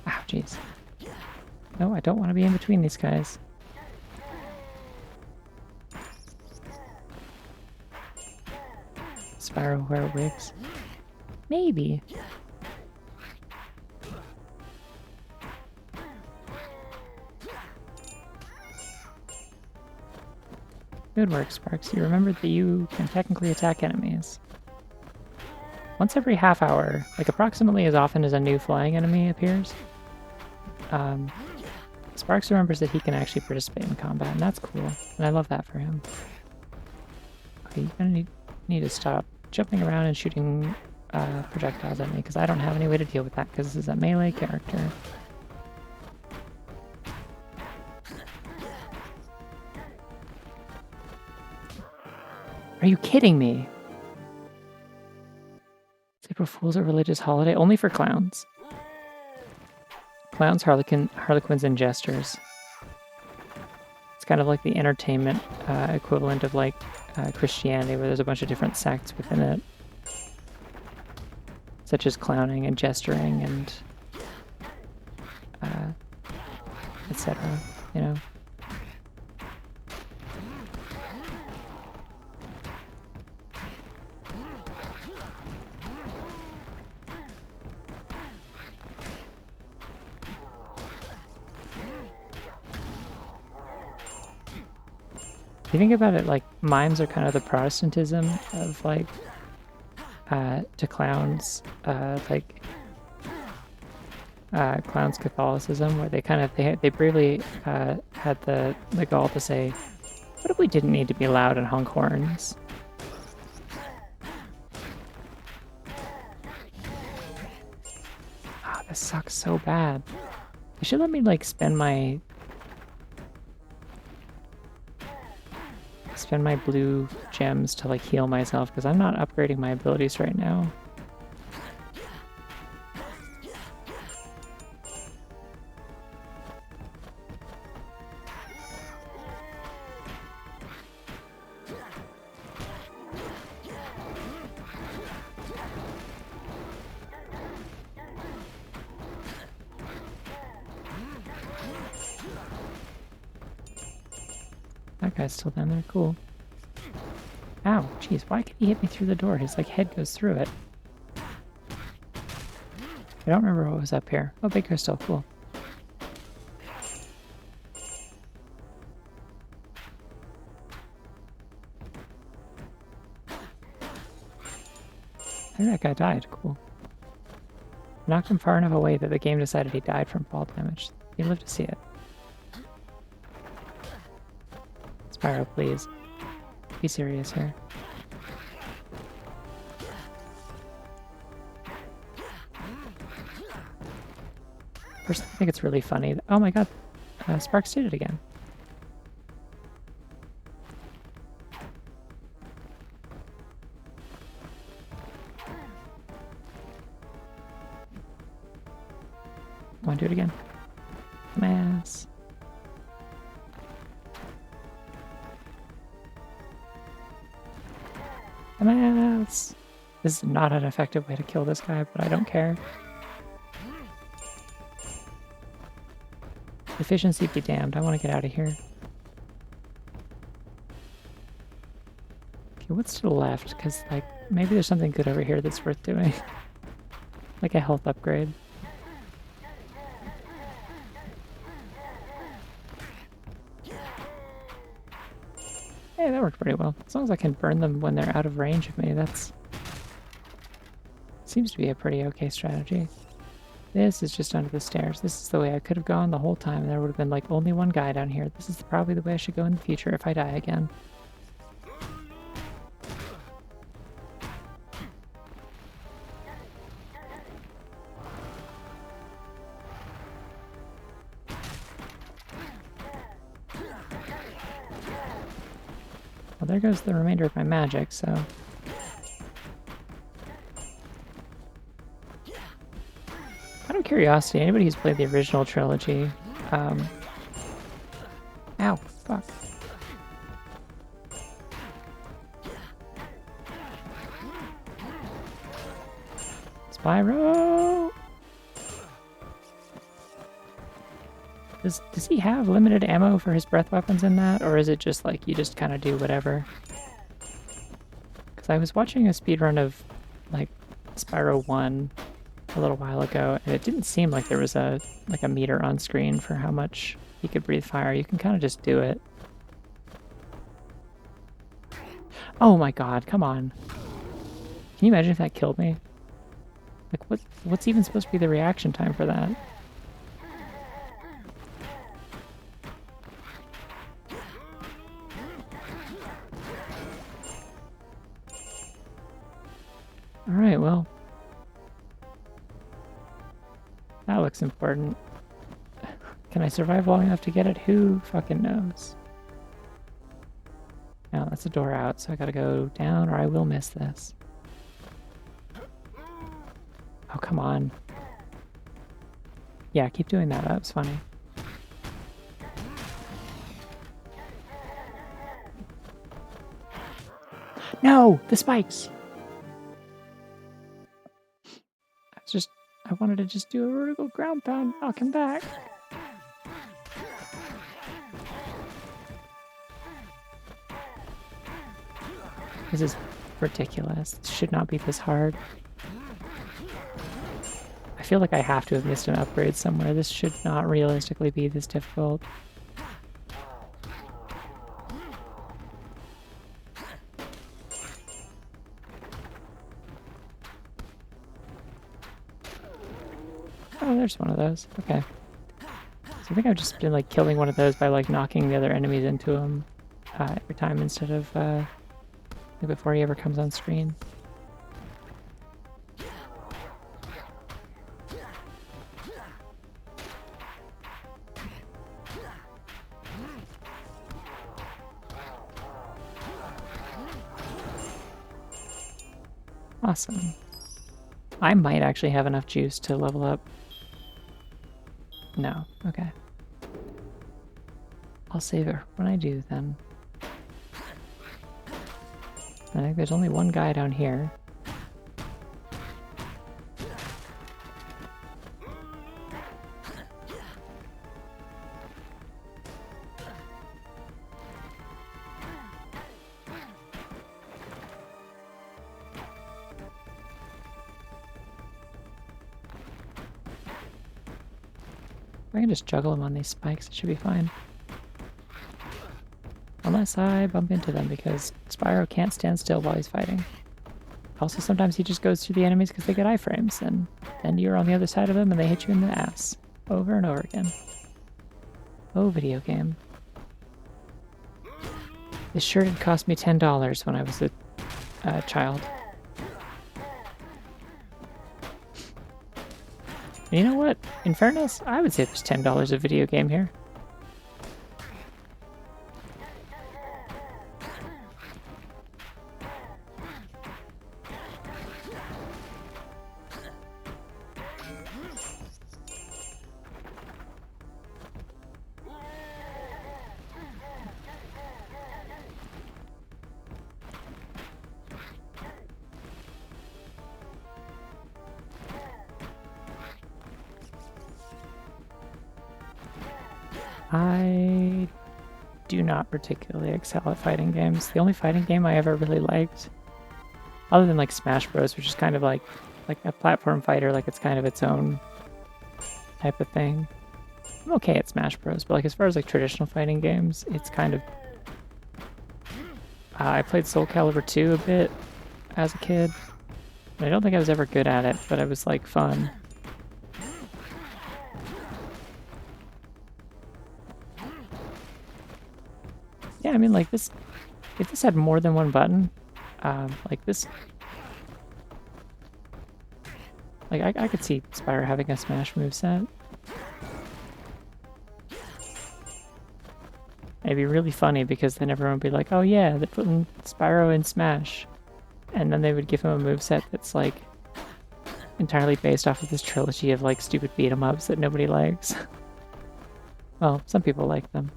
Ow, jeez. No, I don't want to be in between these guys. Spyro wear wigs? Maybe. Good work, Sparks. You remembered that you can technically attack enemies. Once every half hour, like approximately as often as a new flying enemy appears, Sparks remembers that he can actually participate in combat, and that's cool. And I love that for him. Okay, you're gonna need to stop jumping around and shooting projectiles at me, because I don't have any way to deal with that, because this is a melee character. Are you kidding me? April Fool's a religious holiday only for clowns. Clowns, harlequins, and jesters. It's kind of like the entertainment equivalent of like Christianity, where there's a bunch of different sects within it, such as clowning and gesturing and etc. You know. If you think about it, like, mimes are kind of the Protestantism of, like, to clowns, clowns Catholicism, where they kind of, they bravely had the gall to say, what if we didn't need to be loud and honk horns? Ah, this sucks so bad. They should let me, like, spend my blue gems to like heal myself, because I'm not upgrading my abilities right now. That guy's still down there, cool. Ow, jeez, why can he hit me through the door? His like head goes through it. I don't remember what was up here. Oh, big crystal, cool. I think that guy died, cool. Knocked him far enough away that the game decided he died from fall damage. You live to see it. Spyro, please. Be serious here. Personally, I think it's really funny. Oh my god, Sparks did it again. I want to do it again. Mass. Mass. This is not an effective way to kill this guy, but I don't care. Efficiency be damned. I want to get out of here. Okay, what's to the left? Because, like, maybe there's something good over here that's worth doing. Like a health upgrade. Hey, that worked pretty well. As long as I can burn them when they're out of range of me, that's... seems to be a pretty okay strategy. This is just under the stairs. This is the way I could have gone the whole time, and there would have been, like, only one guy down here. This is probably the way I should go in the future if I die again. Well, there goes the remainder of my magic, so... Out of curiosity, anybody who's played the original trilogy, ow, fuck. Spyro! Does he have limited ammo for his breath weapons in that, or is it just like you just kind of do whatever? Because I was watching a speedrun of like Spyro 1 a little while ago, and it didn't seem like there was a meter on screen for how much he could breathe fire. You can kind of just do it. Oh my god, come on. Can you imagine if that killed me? Like, what's even supposed to be the reaction time for that? Alright, well. That looks important. Can I survive long enough to get it? Who fucking knows? Now, that's a door out, so I gotta go down or I will miss this. Oh, come on. Yeah, keep doing that. That was funny. No! The spikes! I wanted to just do a vertical ground pound, knock him back. This is ridiculous. This should not be this hard. I feel like I have to have missed an upgrade somewhere. This should not realistically be this difficult. Oh, there's one of those. Okay. So I think I've just been like killing one of those by like knocking the other enemies into him every time instead of before he ever comes on screen. Awesome. I might actually have enough juice to level up. No. Okay. I'll save it when I do then. I think there's only one guy down here. I can just juggle them on these spikes, it should be fine. Unless I bump into them, because Spyro can't stand still while he's fighting. Also, sometimes he just goes through the enemies because they get iframes, and then you're on the other side of them and they hit you in the ass. Over and over again. Oh, video game. This shirt had cost me $10 when I was a child. You know what? In fairness, I would say there's $10 a video game here. I do not particularly excel at fighting games. The only fighting game I ever really liked, other than like Smash Bros, which is kind of like a platform fighter, like it's kind of its own type of thing. I'm okay at Smash Bros, but like as far as like traditional fighting games, it's kind of... I played Soul Calibur 2 a bit as a kid. I don't think I was ever good at it, but it was like fun. Yeah, I mean, like this, if this had more than one button, like this, like I could see Spyro having a Smash moveset. It'd be really funny because then everyone would be like, oh yeah, they're putting Spyro in Smash. And then they would give him a moveset that's like entirely based off of this trilogy of like stupid beat 'em ups that nobody likes. Well, some people like them.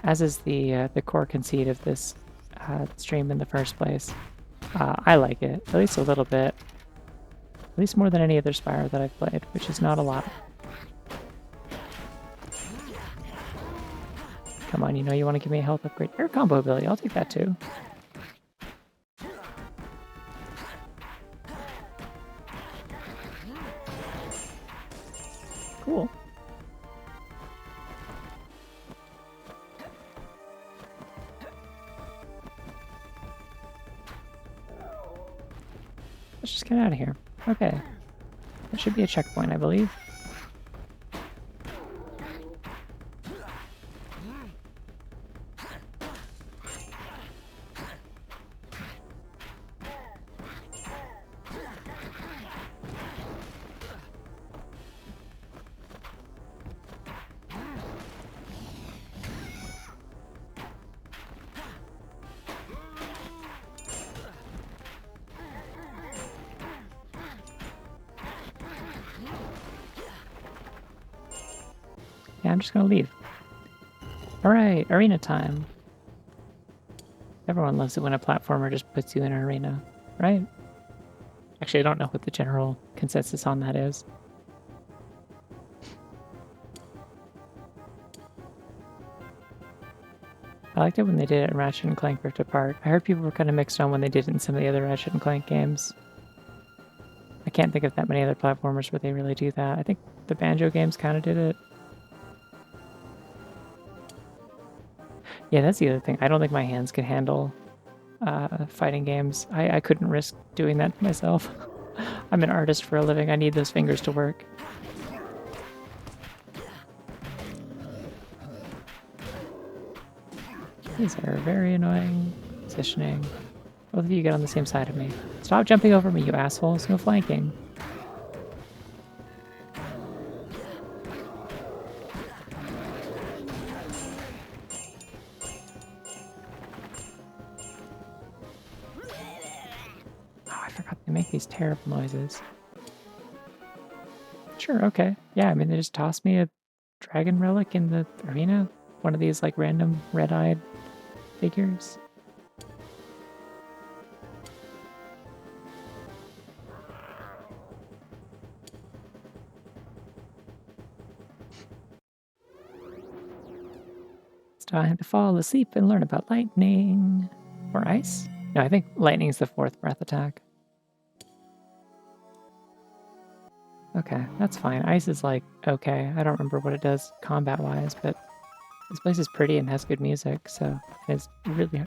As is the core conceit of this stream in the first place. I like it, at least a little bit. At least more than any other Spyro that I've played, which is not a lot. Come on, you know you want to give me a health upgrade. Air combo ability, I'll take that too. Cool. Let's just get out of here. Okay. That should be a checkpoint, I believe. Yeah, I'm just gonna leave. Alright, arena time. Everyone loves it when a platformer just puts you in an arena, right? Actually, I don't know what the general consensus on that is. I liked it when they did it in Ratchet & Clank Rift Apart. I heard people were kind of mixed on when they did it in some of the other Ratchet & Clank games. I can't think of that many other platformers where they really do that. I think the Banjo games kind of did it. Yeah, that's the other thing. I don't think my hands could handle fighting games. I couldn't risk doing that to myself. I'm an artist for a living. I need those fingers to work. These are very annoying. Positioning. Both of you get on the same side of me. Stop jumping over me, you assholes. No flanking. Oh, I forgot they make these terrible noises. Sure, okay. Yeah, I mean, they just tossed me a dragon relic in the arena. One of these, like, random red-eyed figures. It's time to fall asleep and learn about lightning. Or ice? No, I think lightning is the 4th breath attack. Okay, that's fine. Ice is like, okay. I don't remember what it does combat-wise, but this place is pretty and has good music, so it's really...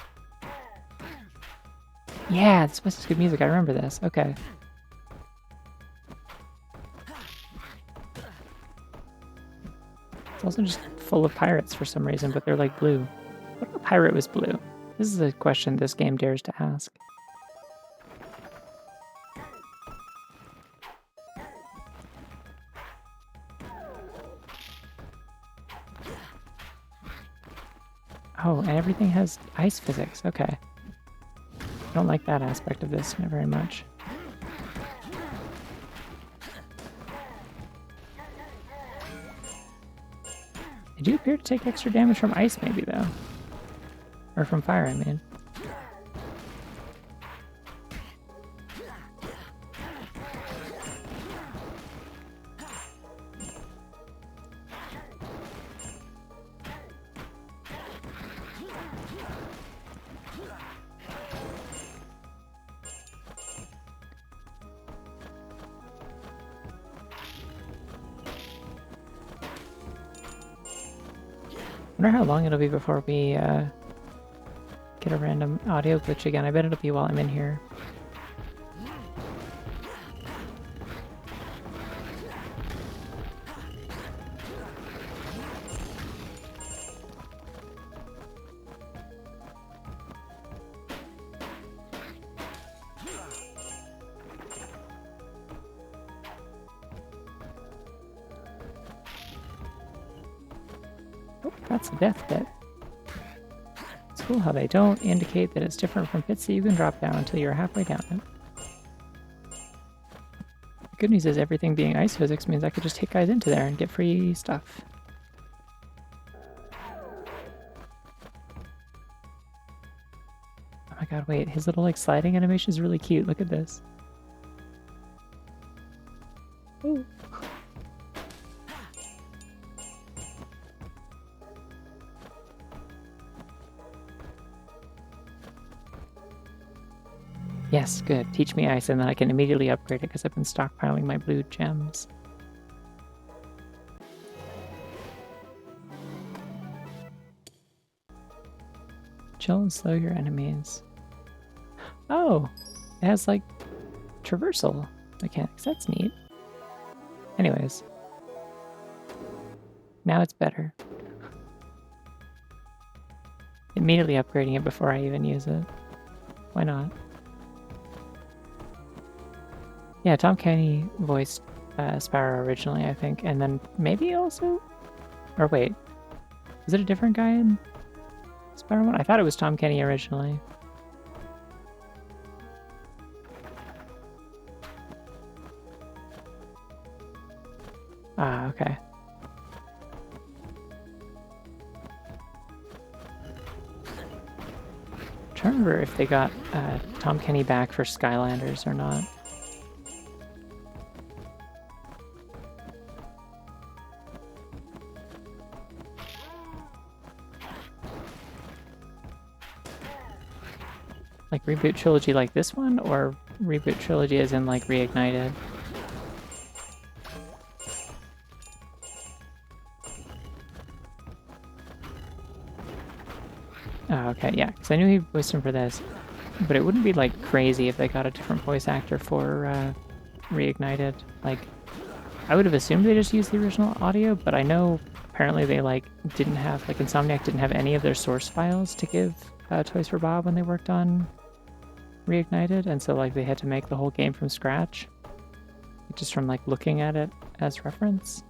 Yeah, this place has good music. I remember this. Okay. It's also just full of pirates for some reason, but they're like blue. What if a pirate was blue? This is a question this game dares to ask. Oh, and everything has ice physics. Okay. I don't like that aspect of this very much. They do appear to take extra damage from ice, maybe, though. Or from fire, I mean. I wonder how long it'll be before we get a random audio glitch again. I bet it'll be while I'm in here. Oh, that's a death pit. It's cool how they don't indicate that it's different from pits that you can drop down until you're halfway down it. The good news is everything being ice physics means I could just hit guys into there and get free stuff. Oh my god, wait, his little like sliding animation is really cute. Look at this. Ooh. Yes, good. Teach me ice, and then I can immediately upgrade it because I've been stockpiling my blue gems. Chill and slow your enemies. Oh! It has, like, traversal mechanics. That's neat. Anyways. Now it's better. Immediately upgrading it before I even use it. Why not? Yeah, Tom Kenny voiced Spyro originally, I think, and then maybe also... Or wait, is it a different guy in Spyro 1? I thought it was Tom Kenny originally. Ah, okay. I'm trying to remember if they got Tom Kenny back for Skylanders or not. Like reboot trilogy like this one, or reboot trilogy as in like reignited? Oh, okay, yeah, because I knew he voiced him for this, but it wouldn't be like crazy if they got a different voice actor for reignited. Like, I would have assumed they just used the original audio, but I know apparently they like didn't have, like Insomniac didn't have any of their source files to give Toys for Bob when they worked on Reignited, and so like they had to make the whole game from scratch, just from like looking at it as reference.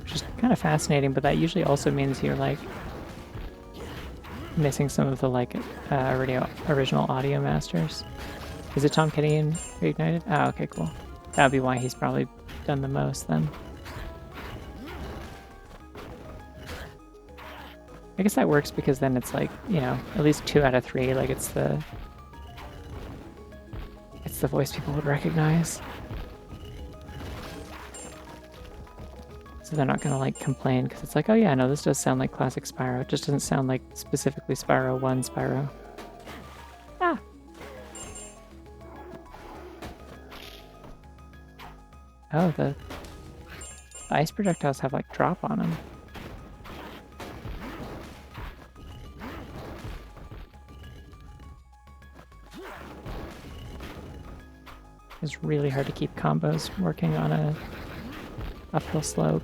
Which is kind of fascinating, but that usually also means you're like missing some of the like original audio masters. Is it Tom Kenny in Reignited? Oh, okay, cool. That would be why he's probably done the most then. I guess that works because then it's like, you know, at least 2 out of 3, like it's the voice people would recognize. So they're not gonna like complain because it's like, oh yeah, no, this does sound like classic Spyro. It just doesn't sound like specifically Spyro 1 Spyro. Ah! Oh, the ice projectiles have like drop on them. It's really hard to keep combos working on a uphill slope.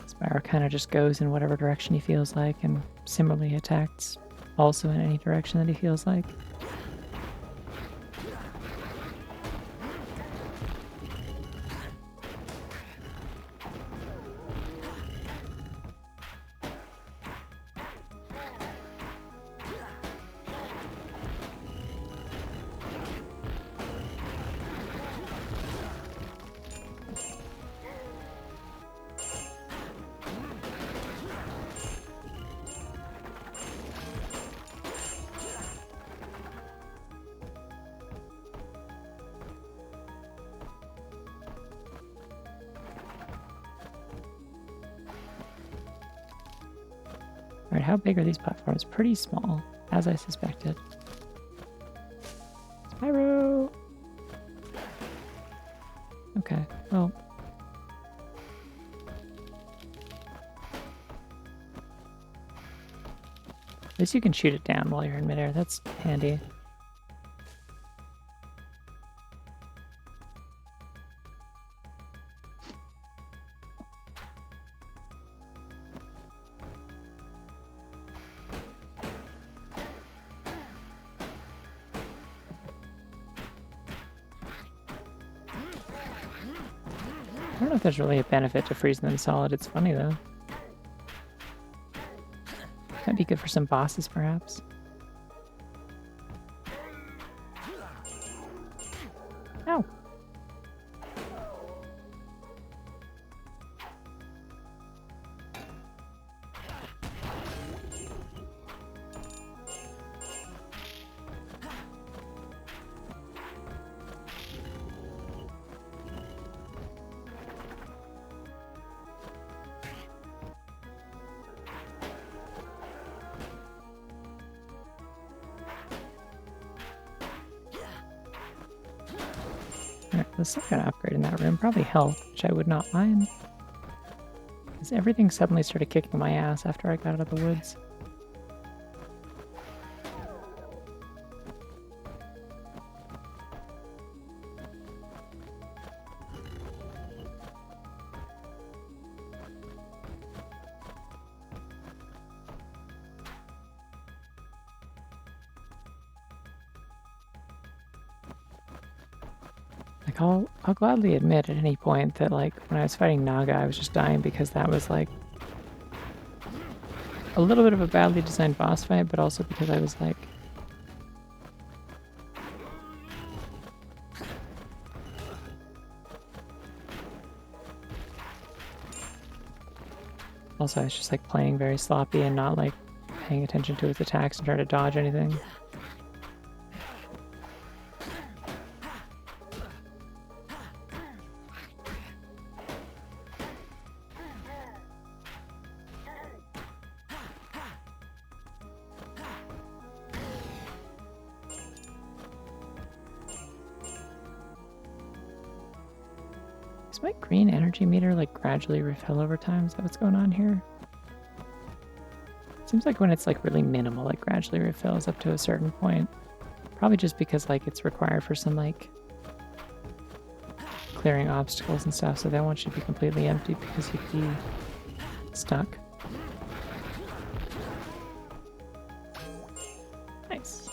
Spyro kind of just goes in whatever direction he feels like, and similarly attacks also in any direction that he feels like. Alright, how big are these platforms? Pretty small, as I suspected. Spyro! Okay, well. At least you can shoot it down while you're in midair. That's handy. I don't know if there's really a benefit to freezing them solid. It's funny, though. Might be good for some bosses, perhaps. Ow! Alright, the second upgrade in that room, probably health, which I would not mind. Because everything suddenly started kicking my ass after I got out of the woods. Like, I'll gladly admit at any point that, like, when I was fighting Naga, I was just dying because that was, like, a little bit of a badly designed boss fight, but also because I was, like... Also, I was just, like, playing very sloppy and not, like, paying attention to his attacks and trying to dodge anything. Does my green energy meter, like, gradually refill over time? Is that what's going on here? Seems like when it's, like, really minimal, like, gradually refills up to a certain point. Probably just because, like, it's required for some, like, clearing obstacles and stuff, so they want you to be completely empty because you'd be stuck. Nice.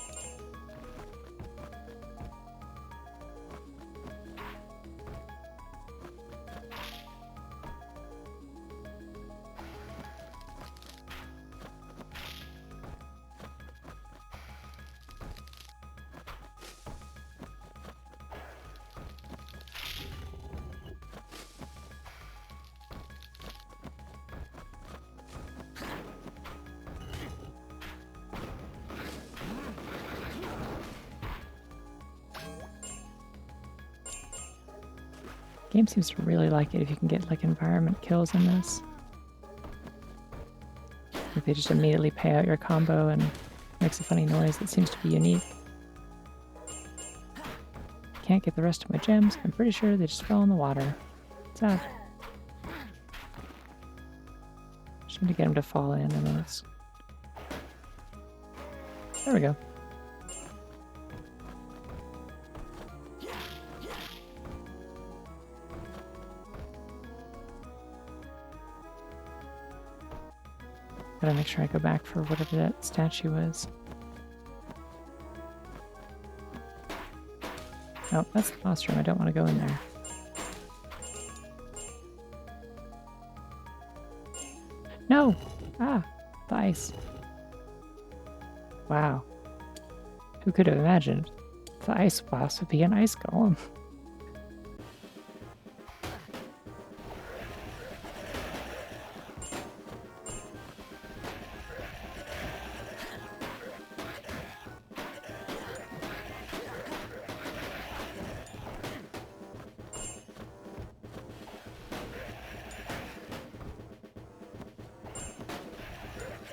Game seems to really like it if you can get, like, environment kills in this. Like, they just immediately pay out your combo and makes a funny noise that seems to be unique. Can't get the rest of my gems. I'm pretty sure they just fell in the water. Sad. Just need to get them to fall in and then it's... There we go. Gotta make sure I go back for whatever that statue was. Oh, that's the boss room. I don't want to go in there. No! Ah, the ice. Wow. Who could have imagined the ice boss would be an ice golem?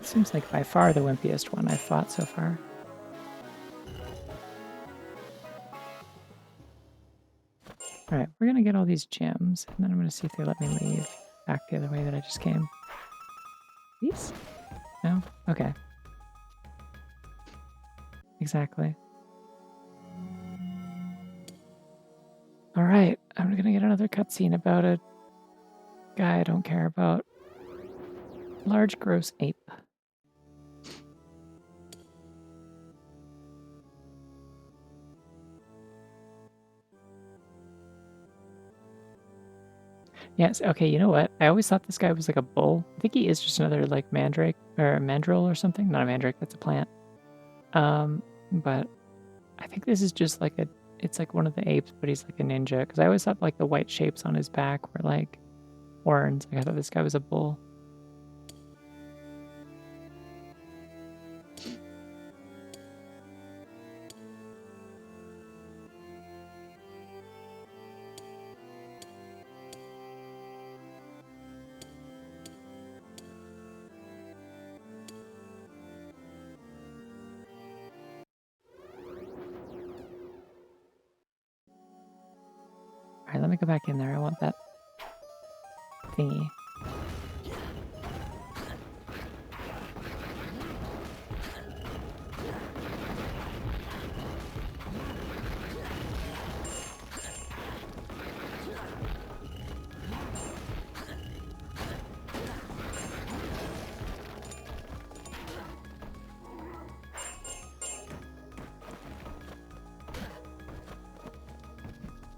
Seems like by far the wimpiest one I've fought so far. Alright, we're gonna get all these gems, and then I'm gonna see if they let me leave back the other way that I just came. These? No? Okay. Exactly. Alright, I'm gonna get another cutscene about a guy I don't care about. Large gross ape. Yes, okay, you know what? I always thought this guy was like a bull. I think he is just another like mandrake or a mandrill or something. Not a mandrake, that's a plant. But I think this is just like it's like one of the apes, but he's like a ninja. Because I always thought like the white shapes on his back were like horns. Like I thought this guy was a bull. Alright, let me go back in there. I want that thingy.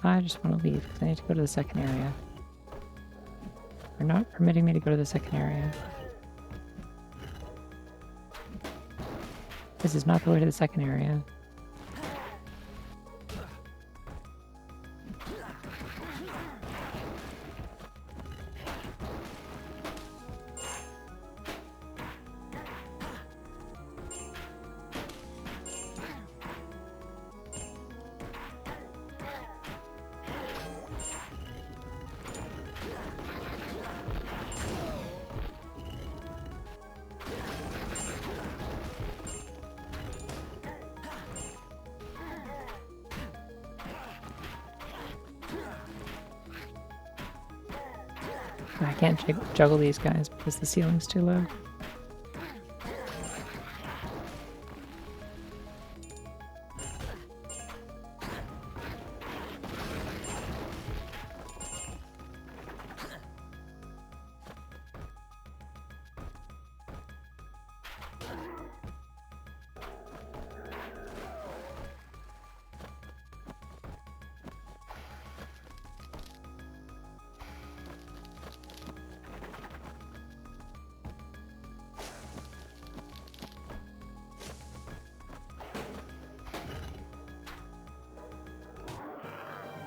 I just want to leave because I need to go to the second area. They're not permitting me to go to the second area. This is not the way to the second area. I can't juggle these guys because the ceiling's too low.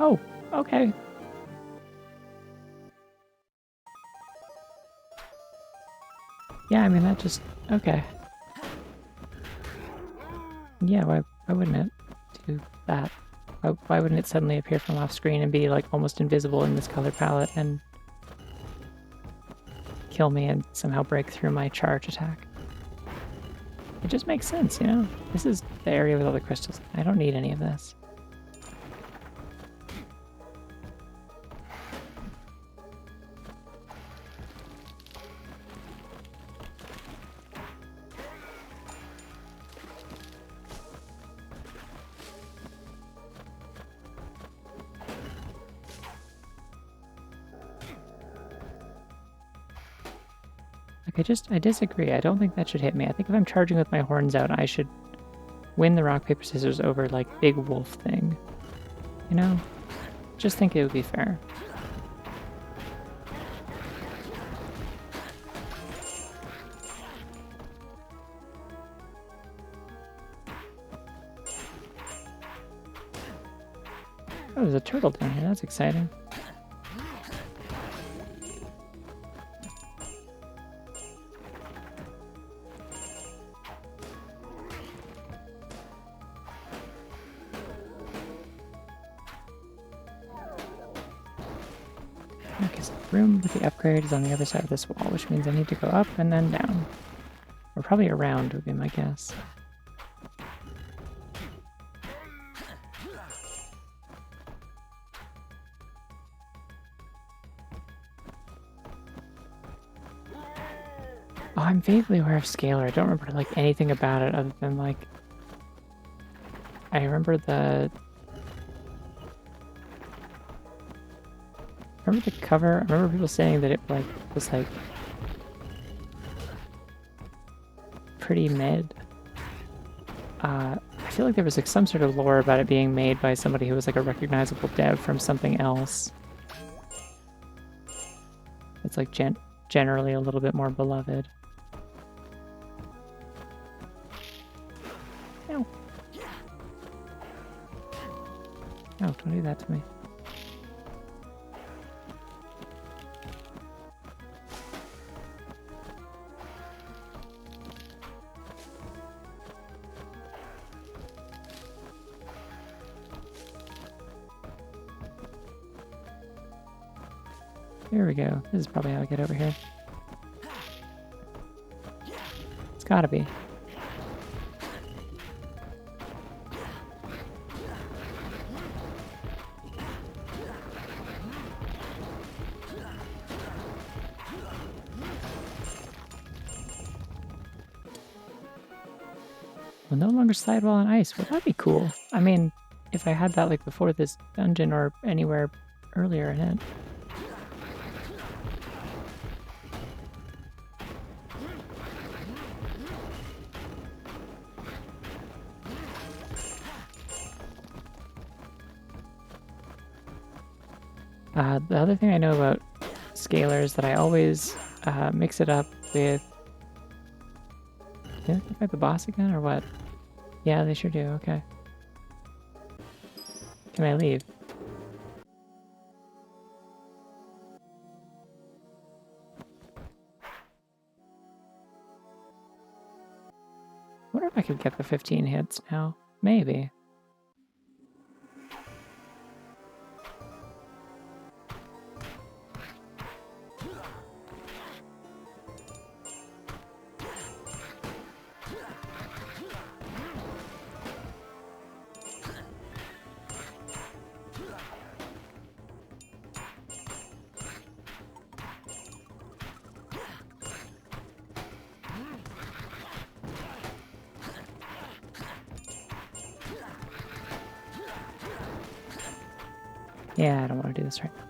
Oh, okay. Yeah, I mean, that just... okay. Yeah, why wouldn't it do that? Why wouldn't it suddenly appear from off screen and be, like, almost invisible in this color palette and kill me and somehow break through my charge attack? It just makes sense, you know? This is the area with all the crystals. I don't need any of this. I disagree. I don't think that should hit me. I think if I'm charging with my horns out, I should win the rock, paper, scissors over, like, big wolf thing. You know? Just think it would be fair. Oh, there's a turtle down here. That's exciting. Okay, so the room with the upgrade is on the other side of this wall, which means I need to go up and then down. Or probably around would be my guess. Oh, I'm vaguely aware of Scalar. I don't remember, like, anything about it other than, like... I remember the... Remember the cover? I remember people saying that it, like, was, like... pretty mid. I feel like there was, like, some sort of lore about it being made by somebody who was, like, a recognizable dev from something else. It's, like, generally a little bit more beloved. No. No, don't do that to me. Here we go. This is probably how I get over here. It's gotta be. Will no longer slide while on ice. Well, that'd be cool. I mean, if I had that, like, before this dungeon or anywhere earlier in it. The other thing I know about Scalar is that I always mix it up with... Did they fight the boss again, or what? Yeah, they sure do, okay. Can I leave? I wonder if I could get the 15 hits now. Maybe. Yeah, I don't want to do this right now.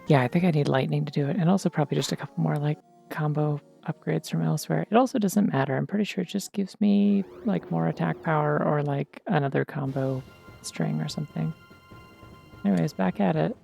Yeah, I think I need lightning to do it, and also probably just a couple more, like, combo upgrades from elsewhere. It also doesn't matter. I'm pretty sure it just gives me, like, more attack power or, like, another combo string or something. Anyways, back at it.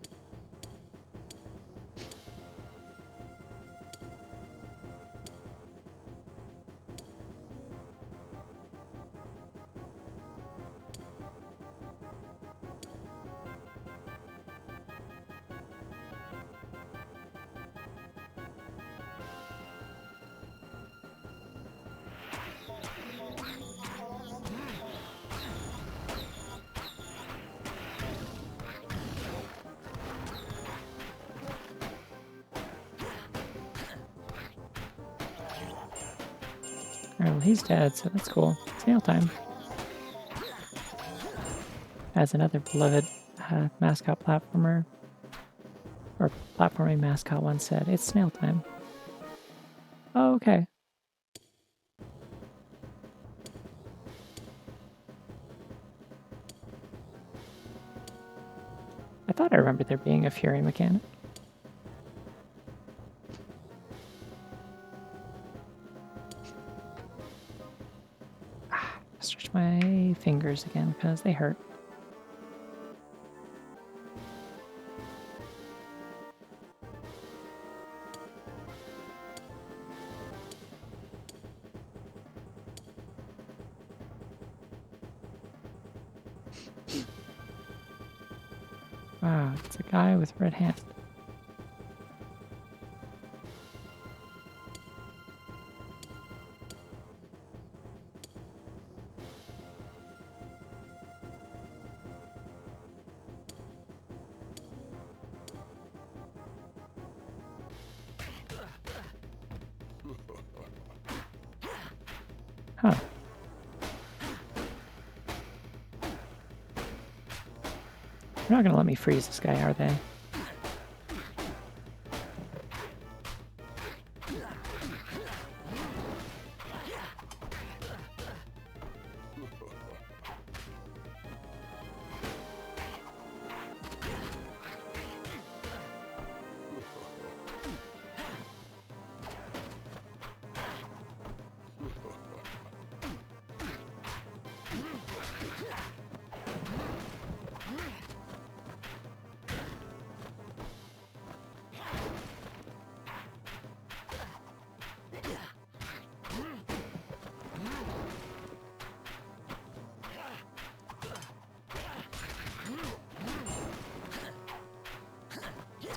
Alright, well, he's dead, so that's cool. Snail time. As another beloved mascot platformer, or platforming mascot once said, it's snail time. Oh, okay. I thought I remembered there being a fury mechanic. Stretch my fingers again because they hurt. Wow, it's a guy with red hands. Huh. They're not gonna let me freeze this guy, are they?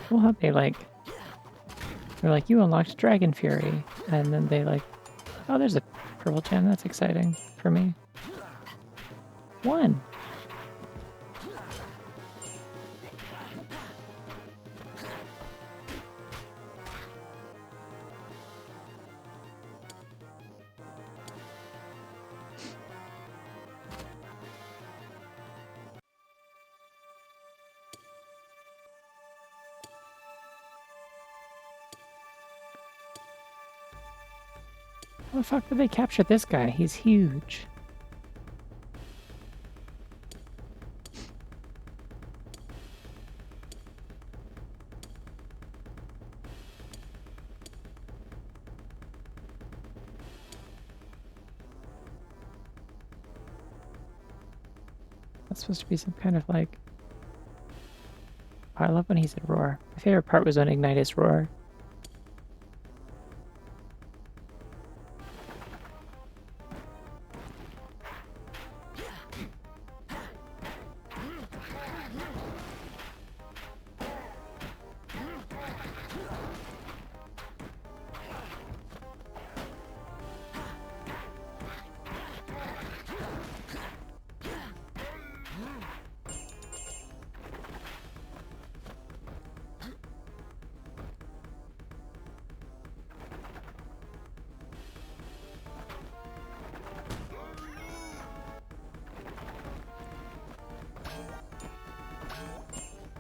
Cool how they're like, you unlocked Dragon Fury, and then they like, oh, there's a purple gem. That's exciting for me. 1. How the fuck did they capture this guy? He's huge. That's supposed to be some kind of like... Oh, I love when he said roar. My favorite part was when Ignite his roar.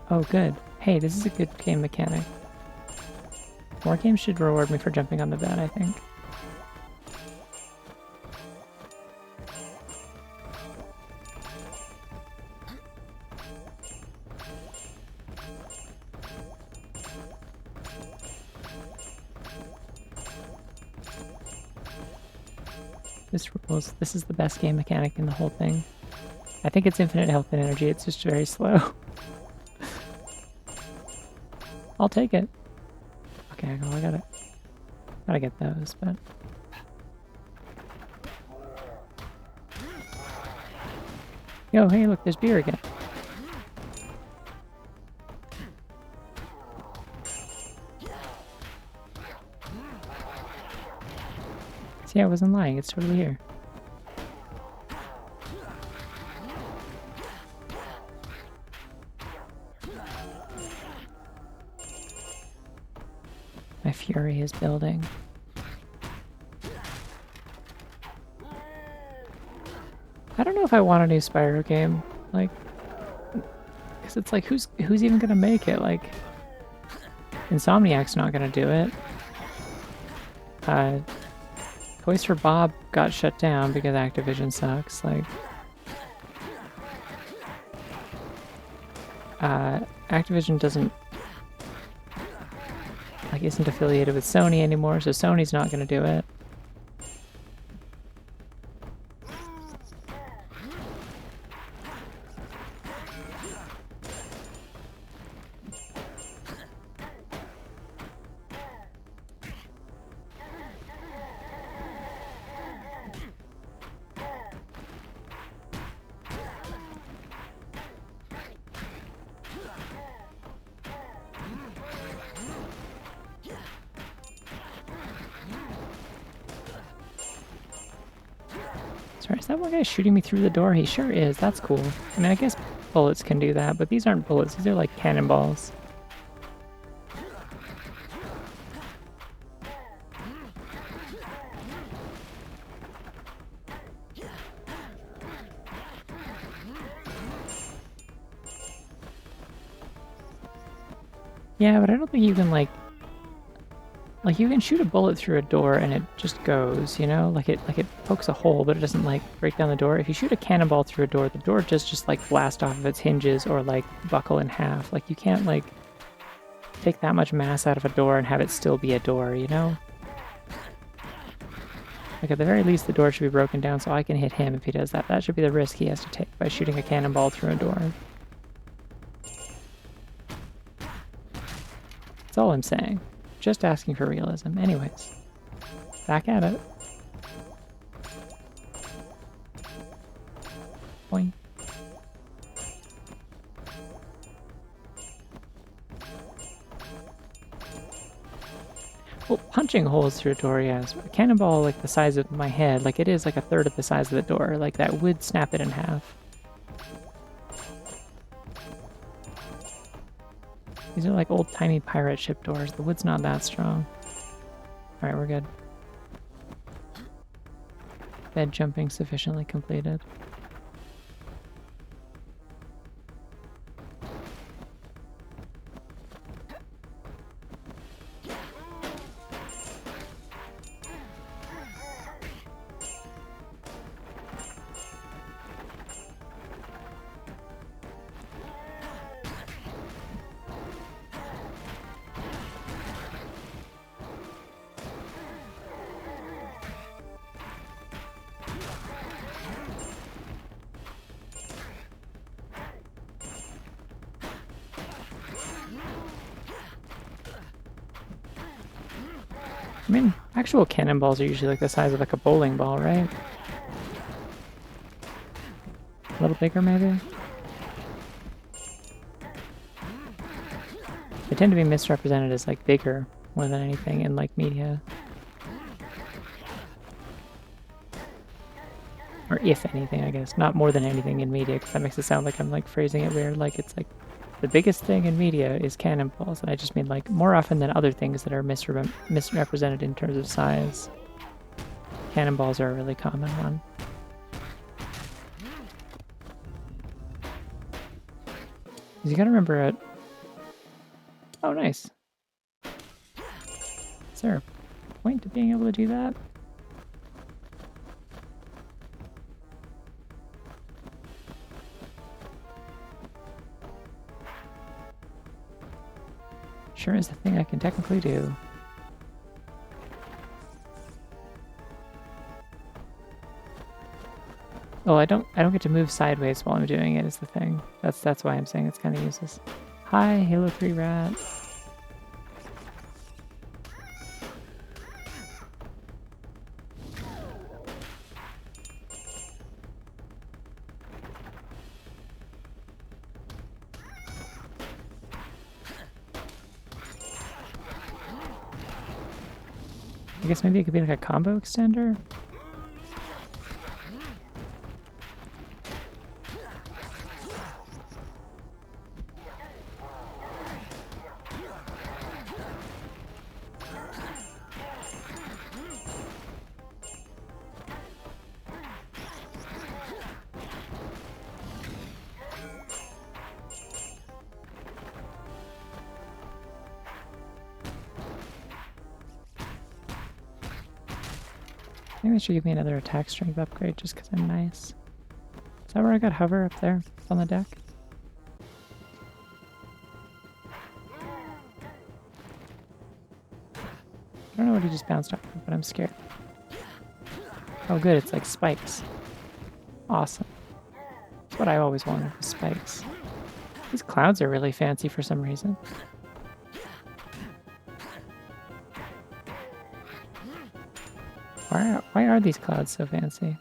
Oh, good. Hey, this is a good game mechanic. More games should reward me for jumping on the bed, I think. This rules. This is the best game mechanic in the whole thing. I think it's infinite health and energy. It's just very slow. I'll take it. Okay, well, I gotta get those, but... Yo, hey, look, there's beer again. See, I wasn't lying. It's totally here. My fury is building. I don't know if I want a new Spyro game. Like, because it's like, who's even gonna make it? Like, Insomniac's not gonna do it. Toys for Bob got shut down because Activision sucks. Like, Activision doesn't, like, isn't affiliated with Sony anymore, so Sony's not gonna do it. Sorry, is that one guy shooting me through the door? He sure is. That's cool. I mean, I guess bullets can do that, but these aren't bullets. These are like cannonballs. Yeah, but I don't think you can like you can shoot a bullet through a door and it just goes, you know? Like it pokes a hole, but it doesn't like break down the door. If you shoot a cannonball through a door, the door just like blast off of its hinges or like buckle in half. Like you can't like take that much mass out of a door and have it still be a door, you know? Like at the very least the door should be broken down so I can hit him if he does that. That should be the risk he has to take by shooting a cannonball through a door. That's all I'm saying. Just asking for realism. Anyways, back at it. Boing. Well, punching holes through a door, yes. A cannonball like the size of my head, like it is like a third of the size of the door. Like that would snap it in half. These are like old-timey pirate ship doors. The wood's not that strong. Alright, we're good. Bed jumping sufficiently completed. I mean, actual cannonballs are usually like the size of like a bowling ball, right? A little bigger, maybe? They tend to be misrepresented as like bigger more than anything in like media. Or if anything, I guess. Not more than anything in media, because that makes it sound like I'm like phrasing it weird. Like it's like the biggest thing in media is cannonballs, and I just mean like more often than other things that are misrepresented in terms of size. Cannonballs are a really common one. You gotta remember it. Oh, nice. Is there a point to being able to do that? Sure is a thing I can technically do. Oh, I don't get to move sideways while I'm doing it is the thing. That's why I'm saying it's kind of useless. Hi, Halo 3 rat. I guess maybe it could be like a combo extender? I think they should give me another attack strength upgrade just because I'm nice. Is that where I got hover up there? It's on the deck? I don't know what he just bounced off of, but I'm scared. Oh good, it's like spikes. Awesome. That's what I always wanted, was spikes. These clouds are really fancy for some reason. Why are these clouds so fancy?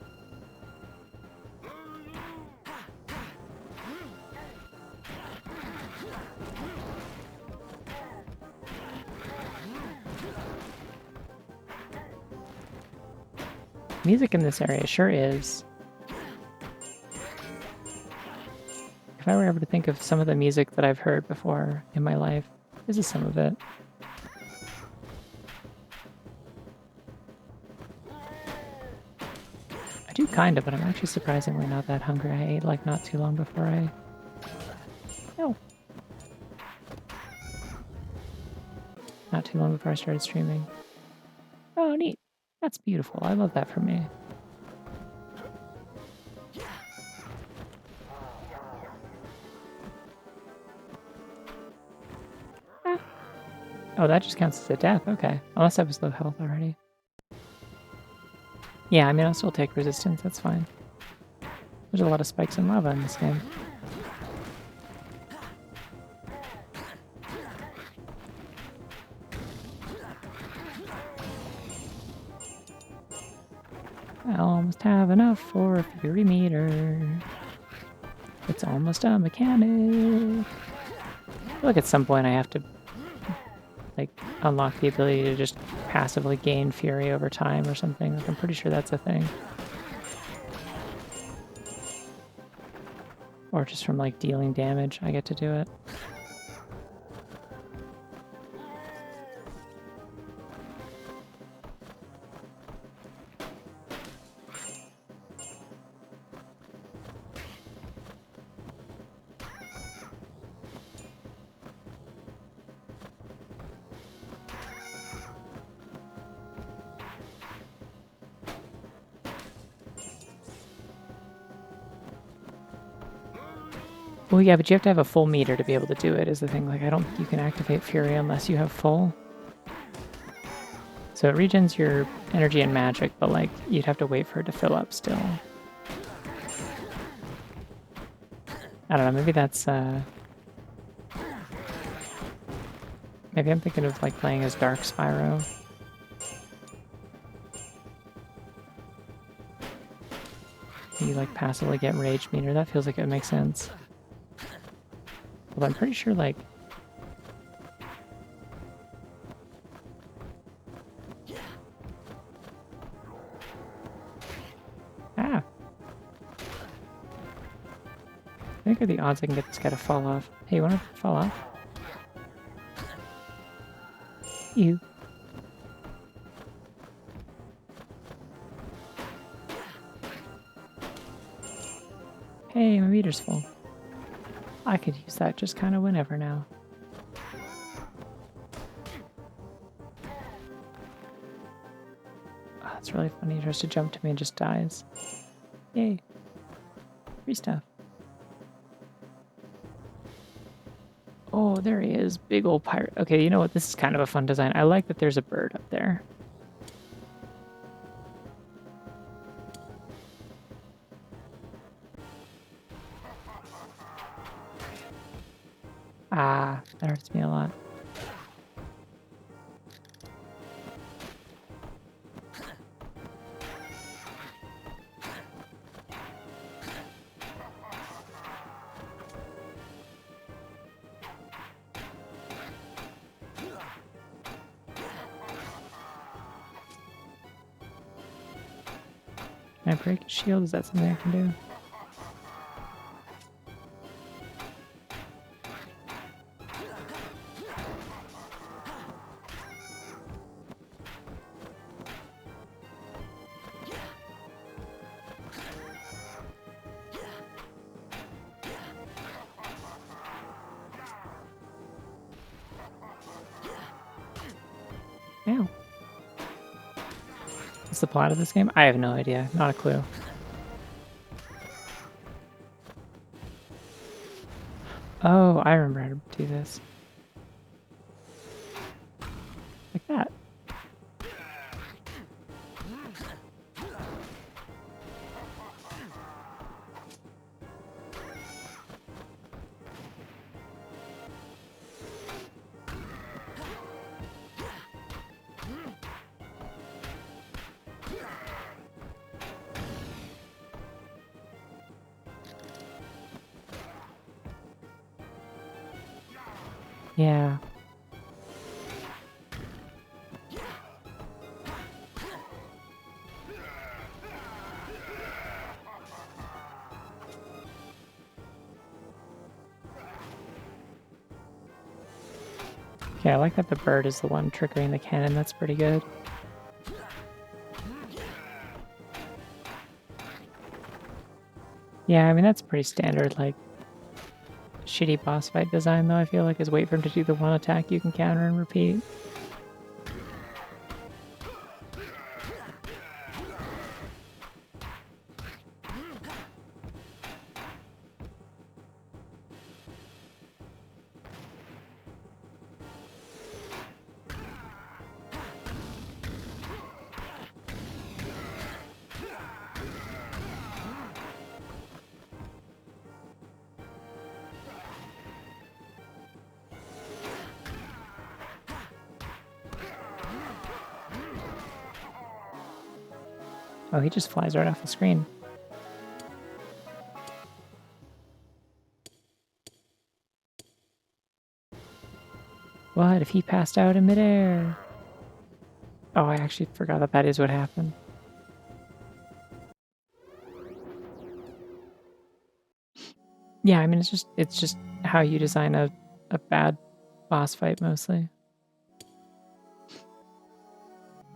Music in this area sure is. if I were ever to think of some of the music that I've heard before in my life, this is some of it. I do kind of, but I'm actually surprisingly not that hungry. I ate like not too long before I... No. Not too long before I started streaming. Oh, neat. That's beautiful. I love that for me. Ah. Oh, that just counts as a death. Okay. Unless I was low health already. Yeah, I mean, I'll still take resistance. That's fine. There's a lot of spikes and lava in this game. I almost have enough for a fury meter. It's almost a mechanic. I feel like at some point I have to like unlock the ability to just passively gain fury over time or something. Like, I'm pretty sure that's a thing. Or just from like dealing damage, I get to do it. Well, yeah, but you have to have a full meter to be able to do it, is the thing. Like, I don't think you can activate Fury unless you have full. So it regens your energy and magic, but, like, you'd have to wait for it to fill up still. I don't know, maybe that's, maybe I'm thinking of, like, playing as Dark Spyro. You, like, passively get Rage Meter. That feels like it would make sense. Although I'm pretty sure, like... Ah! I think are the odds I can get this guy to fall off. Hey, you wanna fall off? You. Hey, my meter's full. I could use that just kind of whenever now. Oh, that's really funny. He tries to jump to me and just dies. Yay. Free stuff. Oh, there he is. Big old pirate. Okay, you know what? This is kind of a fun design. I like that there's a bird up there. Ah, that hurts me a lot. Can I break his shield? Is that something I can do? Ow. What's the plot of this game? I have no idea. Not a clue. Oh, I remember how to do this. Like that. Yeah. Yeah, I like that the bird is the one triggering the cannon. That's pretty good. Yeah, I mean, that's pretty standard, like, shitty boss fight design, though, I feel like, is wait for him to do the one attack you can counter and repeat. Oh, he just flies right off the screen. What if he passed out in midair? Oh, I actually forgot that that is what happened. Yeah, I mean, it's just how you design a bad boss fight, mostly.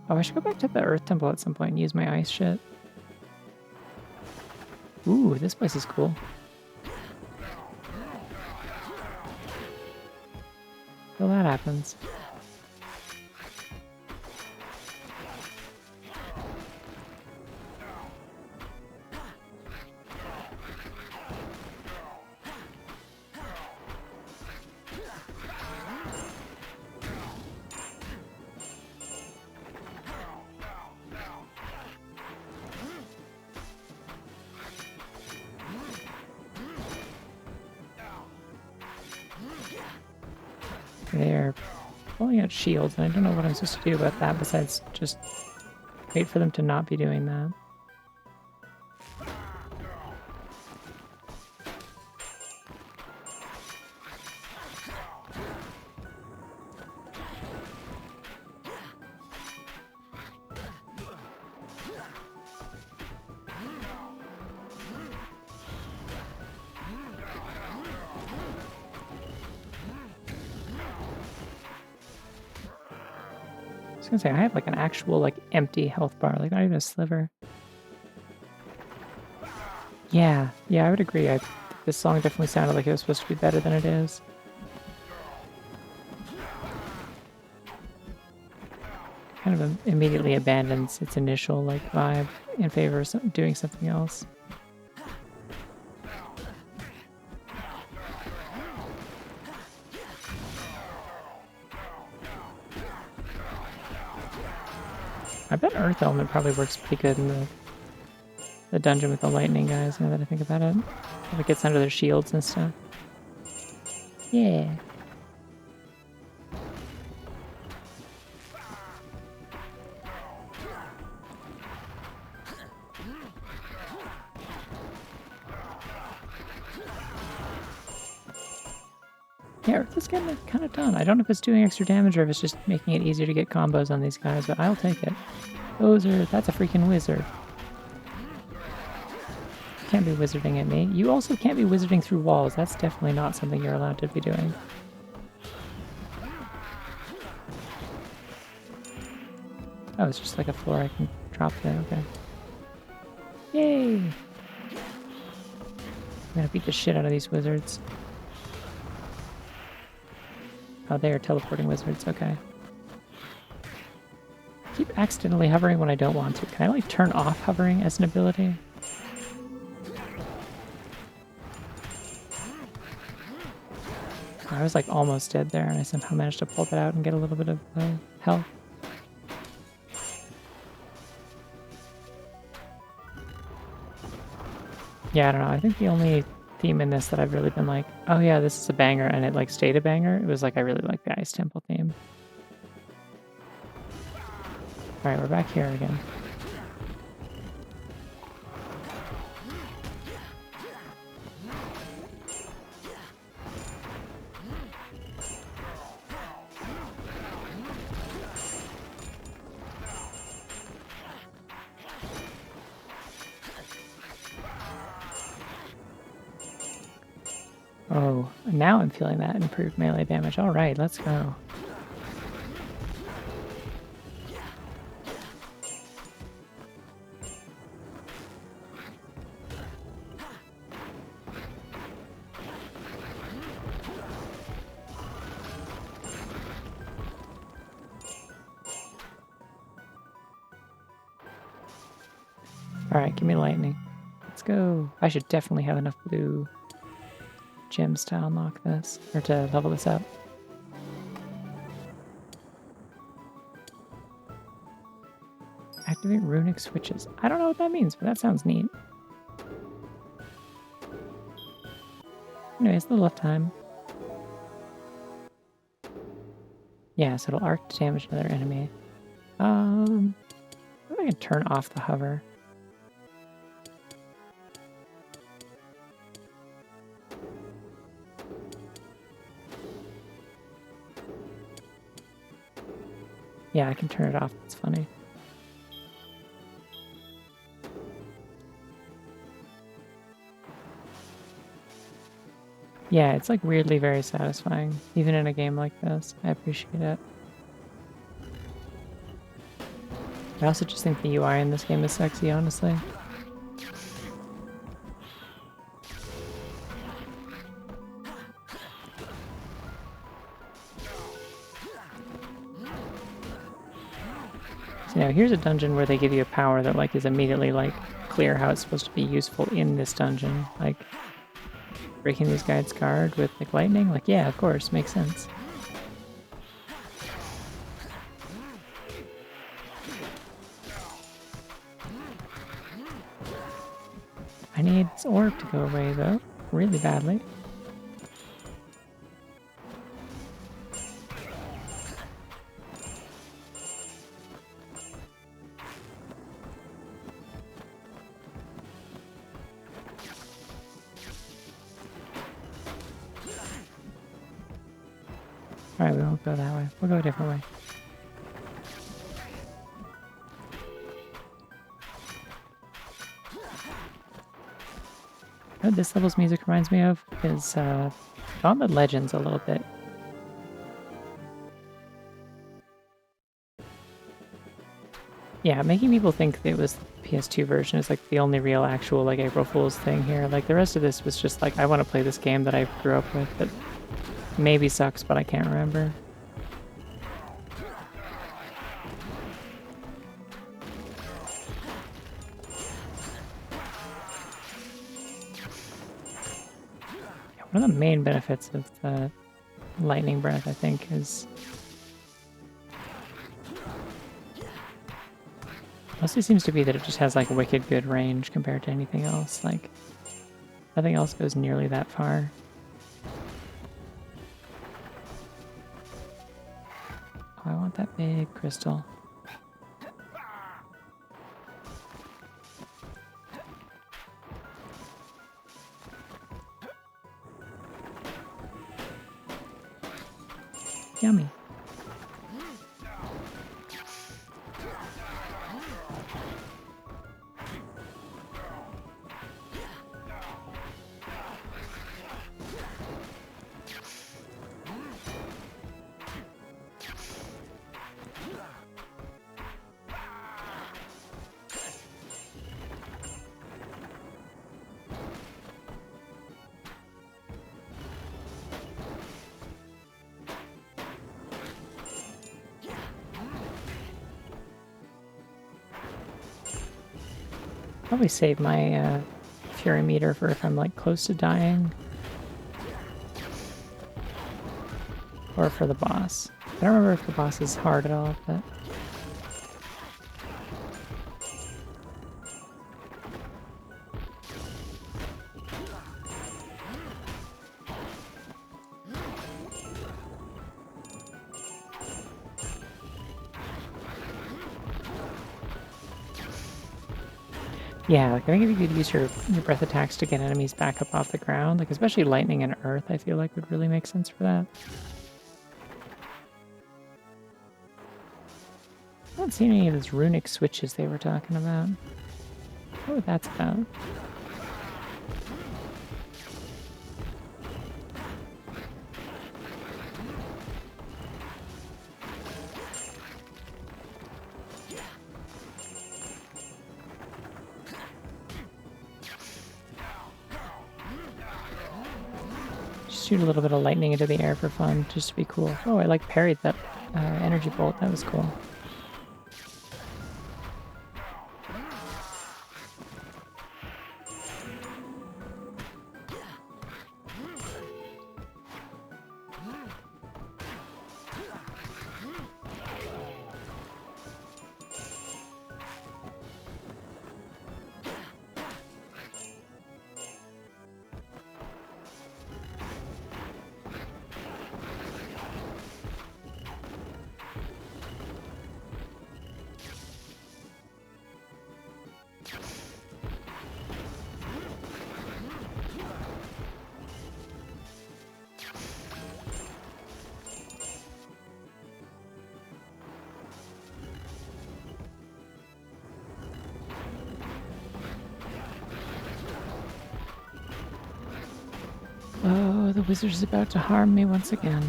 Oh, I should go back to the Earth Temple at some point and use my ice shit. Ooh, this place is cool. Well, that happens. They're pulling out shields, and I don't know what I'm supposed to do about that besides just wait for them to not be doing that. I was gonna say, I have like an actual like empty health bar, like not even a sliver. Yeah, I would agree. This song definitely sounded like it was supposed to be better than it is. Kind of immediately abandons its initial like vibe in favor of doing something else. I bet Earth Element probably works pretty good in the dungeon with the lightning guys, now that I think about it. If it gets under their shields and stuff. Yeah. Yeah, Earth is getting kind of done. I don't know if it's doing extra damage or if it's just making it easier to get combos on these guys, but I'll take it. Wizard, that's a freaking wizard. You can't be wizarding at me. You also can't be wizarding through walls. That's definitely not something you're allowed to be doing. Oh, it's just like a floor I can drop there, okay. Yay! I'm gonna beat the shit out of these wizards. Oh, they are teleporting wizards, okay. I keep accidentally hovering when I don't want to. Can I, like, turn off hovering as an ability? I was, like, almost dead there, and I somehow managed to pull that out and get a little bit of health. Yeah, I don't know. I think the only theme in this that I've really been like, oh yeah, this is a banger, and it like stayed a banger, it was like I really like the Ice Temple theme. Alright, we're back here again. Oh, now I'm feeling that improved melee damage. Alright, let's go. Alright, give me lightning. Let's go. I should definitely have enough blue gems to unlock this, or to level this up. Activate runic switches. I don't know what that means, but that sounds neat. Anyways, the left time. Yeah, so it'll arc to damage another enemy. I think I can turn off the hover. Yeah, I can turn it off. That's funny. Yeah, it's like weirdly very satisfying, even in a game like this. I appreciate it. I also just think the UI in this game is sexy, honestly. So now here's a dungeon where they give you a power that like is immediately like clear how it's supposed to be useful in this dungeon. Like breaking these guys' guard with like lightning. Like yeah, of course, makes sense. I need this orb to go away though, really badly. Alright, we won't go that way. We'll go a different way. What this level's music reminds me of is Gauntlet Legends a little bit. Yeah, making people think that it was the PS2 version is like the only real actual like April Fool's thing here. Like the rest of this was just like I want to play this game that I grew up with that maybe sucks, but I can't remember. One of the main benefits of the lightning breath, I think, is mostly seems to be that it just has like wicked good range compared to anything else. Like nothing else goes nearly that far. Oh, I want that big crystal. Yummy. Probably save my fury meter for if I'm like close to dying. Or for the boss. I don't remember if the boss is hard at all, but... Yeah, like I think if you could use your breath attacks to get enemies back up off the ground, like especially lightning and earth, I feel like would really make sense for that. I don't see any of those runic switches they were talking about. What that's about. Shoot a little bit of lightning into the air for fun, just to be cool. Oh, I like parried that energy bolt. That was cool. Oh, the wizard's about to harm me once again.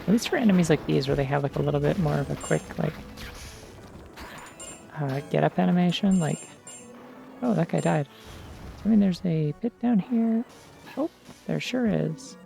At least for enemies like these, where they have like a little bit more of a quick like get up animation, like, oh, that guy died. I mean, there's a pit down here. Oh, there sure is.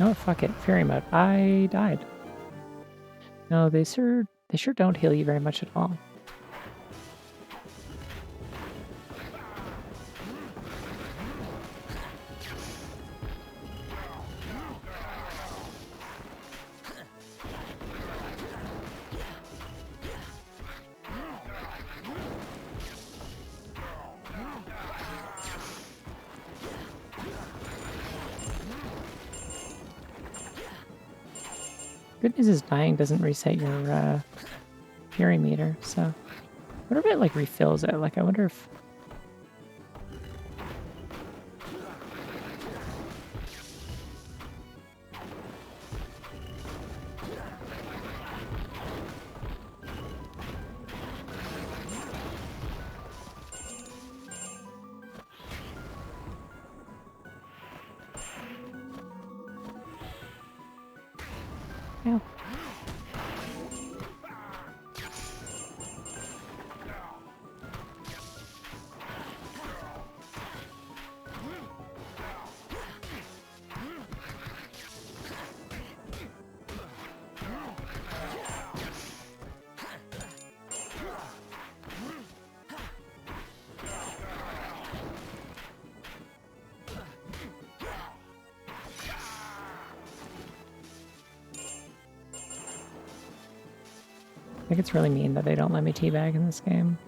No, fuck it. Fury mode. I died. No, they sure don't heal you very much at all. Good news is dying doesn't reset your fury meter, so I wonder if it like refills it. Like I wonder if yeah. I think it's really mean that they don't let me teabag in this game.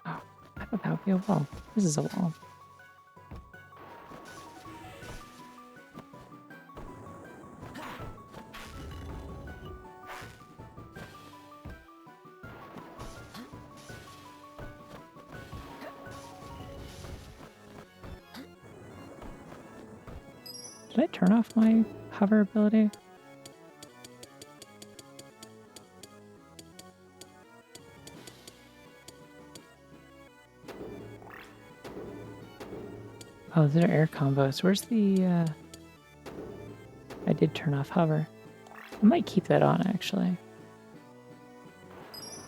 Oh, I thought that would be a wall. This is a wall. Did I turn off my hover ability? Oh, these are air combos. Where's the, I did turn off hover. I might keep that on, actually.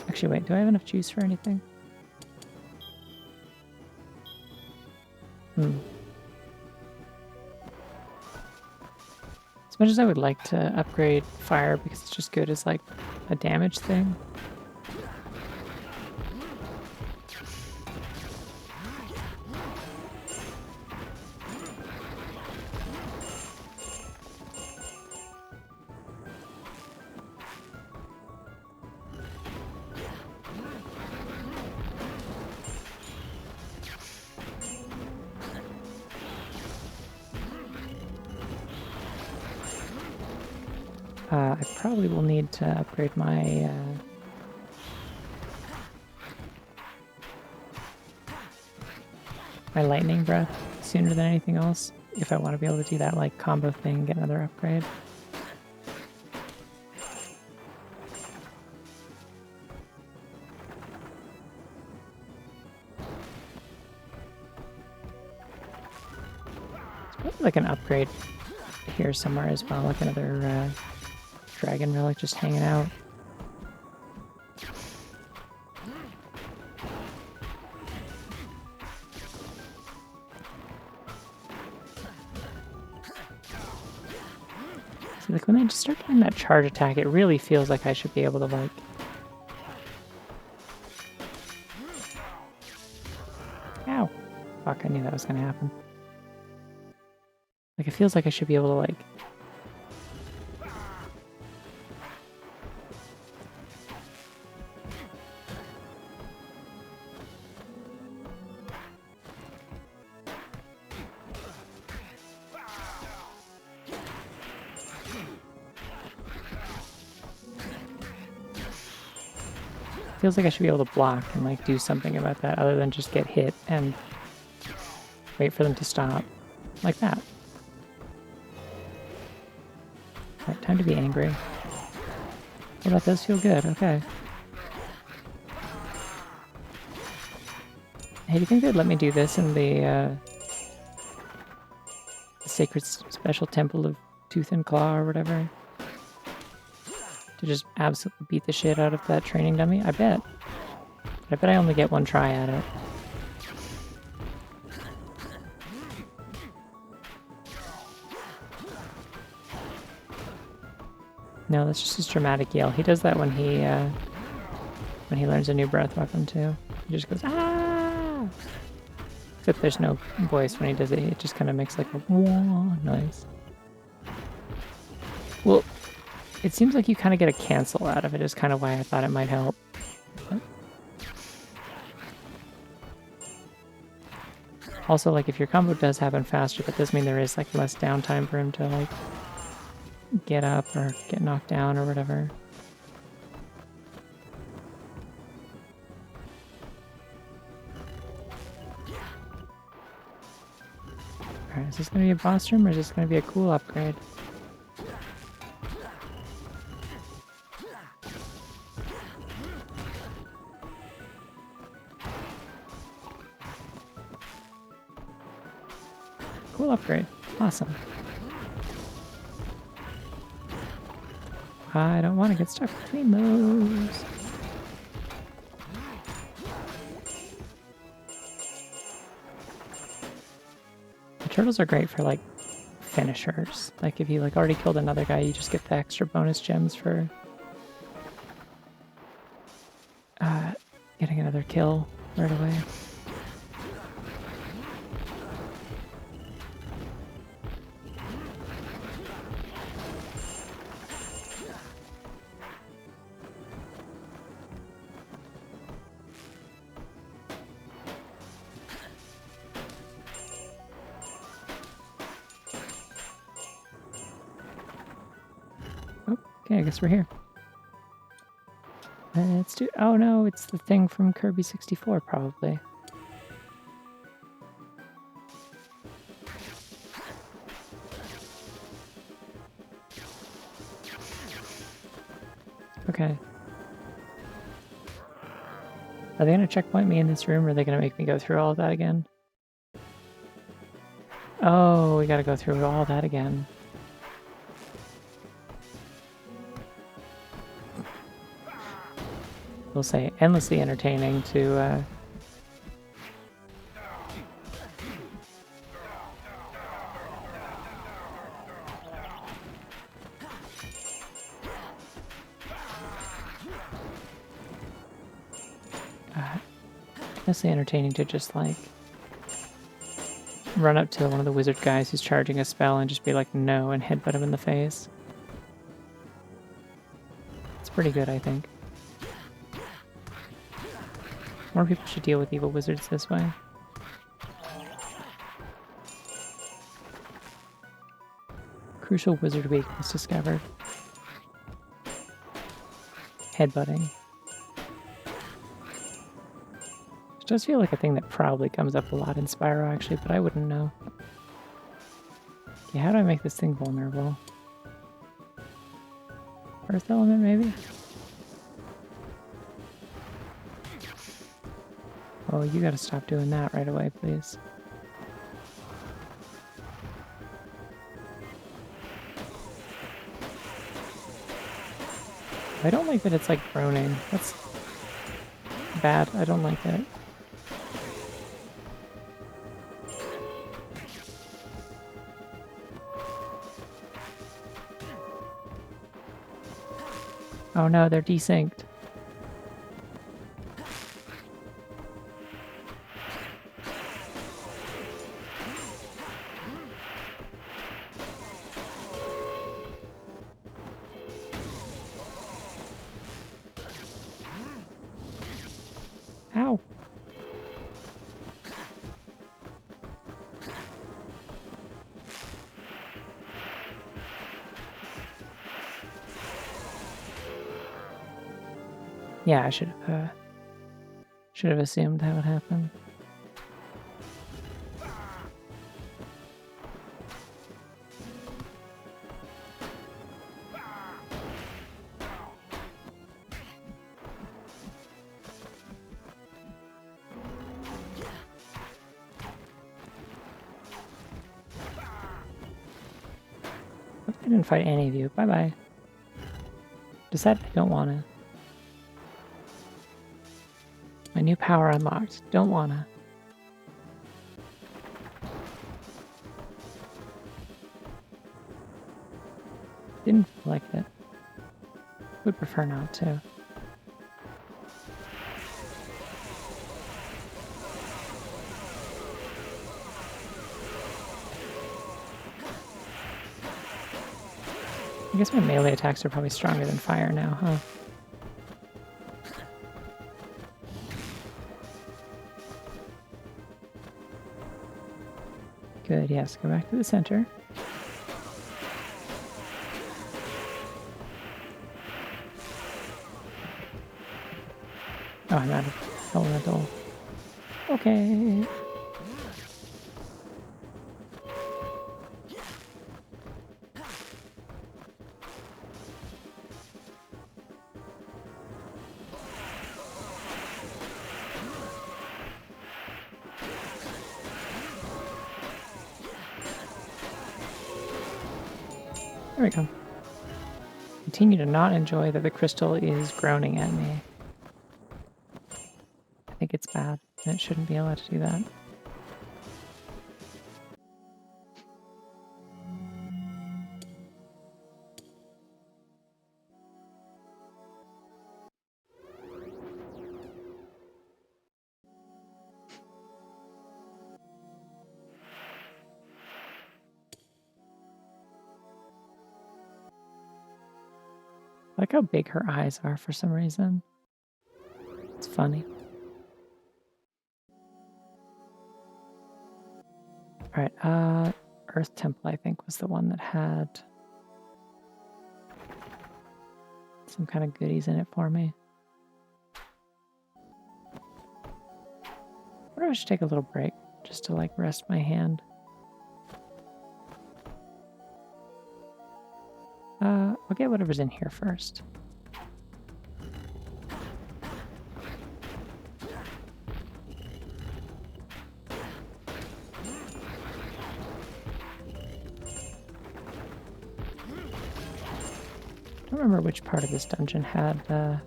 Actually, wait, do I have enough juice for anything? As much as I would like to upgrade fire because it's just good as like a damage thing. I probably will need to upgrade my my lightning breath sooner than anything else if I want to be able to do that like combo thing and get another upgrade. like an upgrade here somewhere as well, like another dragon relic just hanging out. See, like when they just start doing that charge attack, it really feels like I should be able to like... Ow! Fuck, I knew that was gonna happen. Like, it feels like I should be able to, like... Feels like I should be able to block and, like, do something about that other than just get hit and wait for them to stop. Like that. Alright, time to be angry. Well, that does feel good, okay. Hey, do you think they'd let me do this in the Sacred Special Temple of Tooth and Claw or whatever? To just absolutely beat the shit out of that training dummy? I bet. I bet I only get one try at it. No, that's just his dramatic yell. He does that when he learns a new breath weapon too. He just goes, ah! Except there's no voice when he does it. It just kind of makes like a wah noise. Well, it seems like you kind of get a cancel out of it, is kind of why I thought it might help. But also, like, if your combo does happen faster, that does mean there is, like, less downtime for him to, like, get up or get knocked down or whatever. Alright, is this going to be a boss room or is this going to be a cool upgrade? Cool upgrade. Awesome. I don't want to get stuck between those. The turtles are great for, like, finishers. Like, if you, like, already killed another guy, you just get the extra bonus gems for getting another kill right away. Okay, I guess we're here. Let's do... Oh no, it's the thing from Kirby 64, probably. Okay. Are they gonna checkpoint me in this room, or are they gonna make me go through all of that again? Oh, we gotta go through all that again. We'll say endlessly entertaining to endlessly entertaining to just like run up to one of the wizard guys who's charging a spell and just be like no and headbutt him in the face. It's pretty good, I think. More people should deal with evil wizards this way. Crucial wizard weakness discovered. Headbutting. Which does feel like a thing that probably comes up a lot in Spyro, actually, but I wouldn't know. Okay, how do I make this thing vulnerable? Earth element, maybe? Oh, you gotta stop doing that right away, please. I don't like that it's like groaning. That's bad. I don't like it. Oh no, they're desynced. Ow. Yeah, I should have assumed that would happen. I didn't fight any of you. Bye-bye. Decide I don't wanna. My new power unlocked. Don't wanna. Didn't feel like it. Would prefer not to. I guess my melee attacks are probably stronger than fire now, huh? Good, yes. Go back to the center. Oh, I'm out of elemental. Okay. There we go. Continue to not enjoy that the crystal is groaning at me. I think it's bad, and it shouldn't be allowed to do that. I like how big her eyes are for some reason. It's funny. Alright, Earth Temple, I think, was the one that had some kind of goodies in it for me. I wonder if I should take a little break just to like rest my hand. I'll get whatever's in here first. I don't remember which part of this dungeon had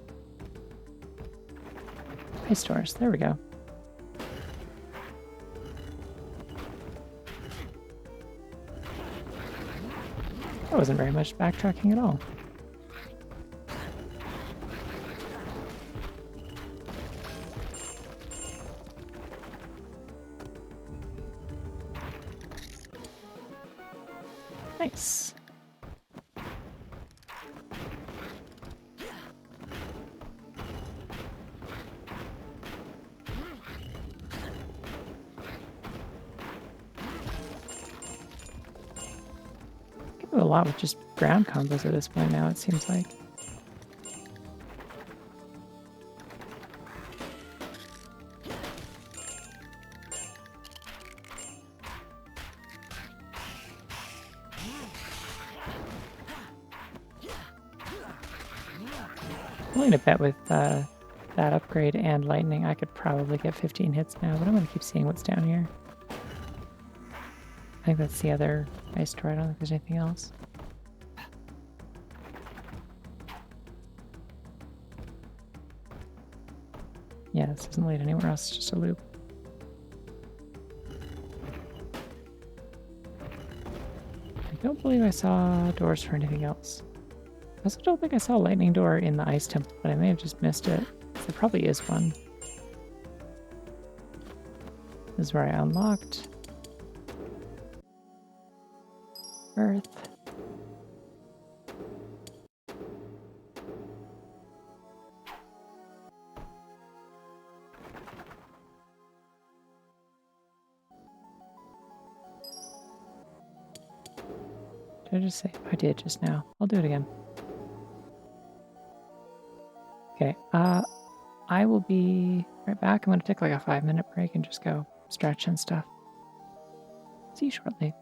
ice doors. There we go. That wasn't very much backtracking at all. Nice. A lot with just ground combos at this point now, it seems like. I'm willing to bet with that upgrade and lightning, I could probably get 15 hits now, but I'm going to keep seeing what's down here. I think that's the other ice door. I don't think there's anything else. Yeah, this doesn't lead anywhere else, it's just a loop. I don't believe I saw doors for anything else. I also don't think I saw a lightning door in the ice temple, but I may have just missed it. There probably is one. This is where I unlocked Earth. Did I just say? I did just now. I'll do it again. Okay, I will be right back. I'm gonna take like a 5-minute break and just go stretch and stuff. See you shortly.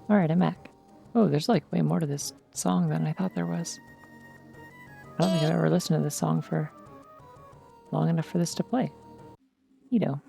Alright, I'm back. Oh, there's like way more to this song than I thought there was. I don't think I've ever listened to this song for long enough for this to play. Neato.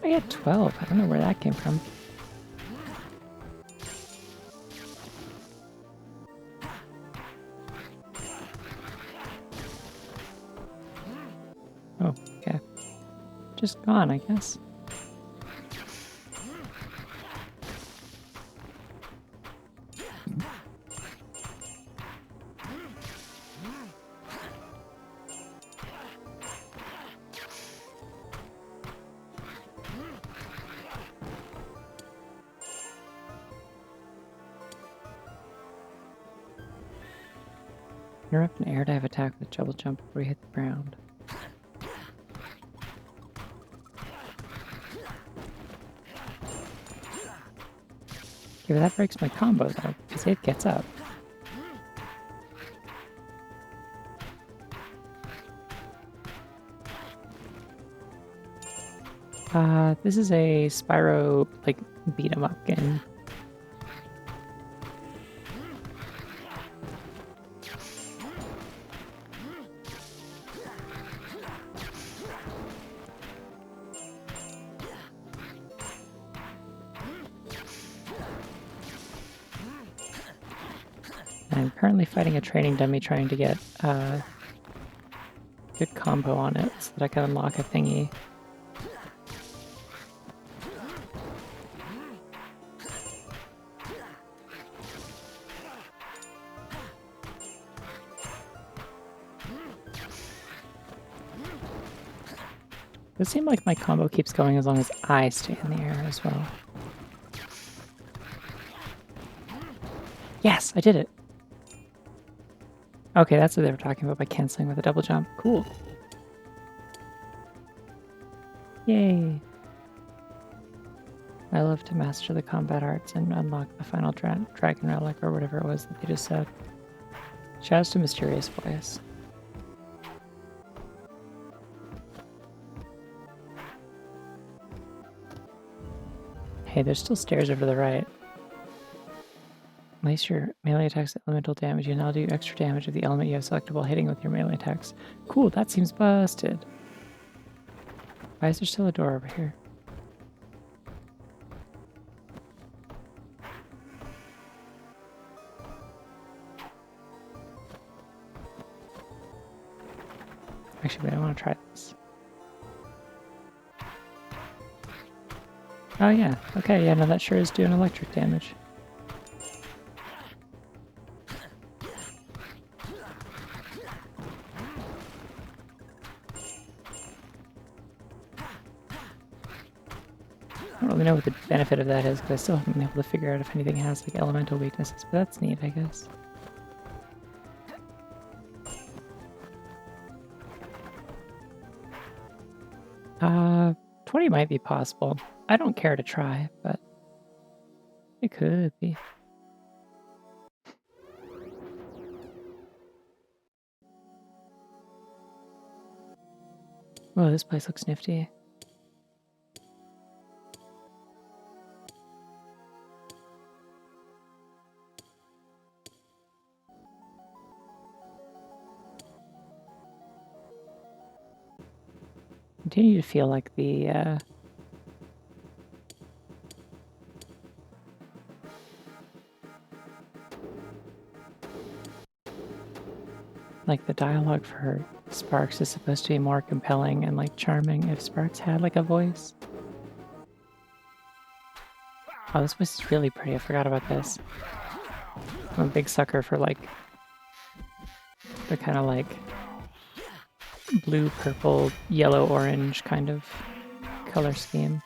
I got 12. I don't know where that came from. Oh, okay. Just gone, I guess. Interrupt an air dive attack with a double jump before you hit the ground. Okay, but that breaks my combo though, because it gets up. This is a Spyro, like, beat-em-up game. I'm currently fighting a training dummy trying to get a good combo on it so that I can unlock a thingy. It seems like my combo keeps going as long as I stay in the air as well. Yes, I did it! Okay, that's what they were talking about by canceling with a double jump. Cool. Yay! I love to master the combat arts and unlock the final dragon relic or whatever it was that they just said. Shouts to Mysterious Voice. Hey, there's still stairs over to the right. Unless your melee attacks elemental damage, you now do extra damage if the element you have selected while hitting with your melee attacks. Cool, that seems busted. Why is there still a door over here? Actually, wait, I want to try this. Oh yeah, okay, yeah, no, that sure is doing electric damage. I don't really know what the benefit of that is, because I still haven't been able to figure out if anything has like elemental weaknesses, but that's neat, I guess. 20 might be possible. I don't care to try, but it could be. Whoa, this place looks nifty. Continue to feel like the dialogue for Sparks is supposed to be more compelling and like charming if Sparks had like a voice. Oh, this place is really pretty. I forgot about this. I'm a big sucker for like the kind of like blue, purple, yellow, orange kind of color scheme.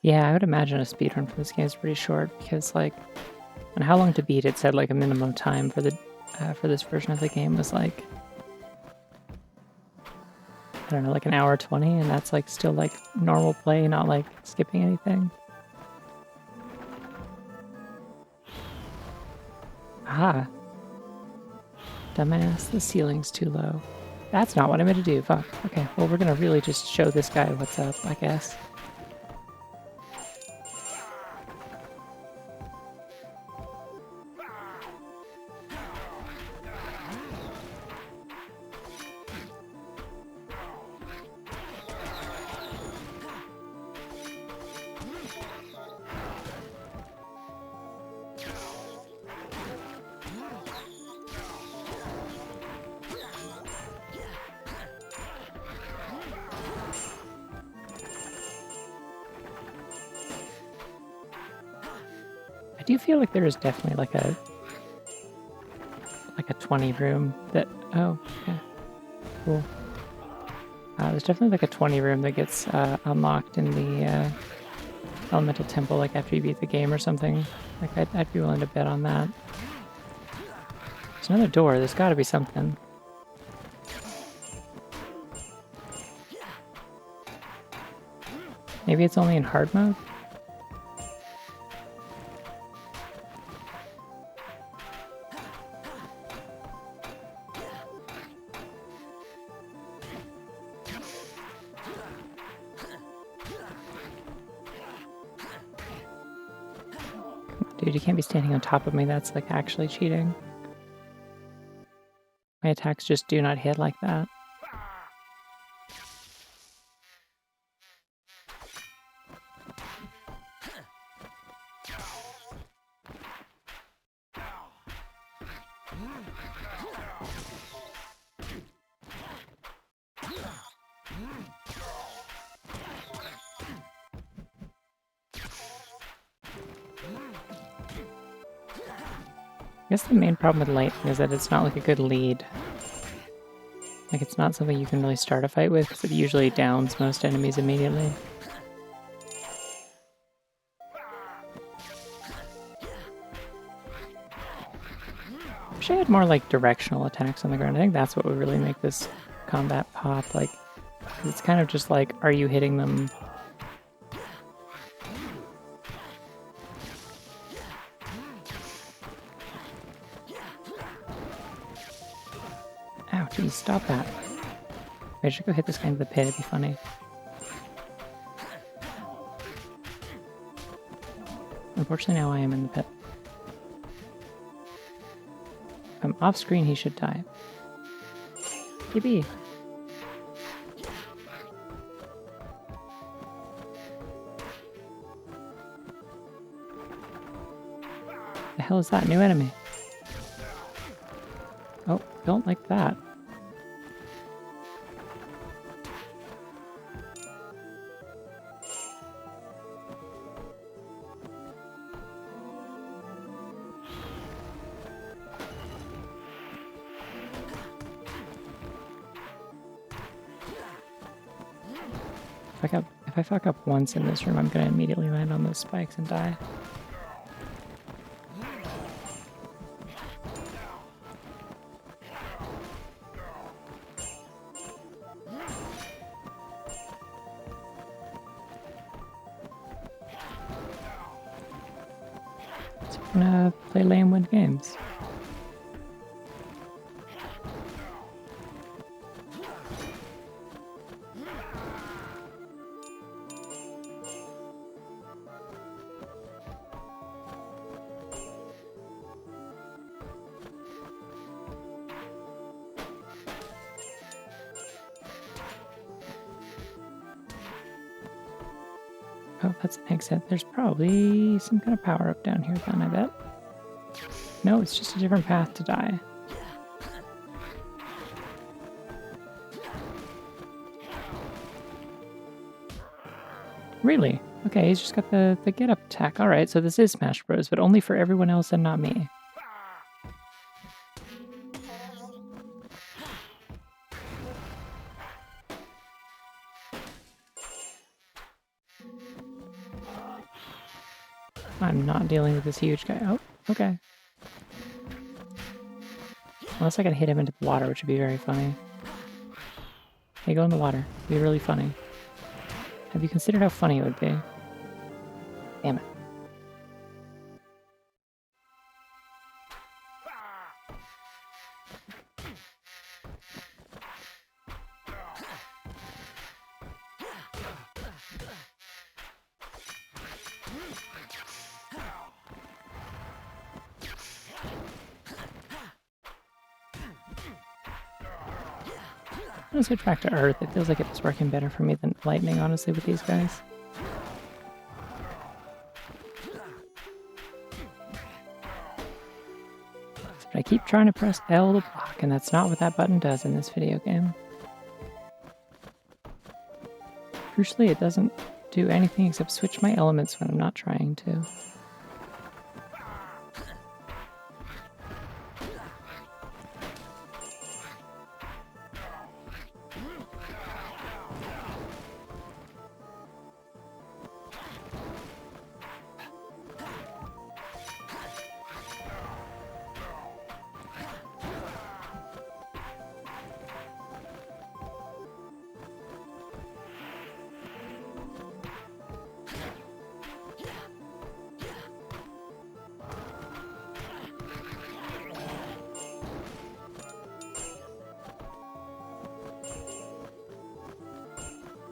Yeah, I would imagine a speedrun for this game is pretty short because, like, on how long to beat it said like a minimum time for the for this version of the game was like, I don't know, like an hour 20, and that's like still like normal play, not like skipping anything. Ah, dumbass, the ceiling's too low. That's not what I meant to do. Fuck. Okay, well we're gonna really just show this guy what's up, I guess. I do feel like there is definitely like a 20 room that, oh, yeah, cool. There's definitely like a 20 room that gets unlocked in the Elemental Temple, like after you beat the game or something. Like I'd be willing to bet on that. There's another door, there's gotta be something. Maybe it's only in hard mode? Dude, you can't be standing on top of me, that's like actually cheating. My attacks just do not hit like that. I guess the main problem with lightning is that it's not like a good lead. Like it's not something you can really start a fight with because it usually downs most enemies immediately. Wish I had more like directional attacks on the ground. I think that's what would really make this combat pop. Like, 'cause it's kind of just like, are you hitting them? Ow, geez, stop that. I should go hit this guy into the pit, it'd be funny. Unfortunately, now I am in the pit. If I'm off screen, he should die. Yippee! The hell is that? New enemy. Oh, don't like that. If I fuck up once in this room, I'm gonna immediately land on those spikes and die. So we're gonna play lame win games. Oh, that's an exit. There's probably some kind of power up down here then, I bet. No, it's just a different path to die. Really? Okay, he's just got the get up attack. Alright, so this is Smash Bros, but only for everyone else and not me. I'm not dealing with this huge guy. Oh, okay. Unless I can hit him into the water, which would be very funny. Hey, go in the water. It'd be really funny. Have you considered how funny it would be? Damn it. I'm gonna switch back to Earth. It feels like it was working better for me than Lightning, honestly, with these guys. But I keep trying to press L to block, and that's not what that button does in this video game. Crucially, it doesn't do anything except switch my elements when I'm not trying to.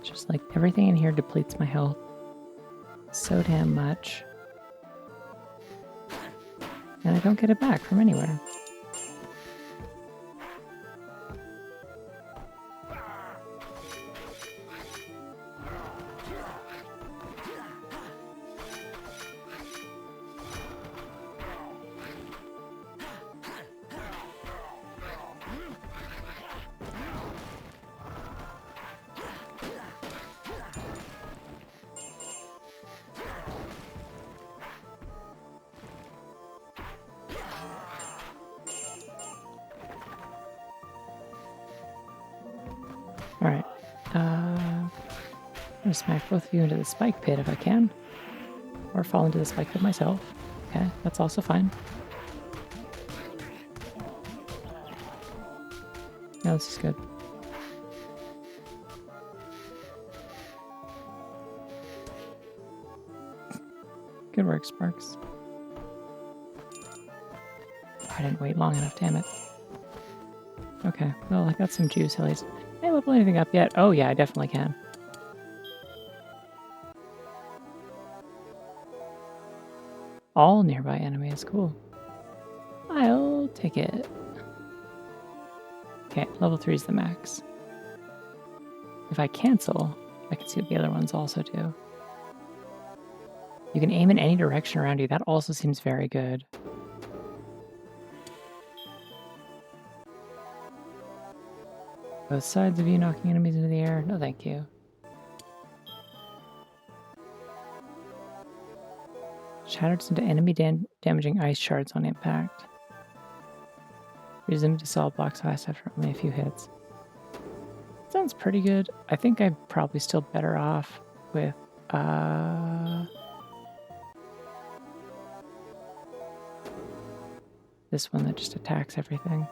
Just like everything in here depletes my health so damn much. And I don't get it back from anywhere. Alright, I'm gonna smack both of you into the spike pit if I can. Or fall into the spike pit myself. Okay, that's also fine. No, this is good. Good work, Sparks. I didn't wait long enough, damn it. Okay, well, I got some juice at least. Can I level anything up yet? Oh yeah, I definitely can. All nearby enemies, cool. I'll take it. Okay, level 3 is the max. If I cancel, I can see what the other ones also do. You can aim in any direction around you. That also seems very good. Both sides of you knocking enemies into the air? No, thank you. Shatters into enemy damaging ice shards on impact. Resume to solid blocks fast after only a few hits. Sounds pretty good. I think I'm probably still better off with this one that just attacks everything.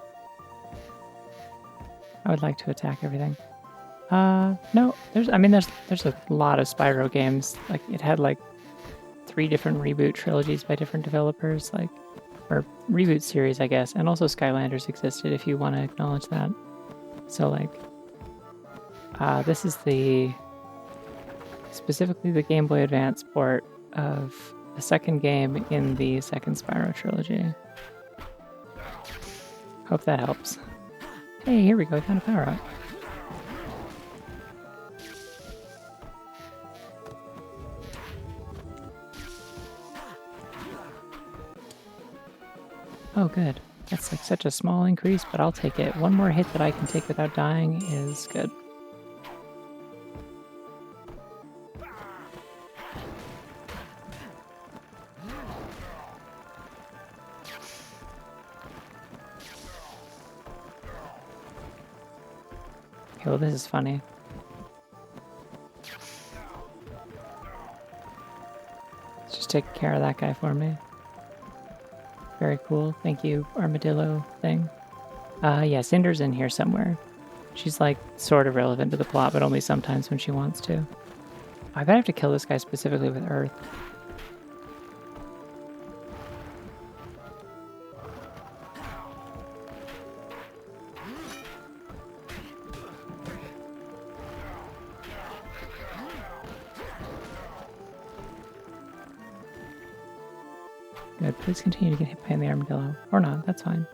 I would like to attack everything. No, there's a lot of Spyro games. Like, it had like 3 different reboot trilogies by different developers, like, or reboot series, I guess, and also Skylanders existed if you want to acknowledge that. So like, this is specifically the Game Boy Advance port of the second game in the second Spyro trilogy. Hope that helps. Hey, here we go, I found a power-up. Oh, good. That's like such a small increase, but I'll take it. One more hit that I can take without dying is good. Okay, well, this is funny. Let's just take care of that guy for me. Very cool. Thank you, armadillo thing. Yeah, Cinder's in here somewhere. She's like sort of relevant to the plot, but only sometimes when she wants to. I bet I have to kill this guy specifically with Earth. Good. Please continue to get hit by the armadillo. Or not, that's fine.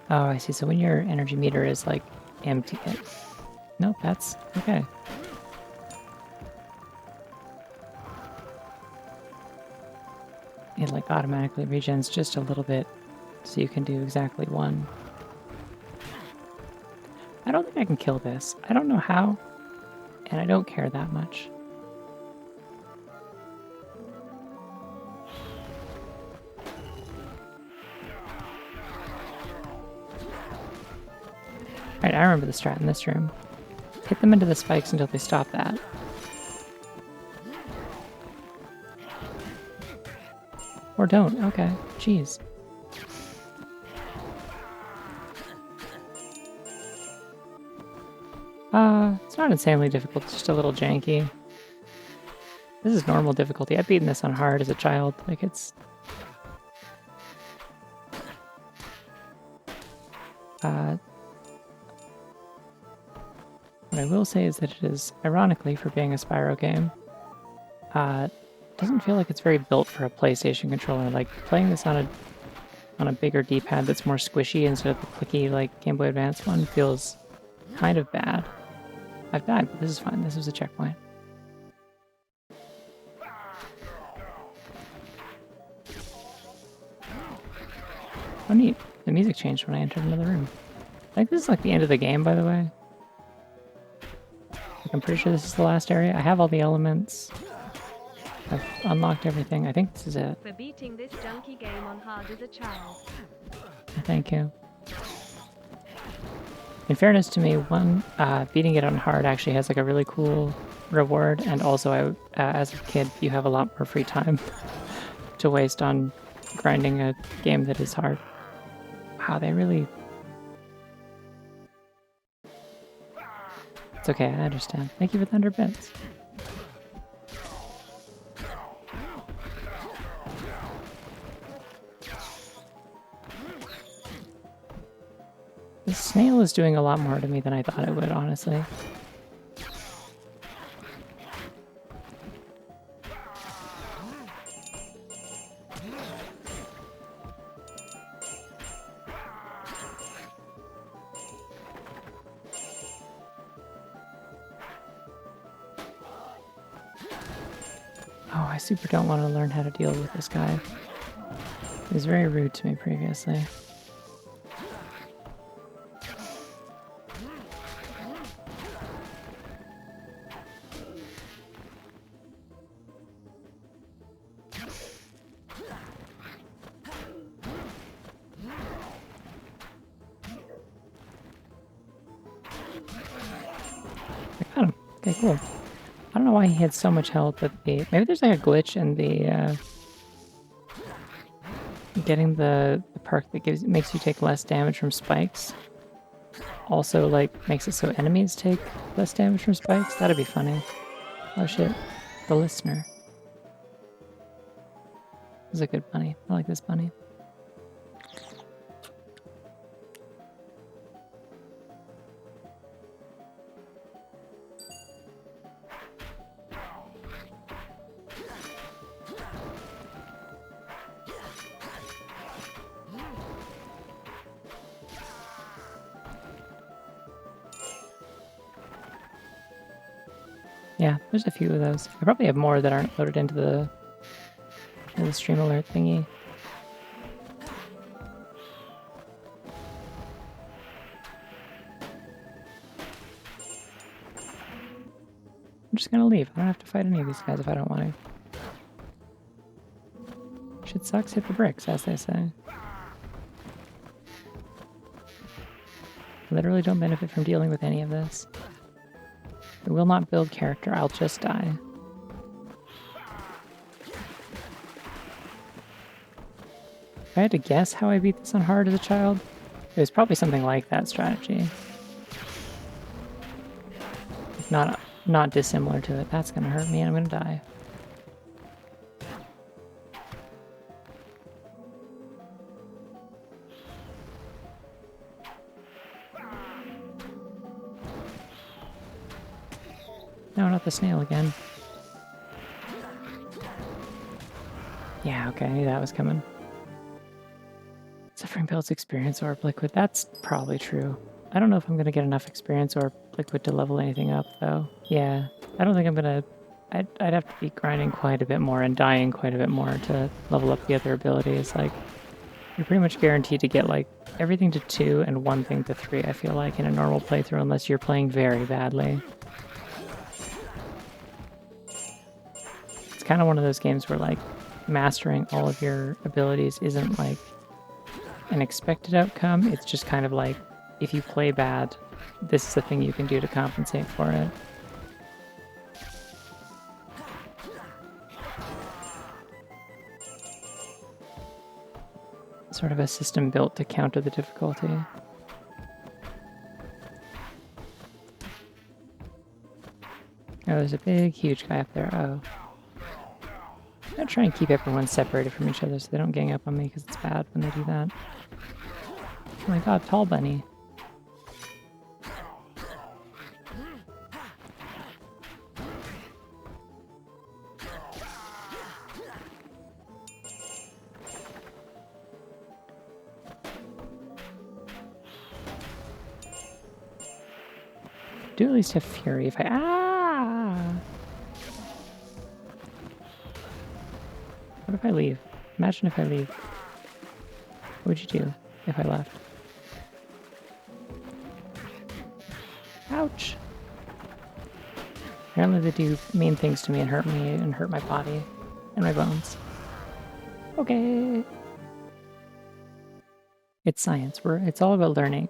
Oh, I see. So when your energy meter is like empty, nope, that's okay. It like automatically regens just a little bit, so you can do exactly one. I don't think I can kill this. I don't know how, and I don't care that much. Alright, I remember the strat in this room. Hit them into the spikes until they stop that. Or don't. Okay. Jeez. It's not insanely difficult, it's just a little janky. This is normal difficulty. I've beaten this on hard as a child. Like, it's... What I will say is that it is, ironically, for being a Spyro game, doesn't feel like it's very built for a PlayStation controller. Like, playing this on a bigger D-pad that's more squishy instead of the clicky, like, Game Boy Advance one feels kind of bad. I've died, but this is fine. This was a checkpoint. Oh, neat. The music changed when I entered another room. I think this is like the end of the game, by the way. Like, I'm pretty sure this is the last area. I have all the elements. I've unlocked everything. I think this is it. For beating this junky game on hard as a child. Thank you. In fairness to me, beating it on hard actually has like a really cool reward, and also as a kid, you have a lot more free time to waste on grinding a game that is hard. Wow, they really... It's okay, I understand. Thank you for the 100 bits. This snail is doing a lot more to me than I thought it would, honestly. Oh, I super don't want to learn how to deal with this guy. He was very rude to me previously. I got him. Okay, cool. I don't know why he had so much health, but maybe there's like a glitch in the getting the perk that makes you take less damage from spikes. Also, like, makes it so enemies take less damage from spikes. That'd be funny. Oh shit. The listener. This is a good bunny. I like this bunny. Yeah, there's a few of those. I probably have more that aren't loaded into the stream alert thingy. I'm just gonna leave. I don't have to fight any of these guys if I don't want to. Shit sucks, hit the bricks, as they say. Literally don't benefit from dealing with any of this. I will not build character, I'll just die. If I had to guess how I beat this on hard as a child, it was probably something like that strategy. Not dissimilar to it. That's gonna hurt me and I'm gonna die. No, not the snail again. Yeah, okay, I knew that was coming. Suffering builds experience orb liquid. That's probably true. I don't know if I'm gonna get enough experience orb liquid to level anything up, though. Yeah, I don't think I'm gonna... I'd have to be grinding quite a bit more and dying quite a bit more to level up the other abilities. Like, you're pretty much guaranteed to get, like, everything to 2 and one thing to 3, I feel like, in a normal playthrough, unless you're playing very badly. It's kind of one of those games where, like, mastering all of your abilities isn't, like, an expected outcome. It's just kind of like, if you play bad, this is the thing you can do to compensate for it. Sort of a system built to counter the difficulty. Oh, there's a big, huge guy up there. Oh. I'm gonna try and keep everyone separated from each other so they don't gang up on me, because it's bad when they do that. Oh my god, tall bunny. Do at least have fury if I... Ah! What if I leave? Imagine if I leave. What would you do if I left? Ouch! Apparently they do mean things to me and hurt my body and my bones. Okay. It's science. It's all about learning.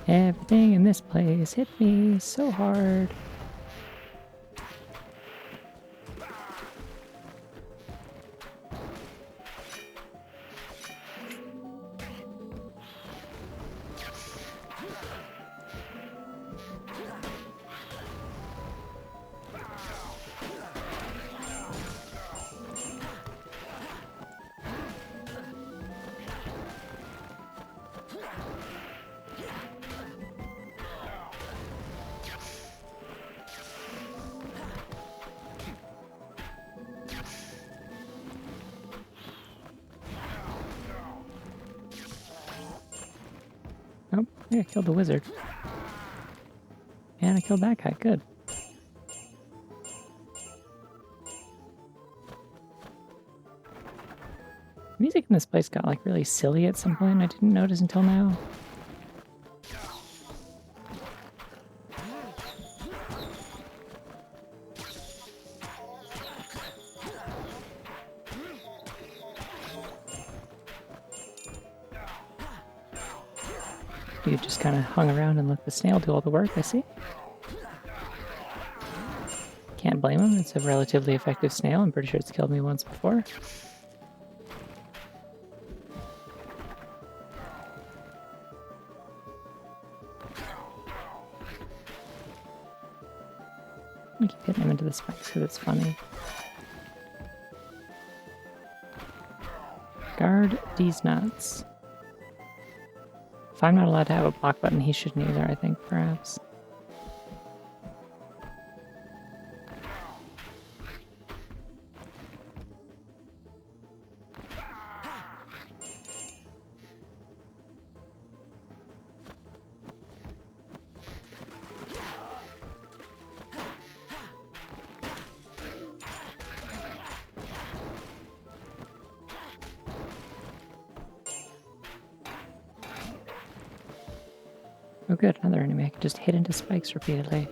Everything in this place hit me so hard. Oh, yeah, I killed the wizard. And I killed that guy. Good. Music in this place got like really silly at some point. I didn't notice until now. You just kind of hung around and let the snail do all the work, I see. Can't blame him, it's a relatively effective snail. I'm pretty sure it's killed me once before. I keep hitting him into the spikes because it's funny. Guard these nuts. If I'm not allowed to have a block button, he shouldn't either, I think, perhaps. Oh good, another enemy. I can just hit into spikes repeatedly.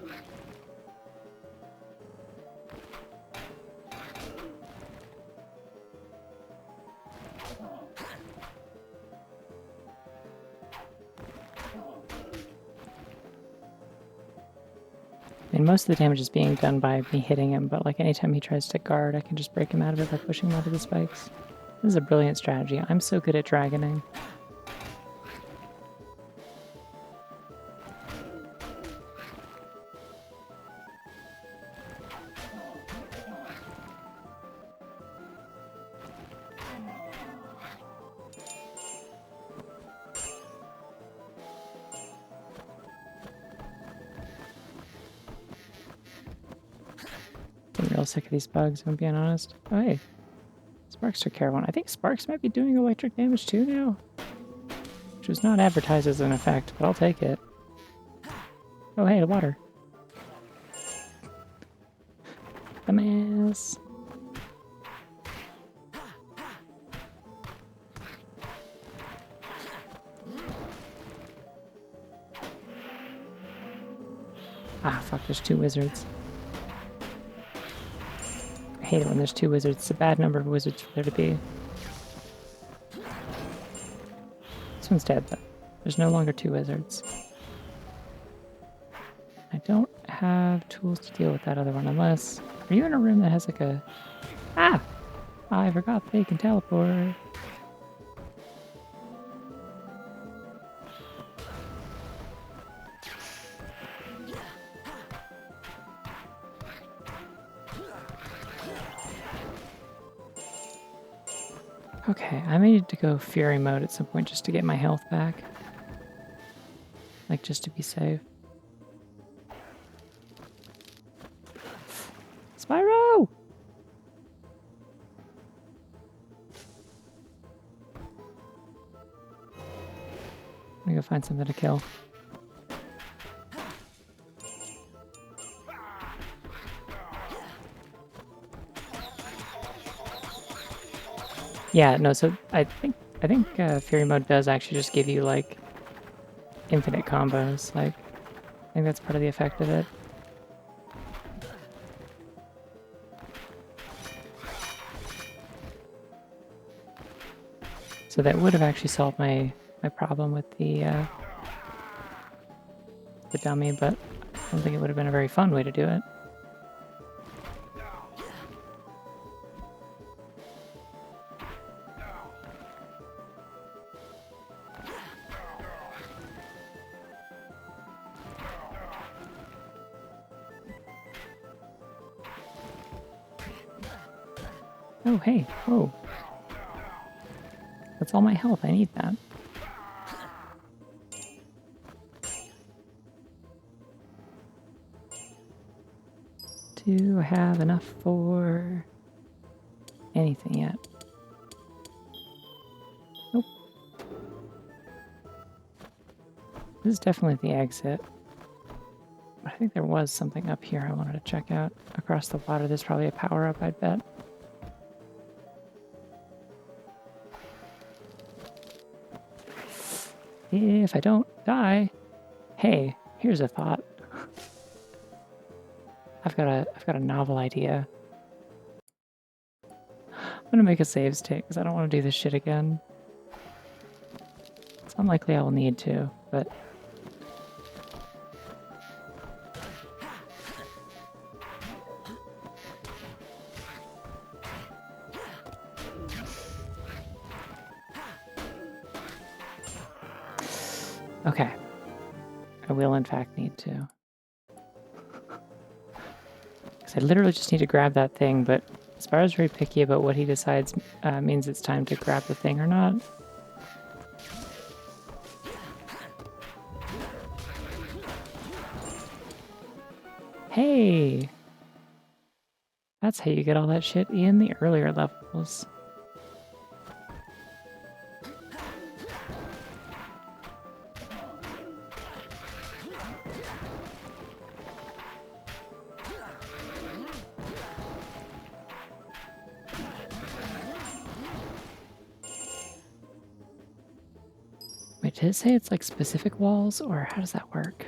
I mean, most of the damage is being done by me hitting him, but like anytime he tries to guard, I can just break him out of it by pushing him onto the spikes. This is a brilliant strategy. I'm so good at dragoning. I'm real sick of these bugs, if I'm being honest. Oh, hey. Sparks took care of one. I think Sparks might be doing electric damage too now. Which was not advertised as an effect, but I'll take it. Oh, hey, the water. The mass. Ah, fuck, there's 2 wizards. I hate it when there's 2 wizards. It's a bad number of wizards for there to be. This one's dead, though. There's no longer 2 wizards. I don't have tools to deal with that other one, unless... Are you in a room that has like a... Ah! I forgot they can teleport. Okay, I may need to go Fury mode at some point just to get my health back. Like, just to be safe. Spyro! I'm gonna go find something to kill. Yeah, no, so I think Fury mode does actually just give you like infinite combos. Like, I think that's part of the effect of it. So that would have actually solved my problem with the dummy, but I don't think it would have been a very fun way to do it. Oh, hey, whoa. That's all my health, I need that. Do I have enough for anything yet? Nope. This is definitely the exit. But I think there was something up here I wanted to check out. Across the water, there's probably a power-up, I'd bet. If I don't die... Hey, here's a thought. I've got a novel idea. I'm gonna make a save state because I don't want to do this shit again. It's unlikely I will need to, but... Okay. I will in fact need to. Because I literally just need to grab that thing, but Spyro's very picky about what he decides means it's time to grab the thing or not. Hey! That's how you get all that shit in the earlier levels. Wait, did it say it's like specific walls, or how does that work?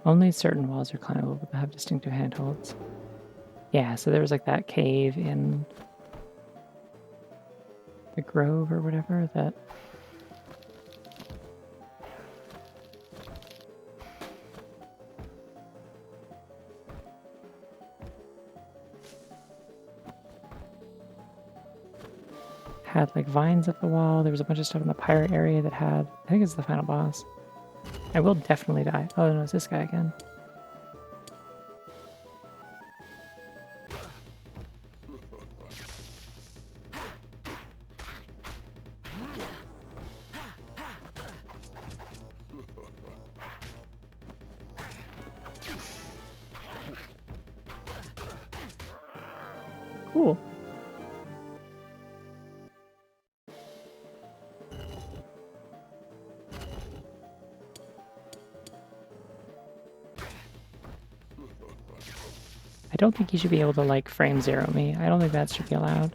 Only certain walls are climbable but have distinctive handholds. Yeah, so there was like that cave in the grove or whatever that... had like vines up the wall. There was a bunch of stuff in the pirate area that had... I think it's the final boss. I will definitely die. Oh no, it's this guy again. Cool. I don't think you should be able to like frame zero me. I don't think that should be allowed.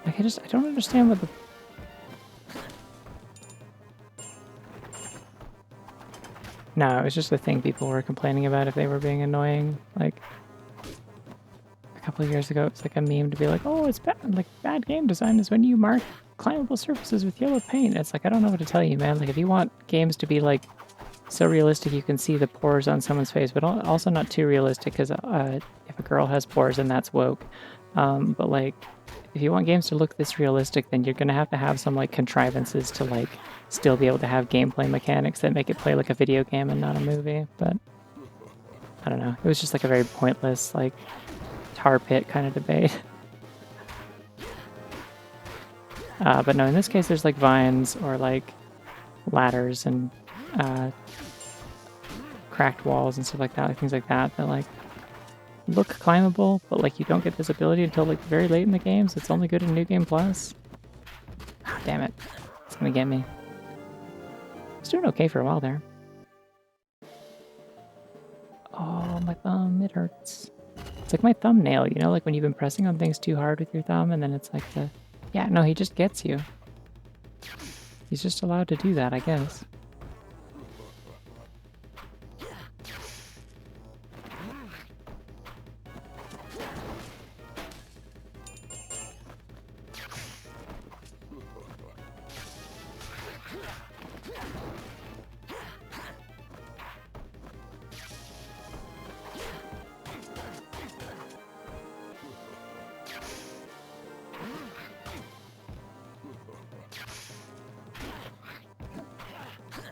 Like I don't understand what the... No, it was just a thing people were complaining about if they were being annoying. Like, a couple of years ago, it was like a meme to be like, oh, it's bad. Like, bad game design is when you mark climbable surfaces with yellow paint. It's like, I don't know what to tell you, man. Like, if you want games to be, like, so realistic you can see the pores on someone's face, but also not too realistic, because if a girl has pores, then that's woke. But, like, if you want games to look this realistic, then you're going to have some, like, contrivances to, like, still be able to have gameplay mechanics that make it play like a video game and not a movie. But I don't know. It was just, like, a very pointless, like, tar pit kind of debate. But no, in this case, there's, like, vines or, like, ladders and cracked walls and stuff like that, like, things like that, that, like, look climbable, but, like, you don't get this ability until, like, very late in the game, so it's only good in New Game Plus. Ah, damn it. It's gonna get me. It's doing okay for a while there. Oh, my thumb, it hurts. It's like my thumbnail, you know, like when you've been pressing on things too hard with your thumb, and then it's like the... Yeah, no, he just gets you. He's just allowed to do that, I guess.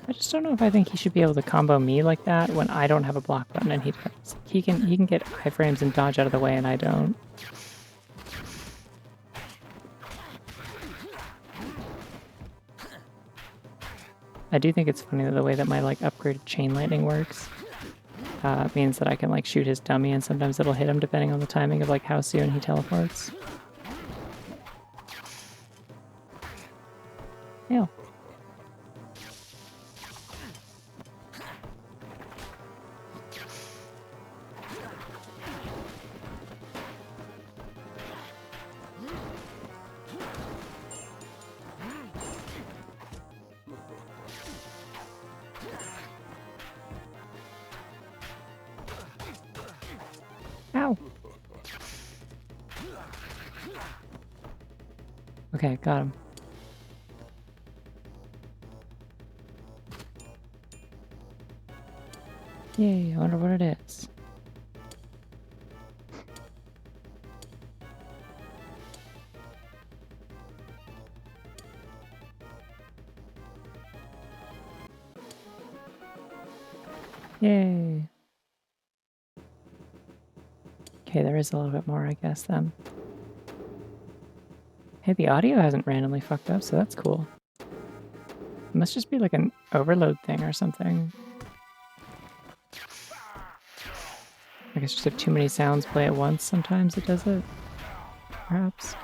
I just don't know if I think he should be able to combo me like that when I don't have a block button and he does. He can get iframes and dodge out of the way and I don't. I do think it's funny that the way that my like upgraded chain lightning works means that I can like shoot his dummy and sometimes it'll hit him depending on the timing of like how soon he teleports. Yeah. Ow. Okay, got him. Yay, I wonder what it is. Yay. Okay, there is a little bit more, I guess, then. Hey, the audio hasn't randomly fucked up, so that's cool. It must just be like an overload thing or something. I guess just if too many sounds play at once, sometimes it does it. Perhaps.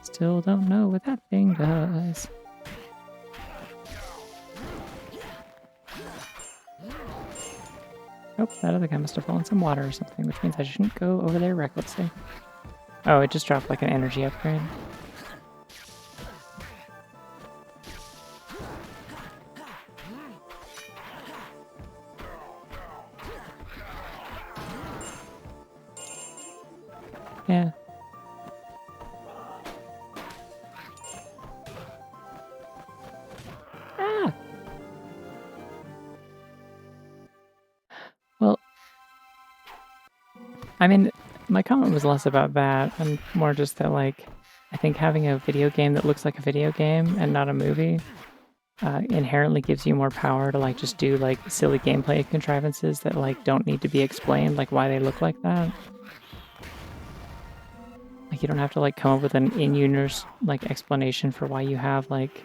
Still don't know what that thing does. Oh, that other guy must have fallen some water or something, which means I shouldn't go over there recklessly. Oh, it just dropped like an energy upgrade. Yeah. Ah! Well, I mean, my comment was less about that and more just that, like, I think having a video game that looks like a video game and not a movie inherently gives you more power to, like, just do, like, silly gameplay contrivances that, like, don't need to be explained, like, why they look like that. Like, you don't have to, like, come up with an in-universe, like, explanation for why you have, like,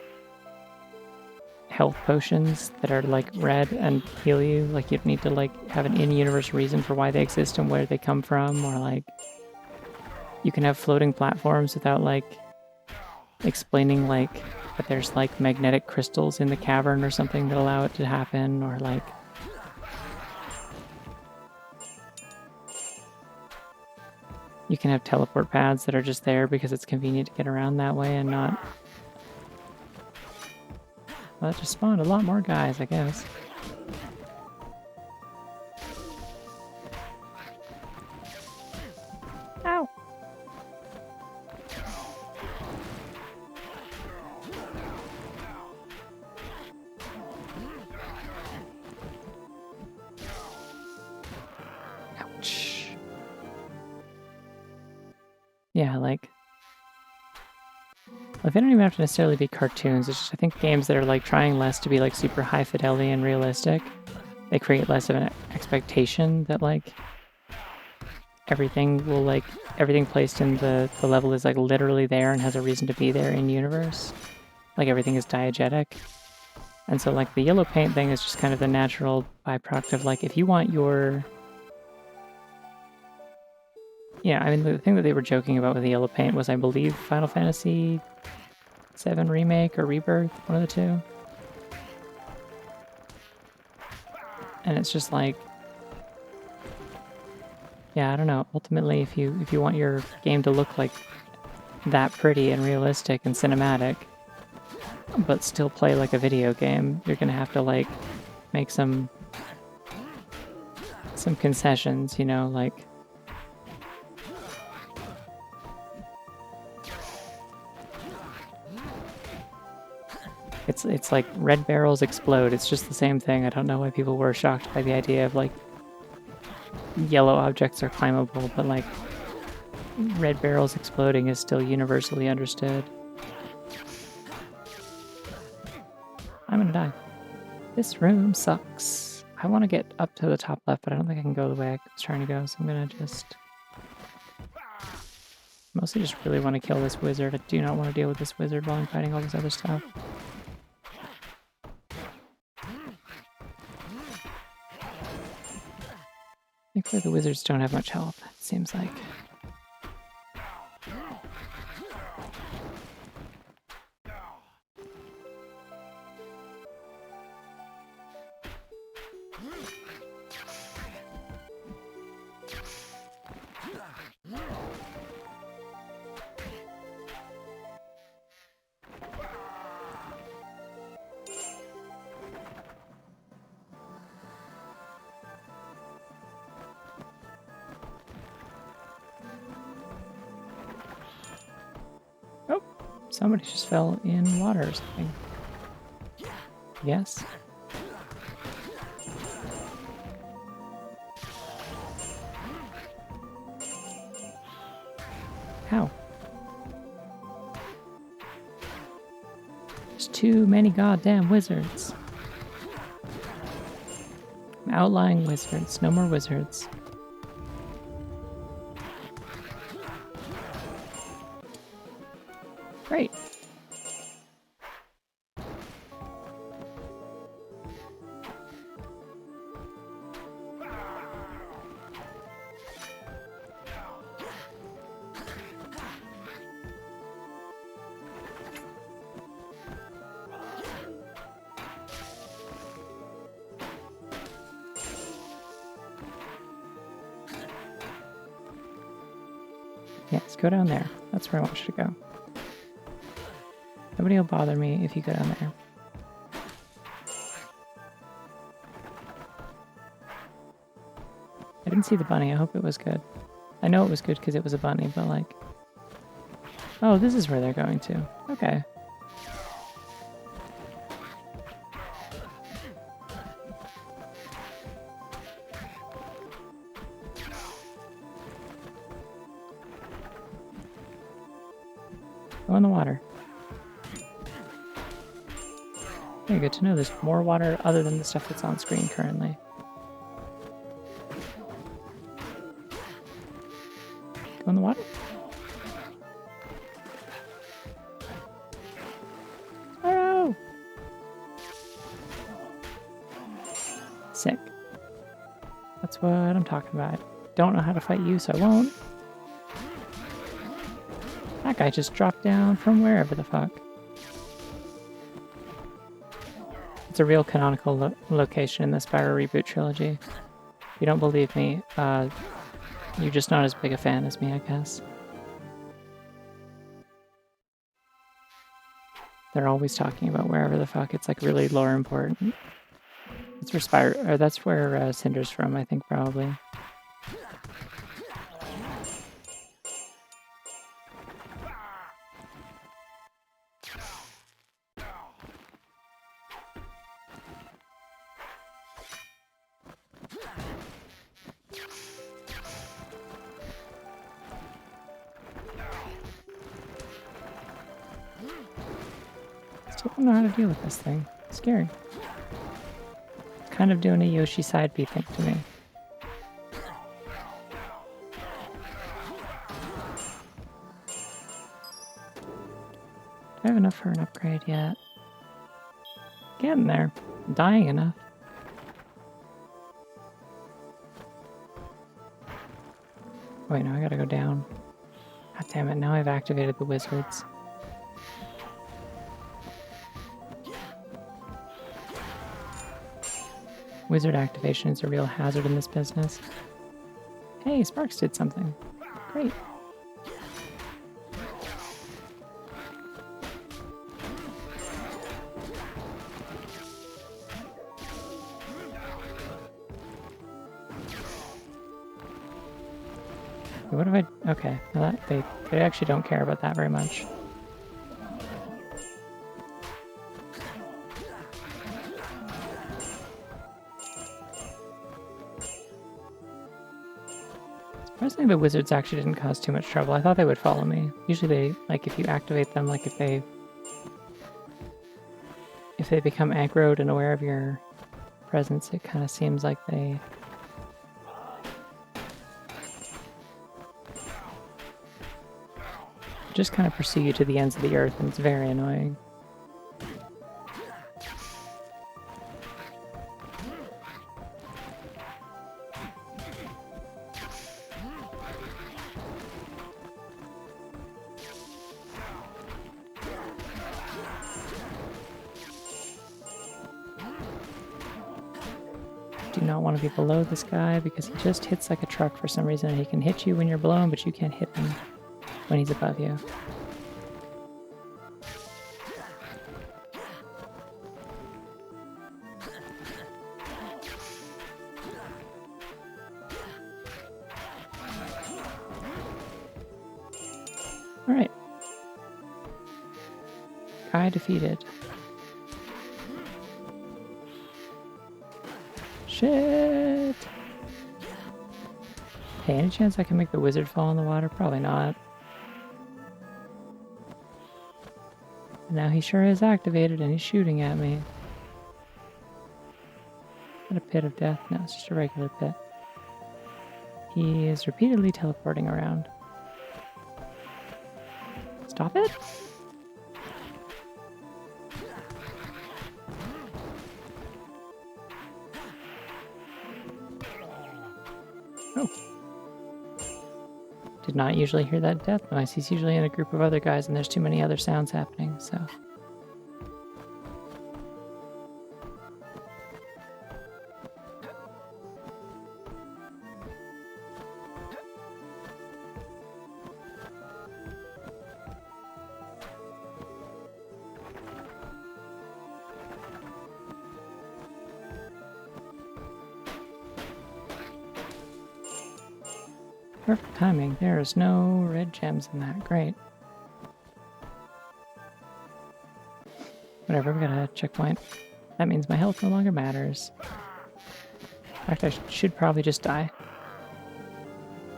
health potions that are, like, red and heal you. Like, you don't need to, like, have an in-universe reason for why they exist and where they come from, or, like, you can have floating platforms without, like, explaining, like, that there's, like, magnetic crystals in the cavern or something that allow it to happen, or, like, you can have teleport pads that are just there because it's convenient to get around that way and not... Well, that just spawned a lot more guys, I guess. Ow! Ouch. Yeah, like... Like, they don't even have to necessarily be cartoons. It's just, I think, games that are, like, trying less to be, like, super high fidelity and realistic. They create less of an expectation that, like, everything will, like, everything placed in the level is, like, literally there and has a reason to be there in universe. Like, everything is diegetic. And so, like, the yellow paint thing is just kind of the natural byproduct of, like, if you want your... Yeah, I mean, the thing that they were joking about with the yellow paint was, I believe, Final Fantasy VII Remake or Rebirth, one of the two. And it's just like... Yeah, I don't know. Ultimately, if you want your game to look like that pretty and realistic and cinematic, but still play like a video game, you're gonna have to, like, make some concessions, you know, like... It's like red barrels explode. It's just the same thing. I don't know why people were shocked by the idea of, like, yellow objects are climbable, but, like, red barrels exploding is still universally understood. I'm gonna die. This room sucks. I want to get up to the top left, but I don't think I can go the way I was trying to go, so I'm gonna just... Mostly just really want to kill this wizard. I do not want to deal with this wizard while I'm fighting all this other stuff. Thankfully the wizards don't have much health, it seems like. Oh, somebody just fell in water or something. Yes. How? There's too many goddamn wizards. I'm outlying wizards. No more wizards. Great. Yes, go down there. That's where I want you to go. Nobody will bother me if you go down there. I didn't see the bunny. I hope it was good. I know it was good because it was a bunny, but like... Oh, this is where they're going to. Okay. Go in the water. Okay, good to know there's more water other than the stuff that's on screen currently. Go in the water. Oh! Sick. That's what I'm talking about. Don't know how to fight you, so I won't. That guy just dropped down from wherever the fuck. It's a real canonical location in the Spyro reboot trilogy. If you don't believe me, you're just not as big a fan as me, I guess. They're always talking about wherever the fuck. It's like really lore important. That's where Spyro, or that's where Cinder's from, I think, probably. Still don't know how to deal with this thing. It's scary. It's kind of doing a Yoshi side B thing to me. Do I have enough for an upgrade yet? Getting there. I'm dying enough. Wait, no, I gotta go down. God damn it, now I've activated the wizards. Wizard activation is a real hazard in this business. Hey, Sparks did something. Great. What if I... Okay, well that, they actually don't care about that very much. Surprisingly, the wizards actually didn't cause too much trouble. I thought they would follow me. Usually they, like, if you activate them, like, if they become aggroed and aware of your presence, it kind of seems like they... just kind of pursue you to the ends of the earth, and it's very annoying. Do not want to be below this guy because he just hits like a truck for some reason. He can hit you when you're below him, but you can't hit him when he's above you. Alright. Guy defeated. Shit! Hey, any chance I can make the wizard fall in the water? Probably not. Now he sure is activated and he's shooting at me. Is that a pit of death? No, it's just a regular pit. He is repeatedly teleporting around. Stop it! Oh. Did not usually hear that death noise. He's usually in a group of other guys and there's too many other sounds happening, so... Perfect timing. There is no red gems in that. Great. Whatever, we got a checkpoint. That means my health no longer matters. In fact, I should probably just die.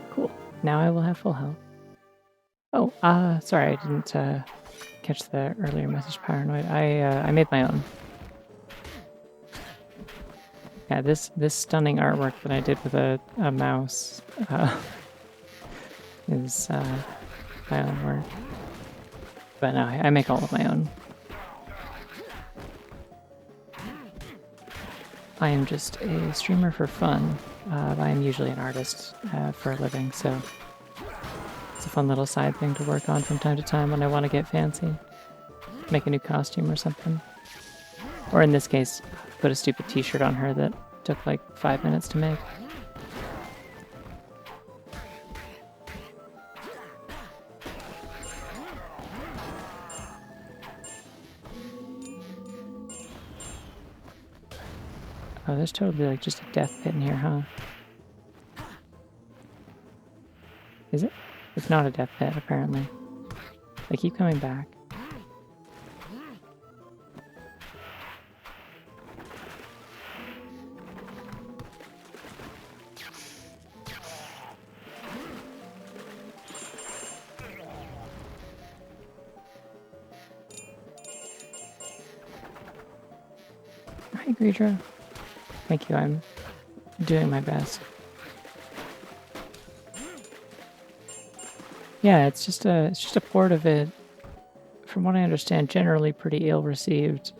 Cool. Now I will have full health. Oh, sorry, I didn't catch the earlier message, Paranoid. I made my own. Yeah, this stunning artwork that I did with a mouse is my own work. But no, I make all of my own. I am just a streamer for fun. I am usually an artist for a living, so it's a fun little side thing to work on from time to time when I want to get fancy. Make a new costume or something. Or in this case, put a stupid t-shirt on her that took like 5 minutes to make. Oh, there's totally like just a death pit in here, huh? Is it? It's not a death pit, apparently. They keep coming back. Hi, Greedra. Thank you, I'm doing my best. Yeah, it's just a port of it. From what I understand, generally pretty ill received.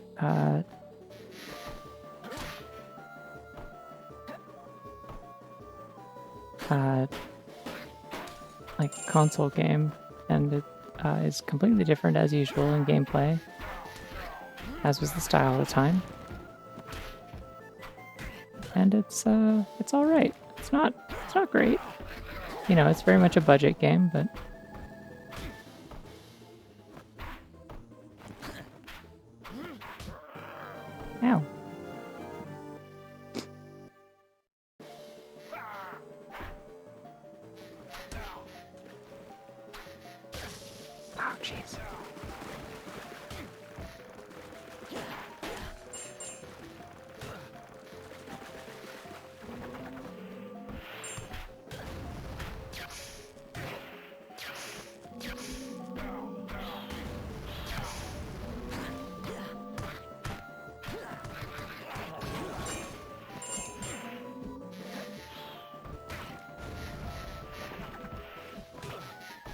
Like console game, and it is completely different as usual in gameplay, as was the style at the time. And it's all right. It's not great. You know, it's very much a budget game, but ow. Oh, jeez.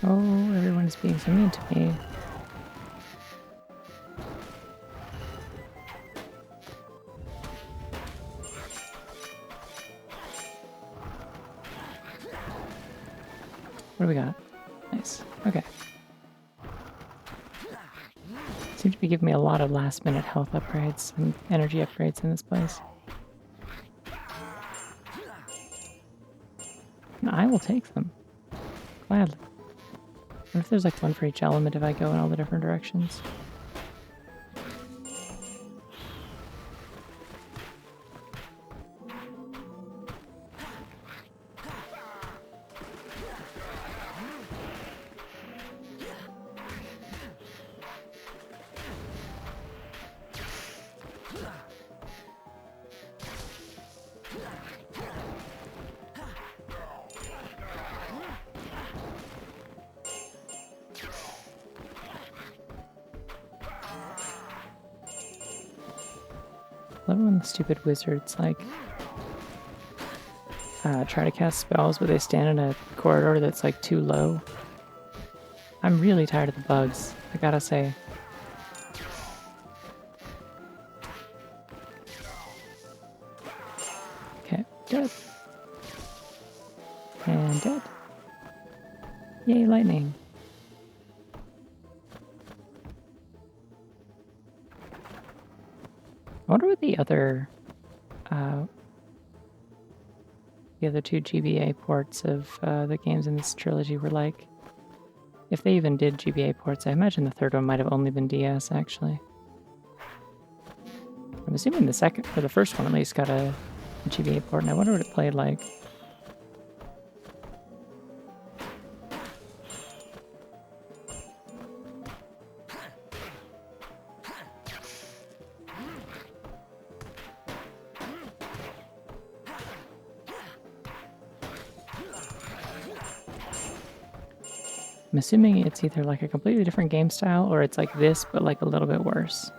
Oh, everyone's being so mean to me. What do we got? Nice. Okay. Seem to be giving me a lot of last-minute health upgrades and energy upgrades in this place. And I will take them. Gladly. What if there's like one for each element if I go in all the different directions? love it when the stupid wizards, like, try to cast spells, but they stand in a corridor that's, like, too low. I'm really tired of the bugs, I gotta say. Okay, dead. And dead. Yay, lightning. I wonder what the other two GBA ports of the games in this trilogy were like. If they even did GBA ports, I imagine the third one might have only been DS, actually. I'm assuming the second, or the first one at least, got a GBA port, and I wonder what it played like. I'm assuming it's either like a completely different game style, or it's like this, but like a little bit worse.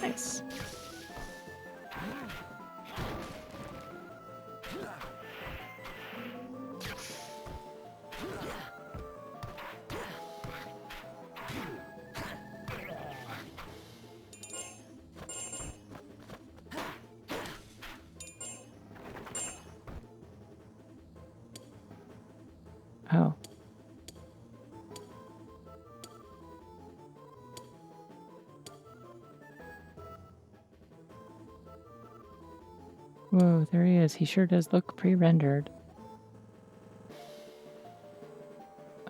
Nice. Oh. Whoa, there he is. He sure does look pre-rendered.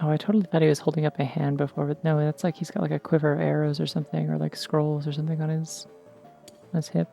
Oh, I totally thought he was holding up a hand before, but no, that's like he's got like a quiver of arrows or something, or like scrolls or something on his hip.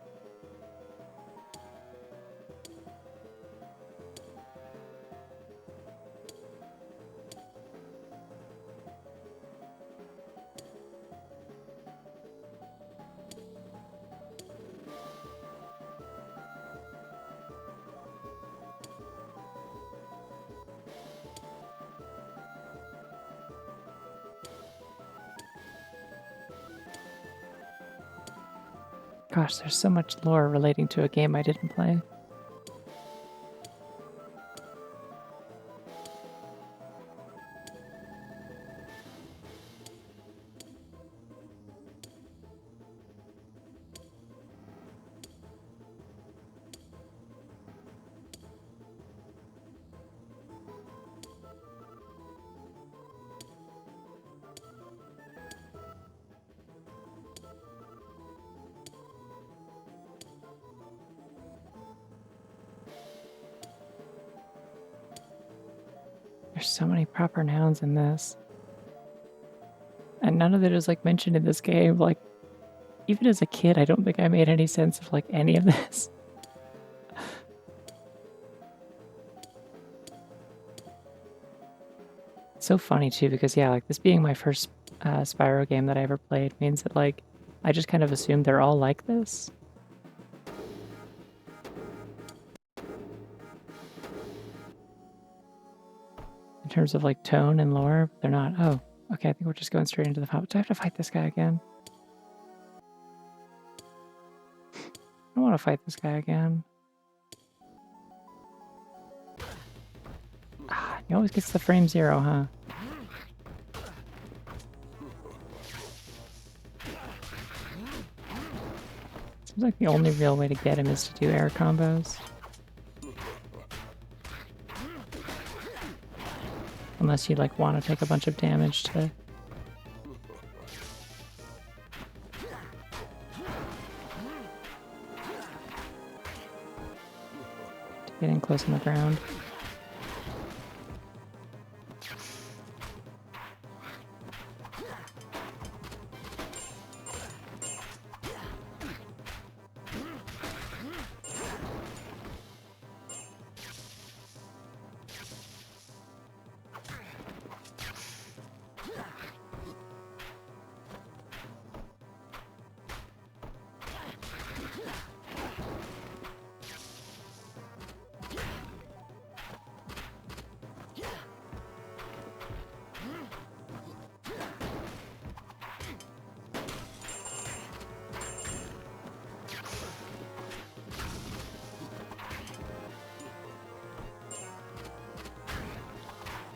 Gosh, there's so much lore relating to a game I didn't play. There's so many proper nouns in this. And none of it is like mentioned in this game. Like, even as a kid, I don't think I made any sense of like any of this. It's so funny too, because yeah, like this being my first Spyro game that I ever played means that like I just kind of assumed they're all like this. In terms of like tone and lore, they're not. Oh, okay, I think we're just going straight into the fight. Do I have to fight this guy again? I don't want to fight this guy again. Ah, he always gets the frame 0, huh? Seems like the only real way to get him is to do air combos. Unless you like want to take a bunch of damage to get in close on the ground.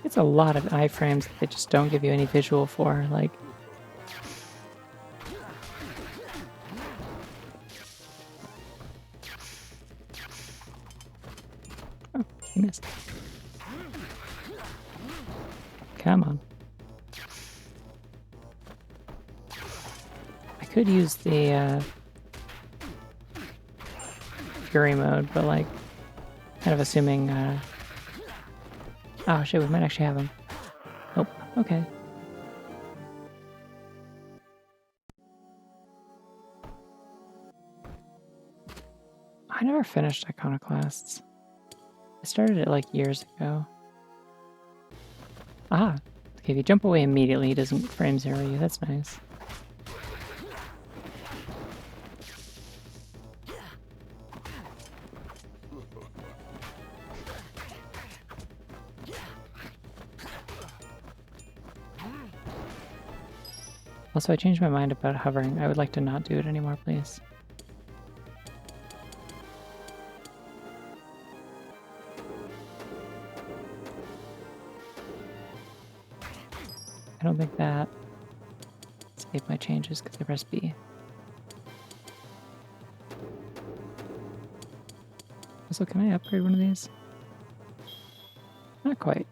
It's a lot of iframes that they just don't give you any visual for, like... Oh, he missed. Come on. I could use the Fury mode, but like, kind of assuming... Oh shit, we might actually have him. Nope, okay. I never finished Iconoclasts. I started it like years ago. Ah, okay, if you jump away immediately, he doesn't frame zero you. That's nice. Also, I changed my mind about hovering. I would like to not do it anymore, please. I don't think that... Save my changes because I pressed B. Also, can I upgrade one of these? Not quite.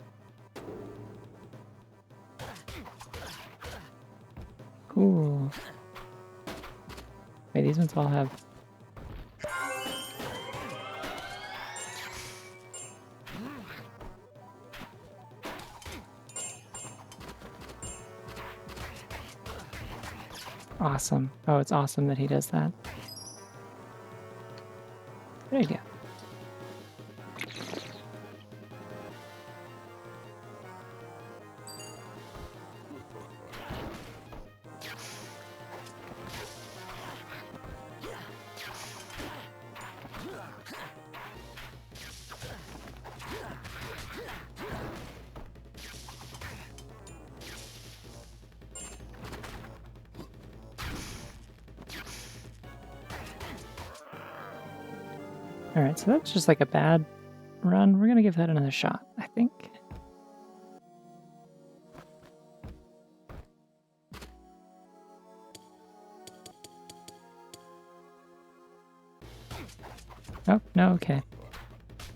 Cool. Wait, these ones all have... Awesome. Oh, it's awesome that he does that. Good idea. Alright, so that's just like a bad run. We're gonna give that another shot, I think. Oh, no, okay.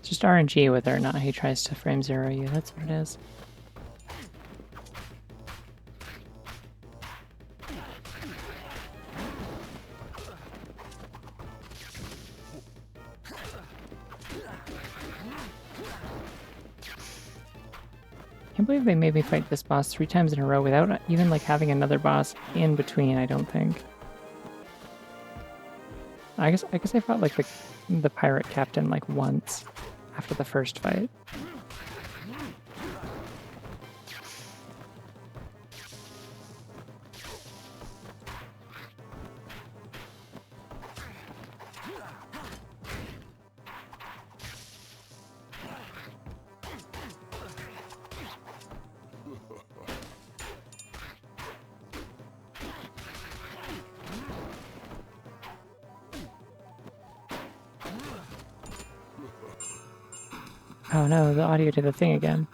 It's just RNG whether or not he tries to frame zero you, that's what it is. Can't believe they made me fight this boss 3 times in a row without even like having another boss in between, I don't think. I guess I fought like the pirate captain like once after the first fight. Oh no, the audio did the thing again.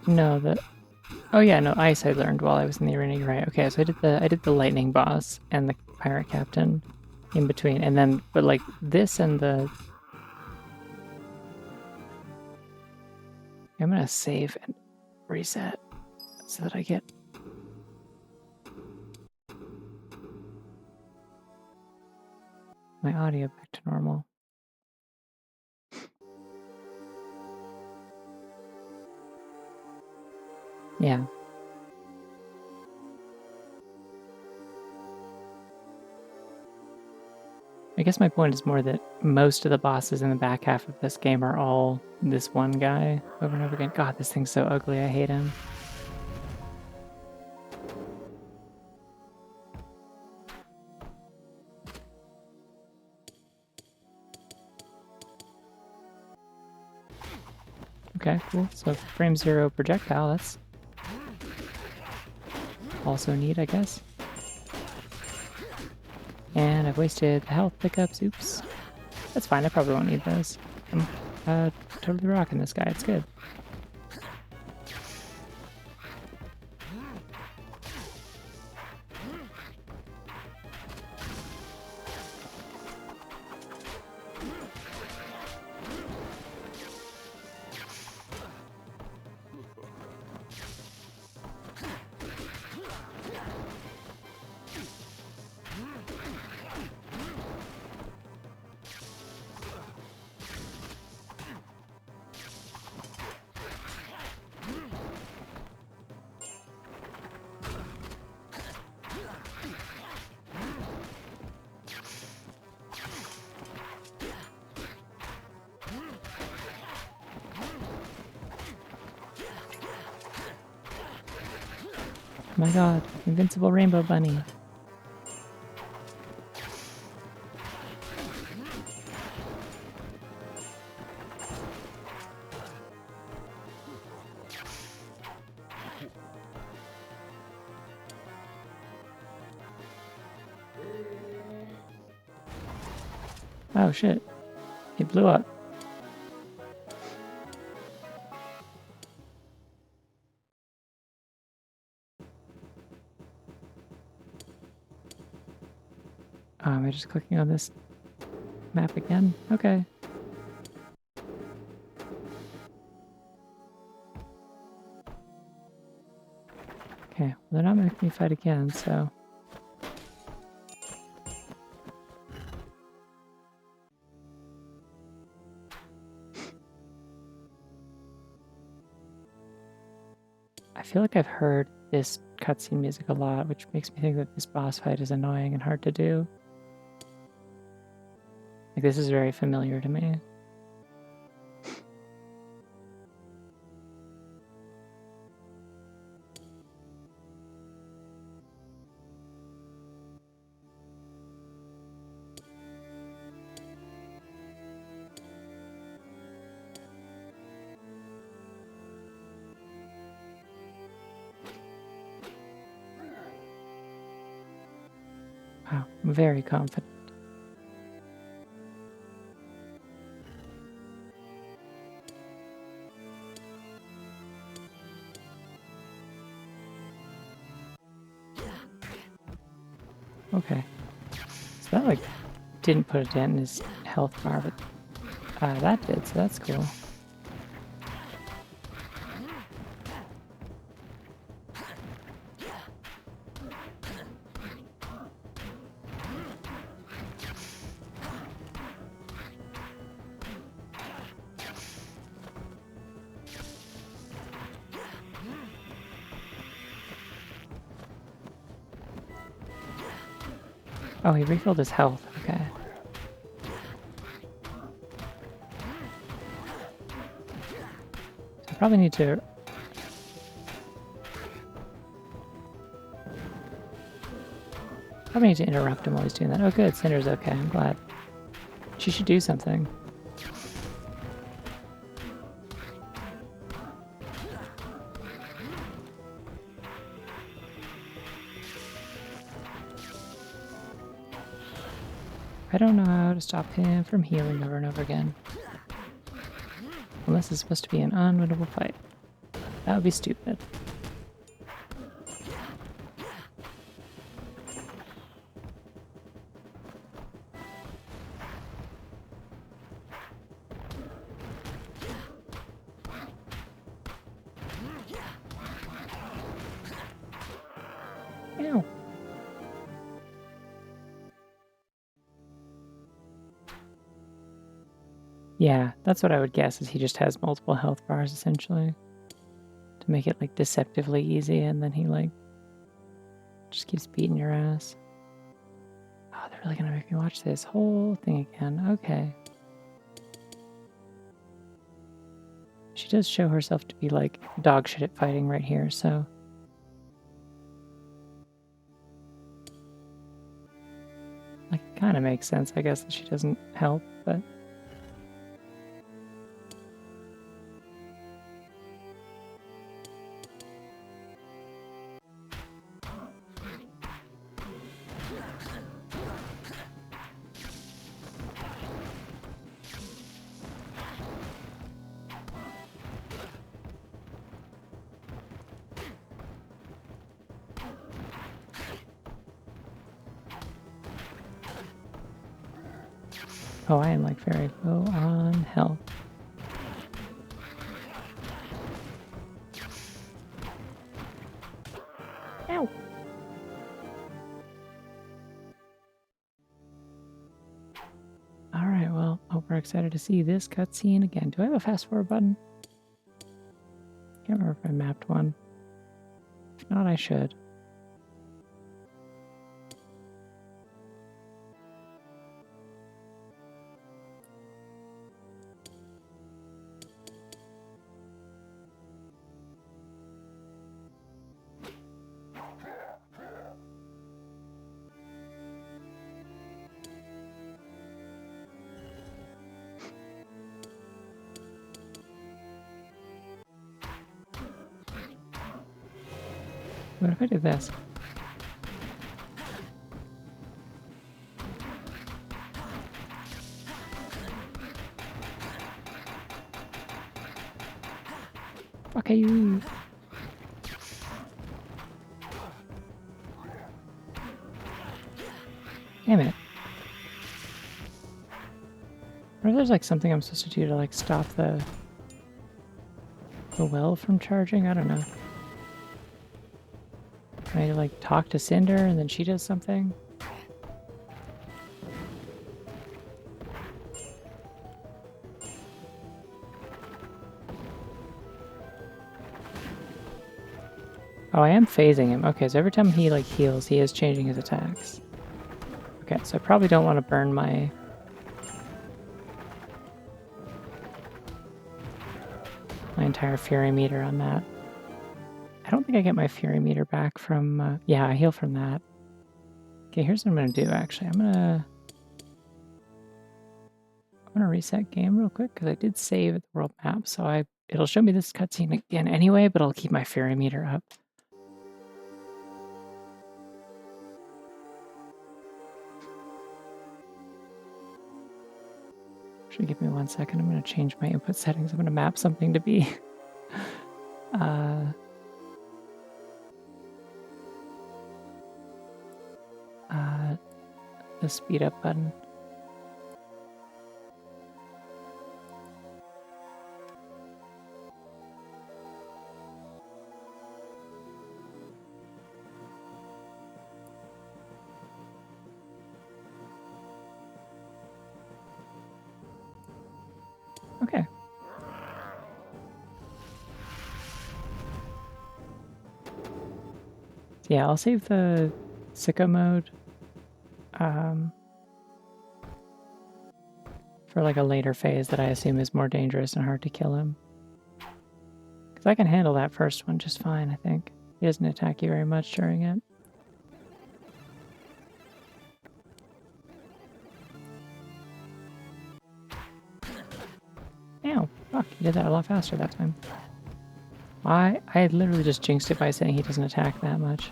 No, oh yeah, no, ice I learned while I was in the arena, you're right. Okay, so I did the lightning boss and the pirate captain in between, and then, but like this and the... I'm gonna save and reset so that I get... my audio back to normal. Yeah. I guess my point is more that most of the bosses in the back half of this game are all this one guy over and over again. God, this thing's so ugly, I hate him. Okay, cool. So frame 0 projectile, that's also neat, I guess. And I've wasted the health pickups, oops. That's fine, I probably won't need those. I'm totally rocking this guy, it's good. Oh my god, invincible rainbow bunny. Oh shit, he blew up. Am I just clicking on this map again? Okay. Okay, well, they're not making me fight again, so... I feel like I've heard this cutscene music a lot, which makes me think that this boss fight is annoying and hard to do. Like, this is very familiar to me. Wow, I'm very confident. Okay. So that, like, didn't put a dent in his health bar, but that did, so that's cool. Oh, he refilled his health, okay. So I probably need to... Probably need to interrupt him while he's doing that. Oh good, Cinder's okay, I'm glad. She should do something. I don't know how to stop him from healing over and over again. Unless it's supposed to be an unwinnable fight. That would be stupid. Ew. Yeah, that's what I would guess, is he just has multiple health bars, essentially. To make it, like, deceptively easy, and then he, like, just keeps beating your ass. Oh, they're really gonna make me watch this whole thing again. Okay. She does show herself to be, like, dog shit at fighting right here, so... Like, it kind of makes sense, I guess, that she doesn't help, but... Oh, I am like very low on health. Ow! Alright, well, hope we're excited to see this cutscene again. Do I have a fast forward button? Can't remember if I mapped one. If not, I should. What if I did this? Okay, you. Damn it. What if there's like something I'm supposed to do to like stop the well from charging? I don't know. Can I like talk to Cinder and then she does something? Oh, I am phasing him. Okay, so every time he like heals, he is changing his attacks. Okay, so I probably don't want to burn my entire fury meter on that. I don't think I get my fury meter back from yeah, I heal from that. Okay, here's what I'm gonna do actually. I'm gonna reset game real quick because I did save the world map, so it'll show me this cutscene again anyway, but I'll keep my fury meter up. Actually, give me 1 second. I'm going to change my input settings. I'm going to map something to be the speed up button. Okay. So yeah, I'll save the sicko mode for like a later phase that I assume is more dangerous and hard to kill him. Because I can handle that first one just fine, I think. He doesn't attack you very much during it. Ow, fuck, he did that a lot faster that time. I literally just jinxed it by saying he doesn't attack that much.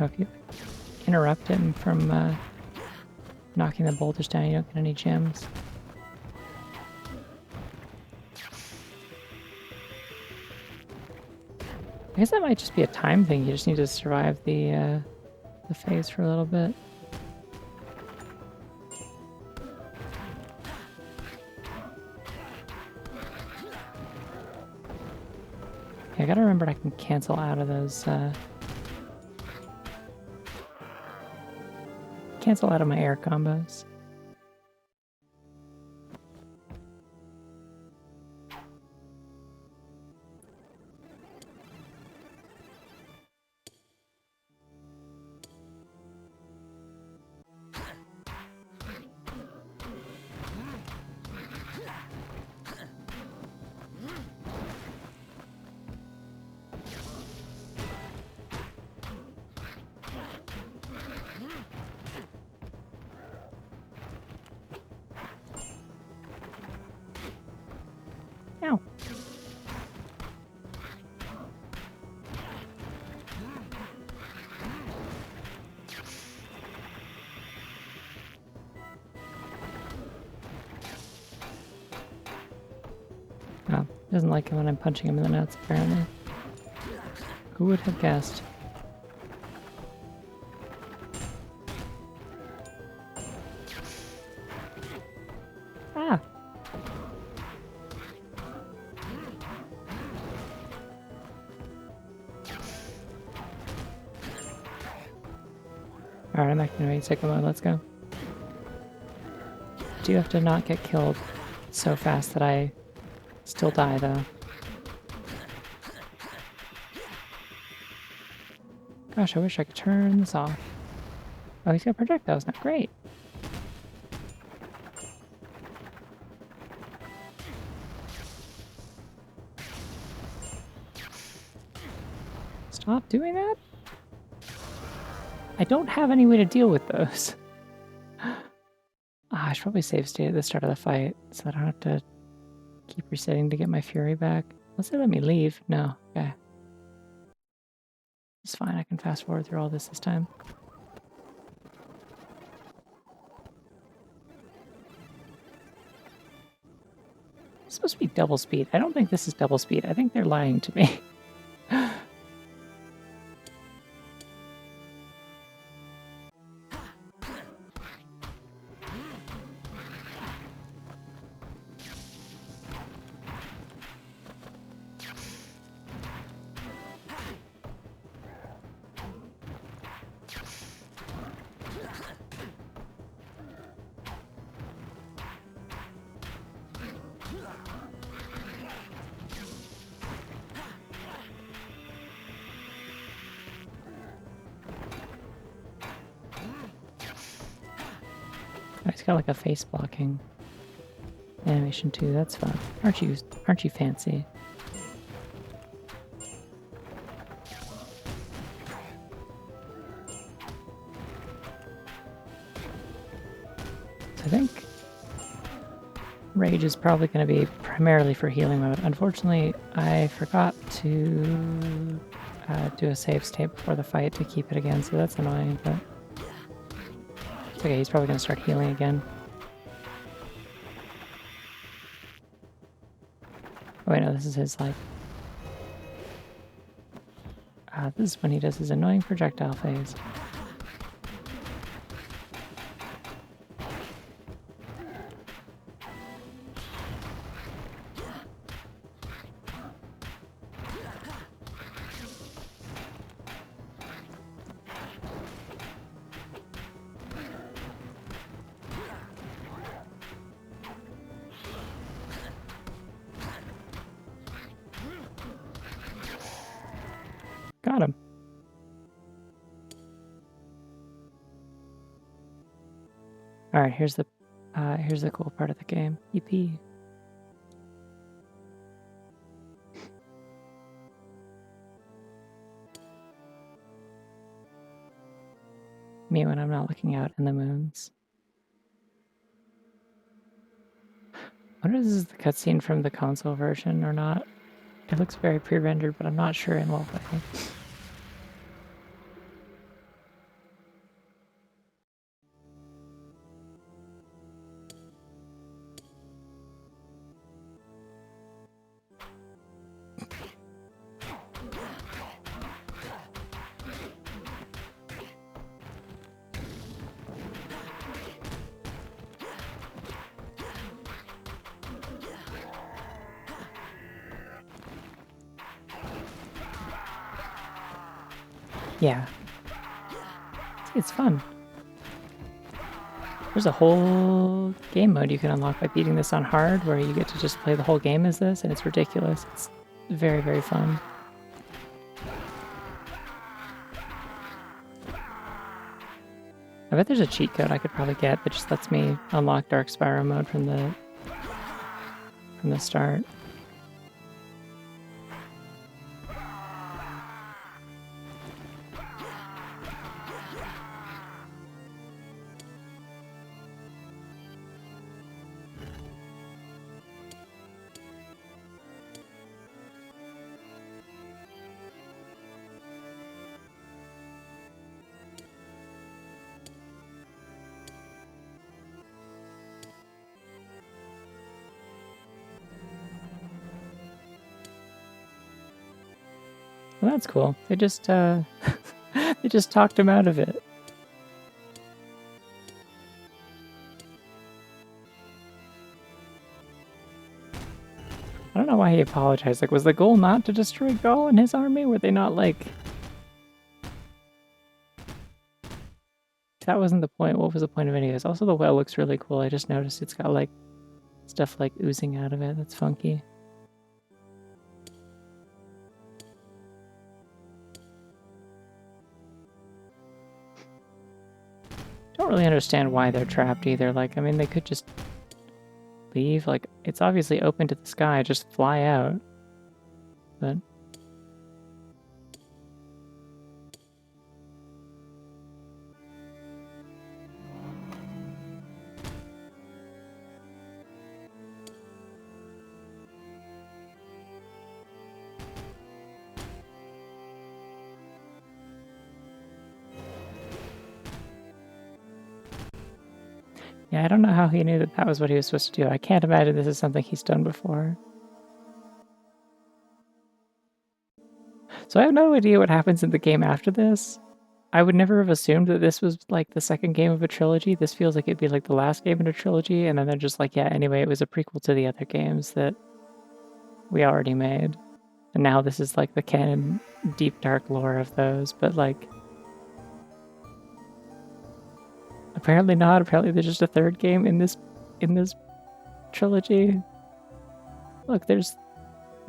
Oh, if you interrupt him from knocking the boulders down, you don't get any gems. I guess that might just be a time thing. You just need to survive the phase for a little bit. Yeah, I gotta remember I can cancel out of those. Cancel out of my air combos. Doesn't like it when I'm punching him in the nuts, apparently. Who would have guessed? Ah! Alright, I'm activating Sicko mode, let's go. Do you have to not get killed so fast that I still die, though? Gosh, I wish I could turn this off. Oh, he's got projectiles now. Great. Stop doing that? I don't have any way to deal with those. I should probably save state at the start of the fight so I don't have to keep resetting to get my fury back. Let's say let me leave. No. Okay. It's fine. I can fast forward through all this time. It's supposed to be double speed. I don't think this is double speed. I think they're lying to me. Oh, he's got like a face blocking animation too. That's fun. Aren't you fancy? I think Rage is probably going to be primarily for healing mode. Unfortunately, I forgot to do a save state before the fight to keep it again, so that's annoying, but it's okay. He's probably going to start healing again. Oh wait, no, this is his, like... this is when he does his annoying projectile phase. Got him. All right, here's the cool part of the game. EP. Me when I'm not looking out in the moons. I wonder if this is the cutscene from the console version or not. It looks very pre-rendered, but I'm not sure in what way. Yeah. It's fun. There's a whole game mode you can unlock by beating this on hard, where you get to just play the whole game as this, and it's ridiculous. It's very, very fun. I bet there's a cheat code I could probably get that just lets me unlock Dark Spyro mode from the start. Well, that's cool. They just they just talked him out of it. I don't know why he apologized. Like, was the goal not to destroy Gaul and his army? Were they not like... If that wasn't the point, what was the point of any of this? Also, the well looks really cool. I just noticed it's got like stuff like oozing out of it. That's funky. Don't really understand why they're trapped either. Like, I mean, they could just leave. Like, it's obviously open to the sky. Just fly out. But... yeah, I don't know how he knew that that was what he was supposed to do. I can't imagine this is something he's done before. So I have no idea what happens in the game after this. I would never have assumed that this was like the second game of a trilogy. This feels like it'd be like the last game in a trilogy, and then they're just like, yeah, anyway, it was a prequel to the other games that we already made. And now this is like the canon deep dark lore of those, but like... Apparently not. Apparently there's just a third game in this trilogy. Look, there's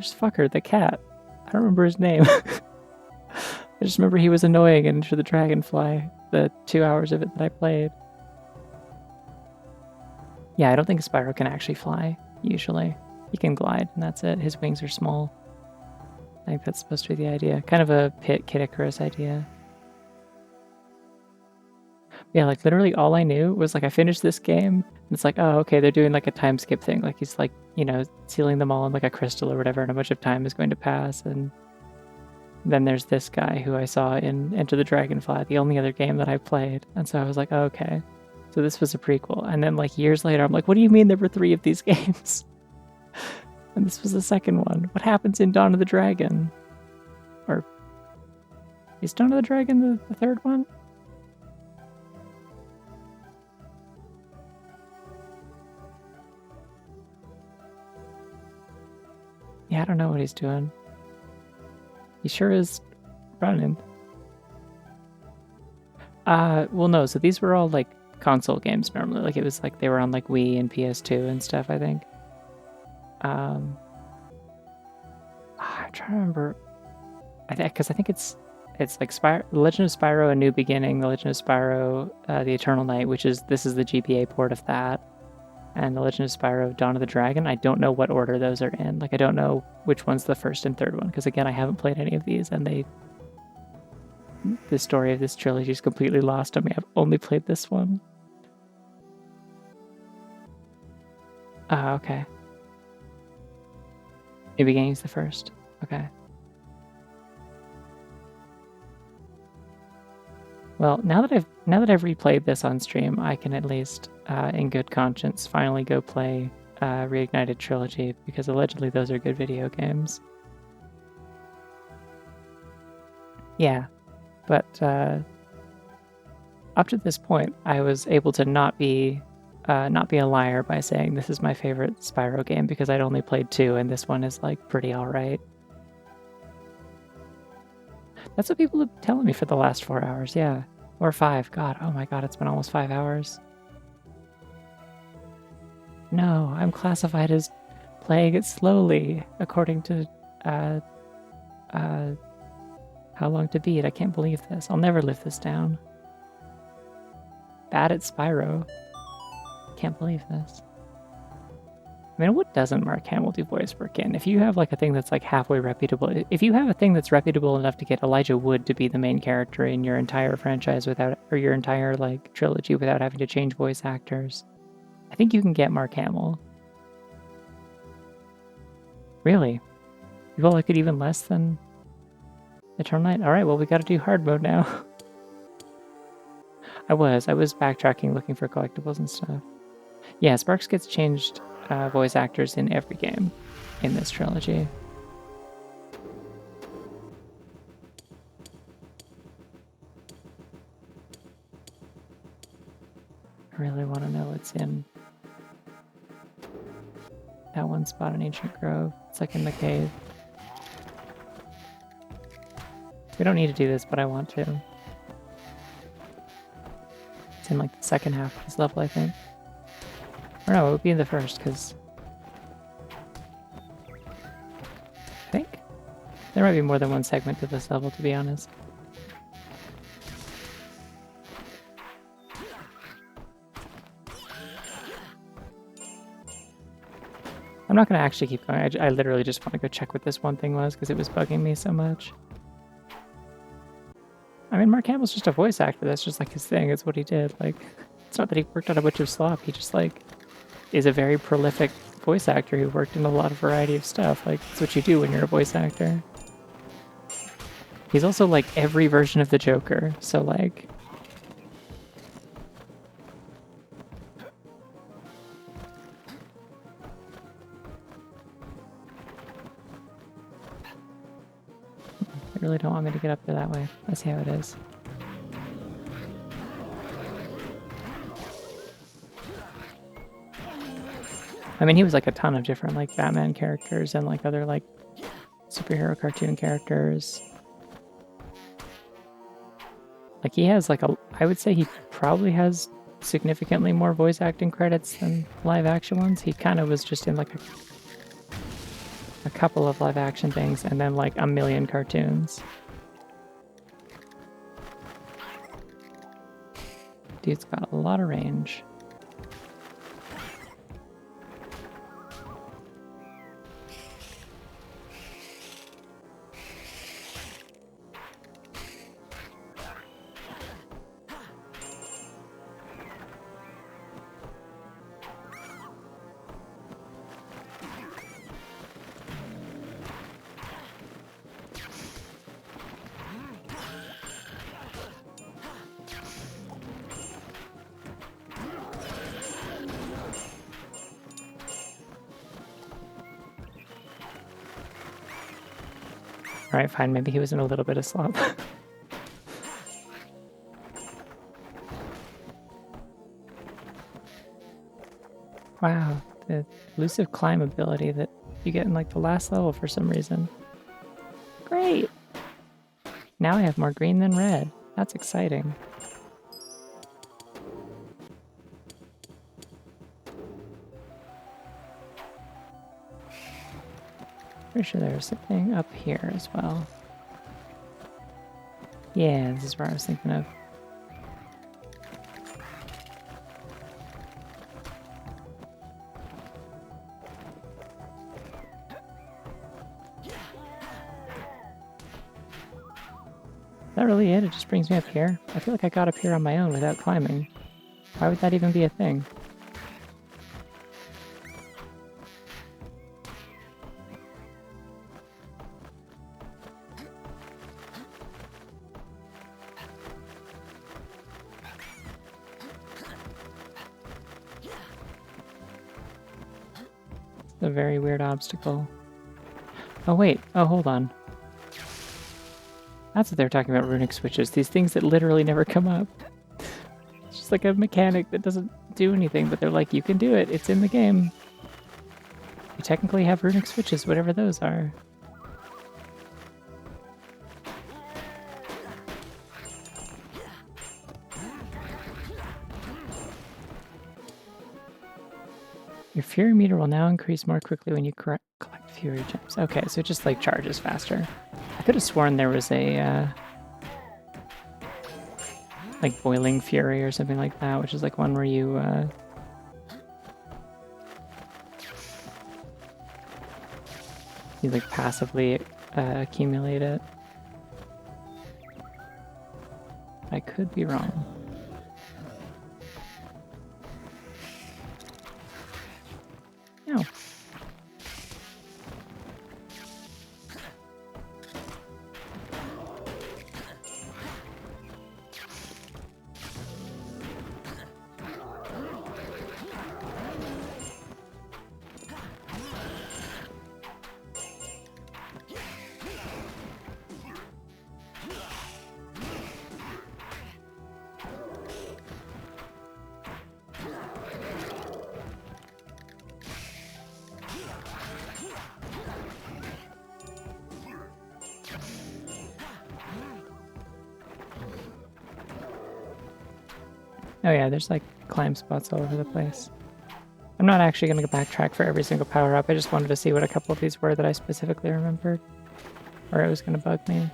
Fucker, the cat. I don't remember his name. I just remember he was annoying in Enter the Dragonfly, the 2 hours of it that I played. Yeah, I don't think Spyro can actually fly, usually. He can glide, and that's it. His wings are small. I think that's supposed to be the idea. Kind of a Kid Icarus idea. Yeah, like literally all I knew was like I finished this game, and it's like, oh, okay, they're doing like a time skip thing. Like he's like, you know, sealing them all in like a crystal or whatever, and a bunch of time is going to pass. And then there's this guy who I saw in Enter the Dragonfly, the only other game that I played. And so I was like, oh, okay, so this was a prequel. And then like years later, I'm like, what do you mean there were 3 of these games? And this was the second one. What happens in Dawn of the Dragon? Or is Dawn of the Dragon the third one? Yeah, I don't know what he's doing. He sure is running. Well, no, so these were all like console games normally. Like it was like they were on like Wii and PS2 and stuff, I think. I'm trying to remember. Because I think it's like The Legend of Spyro: A New Beginning, The Legend of Spyro: The Eternal Night, this is the GBA port of that. And The Legend of Spyro Dawn of the Dragon. I don't know what order those are in. Like, I don't know which one's the first and third one, because again, I haven't played any of these, and the story of this trilogy is completely lost on me. I've only played this one. Okay. New Beginning's the first. Okay. Well, now that I've replayed this on stream, I can at least, in good conscience, finally go play Reignited Trilogy, because allegedly those are good video games. Yeah, but up to this point, I was able to not be a liar by saying this is my favorite Spyro game, because I'd only played 2, and this one is like pretty alright. That's what people have been telling me for the last 4 hours, yeah. Or 5. God, oh my god, it's been almost 5 hours. No, I'm classified as playing it slowly, according to, how long to beat. I can't believe this. I'll never live this down. Bad at Spyro. Can't believe this. I mean, what doesn't Mark Hamill do voice work in? If you have like a thing that's like halfway reputable, if you have a thing that's reputable enough to get Elijah Wood to be the main character in your entire franchise or your entire like trilogy without having to change voice actors, I think you can get Mark Hamill. Really? You felt like it even less than Eternal Night? Alright, well we gotta do hard mode now. I was backtracking looking for collectibles and stuff. Yeah, Sparks gets changed voice actors in every game in this trilogy. it's in that one spot in Ancient Grove. It's like in the cave. We don't need to do this, but I want to. It's in like the second half of this level, I think. Or no, it would be in the first, because I think there might be more than one segment to this level, to be honest. I'm not going to actually keep going. I literally just want to go check what this one thing was because it was bugging me so much. I mean, Mark Hamill's just a voice actor. That's just like his thing. It's what he did. Like, it's not that he worked on a bunch of slop. He just like is a very prolific voice actor who worked in a lot of variety of stuff. Like, that's what you do when you're a voice actor. He's also like every version of the Joker. So like, they really don't want me to get up there that way. Let's see how it is. I mean, he was like a ton of different like Batman characters and like other like superhero cartoon characters. Like he has like I would say he probably has significantly more voice acting credits than live action ones. He kind of was just in like a couple of live action things and then like a million cartoons. Dude's got a lot of range. Alright, fine, maybe he was in a little bit of slump. Wow, the elusive climb ability that you get in like the last level for some reason. Great! Now I have more green than red. That's exciting. Pretty sure there's something up here as well. Yeah, this is where I was thinking of. Is that really it? It just brings me up here? I feel like I got up here on my own without climbing. Why would that even be a thing? A very weird obstacle. Oh wait, oh hold on. That's what they're talking about, runic switches. These things that literally never come up. It's just like a mechanic that doesn't do anything, but they're like, you can do it, it's in the game. You technically have runic switches, whatever those are. Your fury meter will now increase more quickly when you collect fury gems. Okay, so it just like charges faster. I could have sworn there was a like boiling fury or something like that, which is like one where you you like passively accumulate it. I could be wrong. No. Oh yeah, there's like climb spots all over the place. I'm not actually going to backtrack for every single power-up. I just wanted to see what a couple of these were that I specifically remembered. Or it was going to bug me.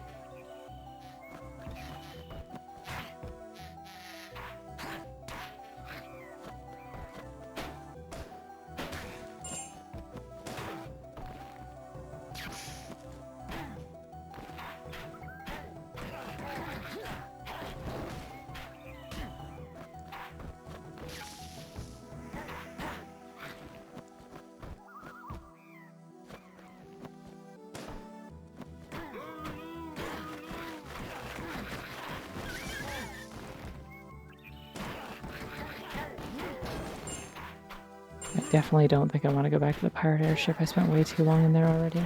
I definitely don't think I want to go back to the pirate airship. I spent way too long in there already.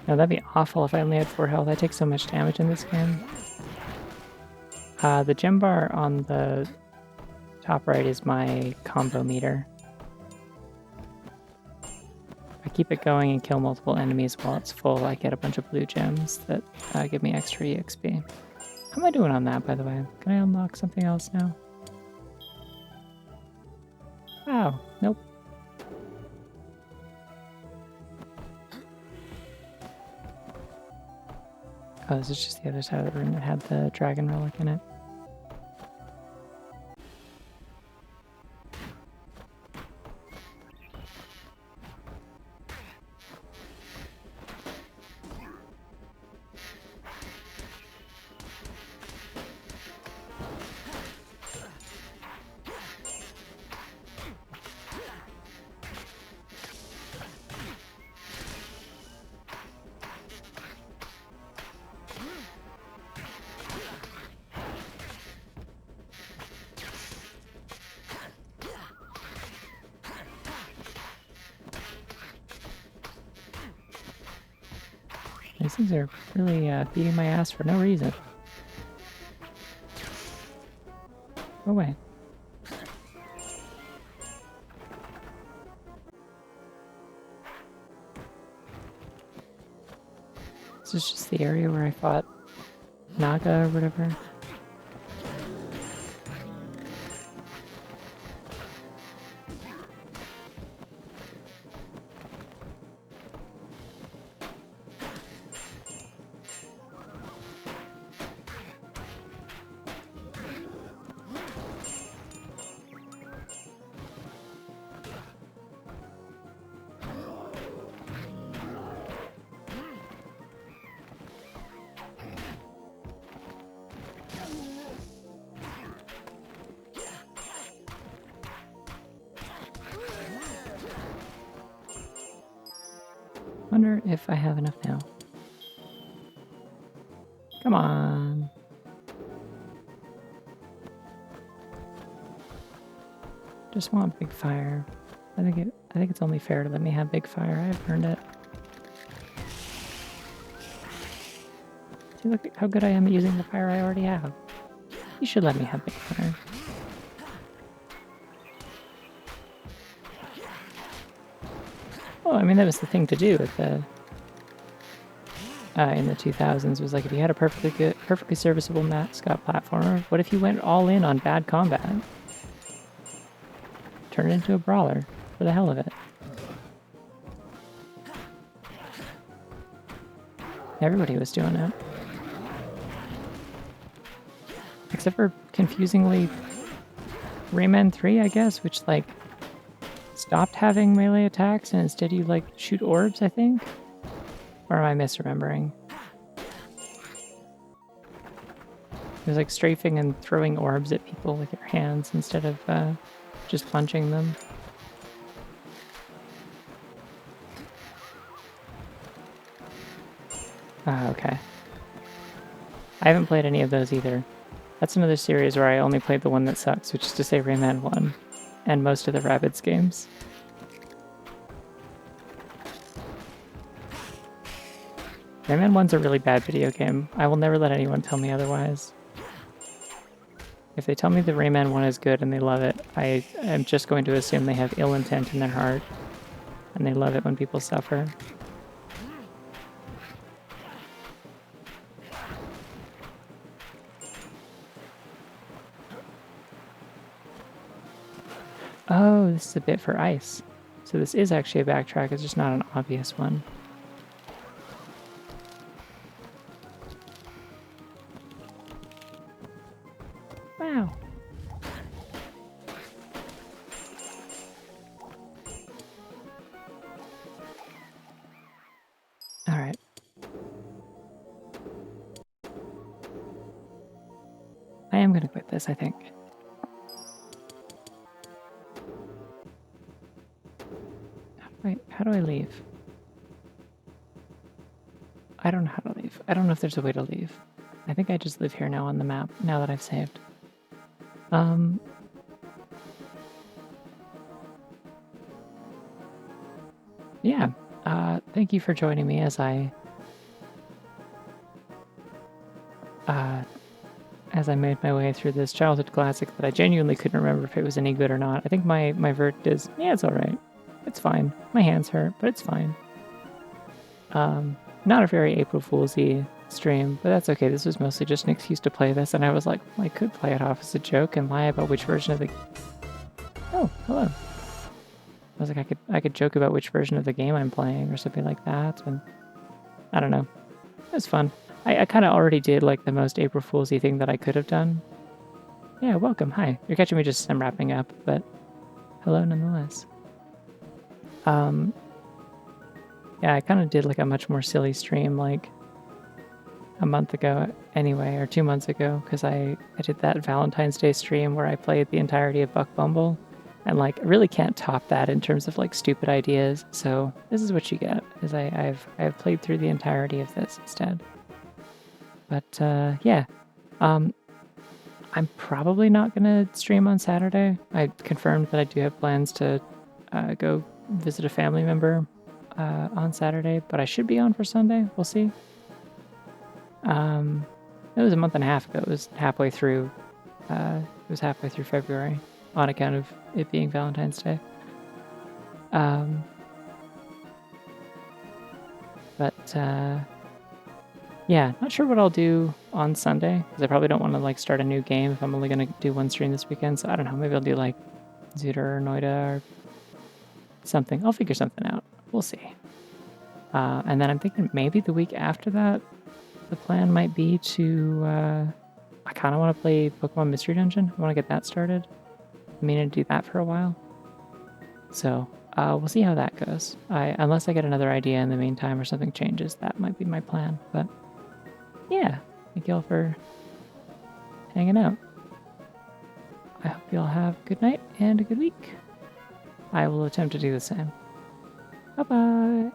No, that'd be awful if I only had 4 health. I take so much damage in this game. The gem bar on the top right is my combo meter. If I keep it going and kill multiple enemies while it's full, I get a bunch of blue gems that give me extra EXP. How am I doing on that, by the way? Can I unlock something else now? Oh, nope. Oh, this is just the other side of the room that had the dragon relic in it. These things are really beating my ass for no reason. Go away. This is just the area where I fought Naga or whatever. Wonder if I have enough now. Come on. Just want big fire. I think it's only fair to let me have big fire. I've earned it. See, look at how good I am at using the fire I already have. You should let me have big fire. Well, I mean, that was the thing to do at the in the 2000s. Was like, if you had a perfectly serviceable mascot platformer, what if you went all in on bad combat? Turn it into a brawler for the hell of it. Everybody was doing it. Except for, confusingly, Rayman 3, I guess, which, like, stopped having melee attacks and instead you, like, shoot orbs, I think? Or am I misremembering? It was like strafing and throwing orbs at people with your hands instead of just punching them. Ah, okay. I haven't played any of those either. That's another series where I only played the one that sucks, which is to say Rayman 1, and most of the Rabbids games. Rayman 1's a really bad video game. I will never let anyone tell me otherwise. If they tell me that Rayman 1 is good and they love it, I am just going to assume they have ill intent in their heart, and they love it when people suffer. Oh, this is a bit for ice. So this is actually a backtrack, it's just not an obvious one. Wow. Alright. I am gonna quit this, I think. How do I leave? I don't know how to leave. I don't know if there's a way to leave. I think I just live here now on the map, now that I've saved. Yeah. Thank you for joining me as I made my way through this childhood classic that I genuinely couldn't remember if it was any good or not. I think my verdict is, yeah, it's alright. It's fine. My hands hurt, but it's fine. Not a very April Fool's-y stream, but that's okay. This was mostly just an excuse to play this, and I was like, well, I could play it off as a joke and lie about which version of the... Oh, hello. I was like, I could joke about which version of the game I'm playing or something like that, and I don't know. It was fun. I kind of already did like the most April Fool's-y thing that I could have done. Yeah, welcome. Hi. You're catching me just as I'm wrapping up, but hello nonetheless. Yeah, I kind of did like a much more silly stream like a month ago anyway, or 2 months ago, because I did that Valentine's Day stream where I played the entirety of Buck Bumble, and like I really can't top that in terms of like stupid ideas. So this is what you get, is I've played through the entirety of this instead. But yeah, I'm probably not gonna stream on Saturday. I confirmed that I do have plans to go visit a family member on Saturday, but I should be on for Sunday. We'll see. It was a month and a half ago. It was halfway through. It was halfway through February on account of it being Valentine's Day. Yeah, not sure what I'll do on Sunday, because I probably don't want to like start a new game if I'm only gonna do one stream this weekend. So I don't know. Maybe I'll do like Zuda or Noida or something. I'll figure something out. We'll see. And then I'm thinking maybe the week after that, the plan might be to, I kind of want to play Pokemon Mystery Dungeon. I want to get that started. I'm meaning to do that for a while. So we'll see how that goes. Unless I get another idea in the meantime or something changes, that might be my plan. But yeah, thank you all for hanging out. I hope you all have a good night and a good week. I will attempt to do the same. Bye-bye.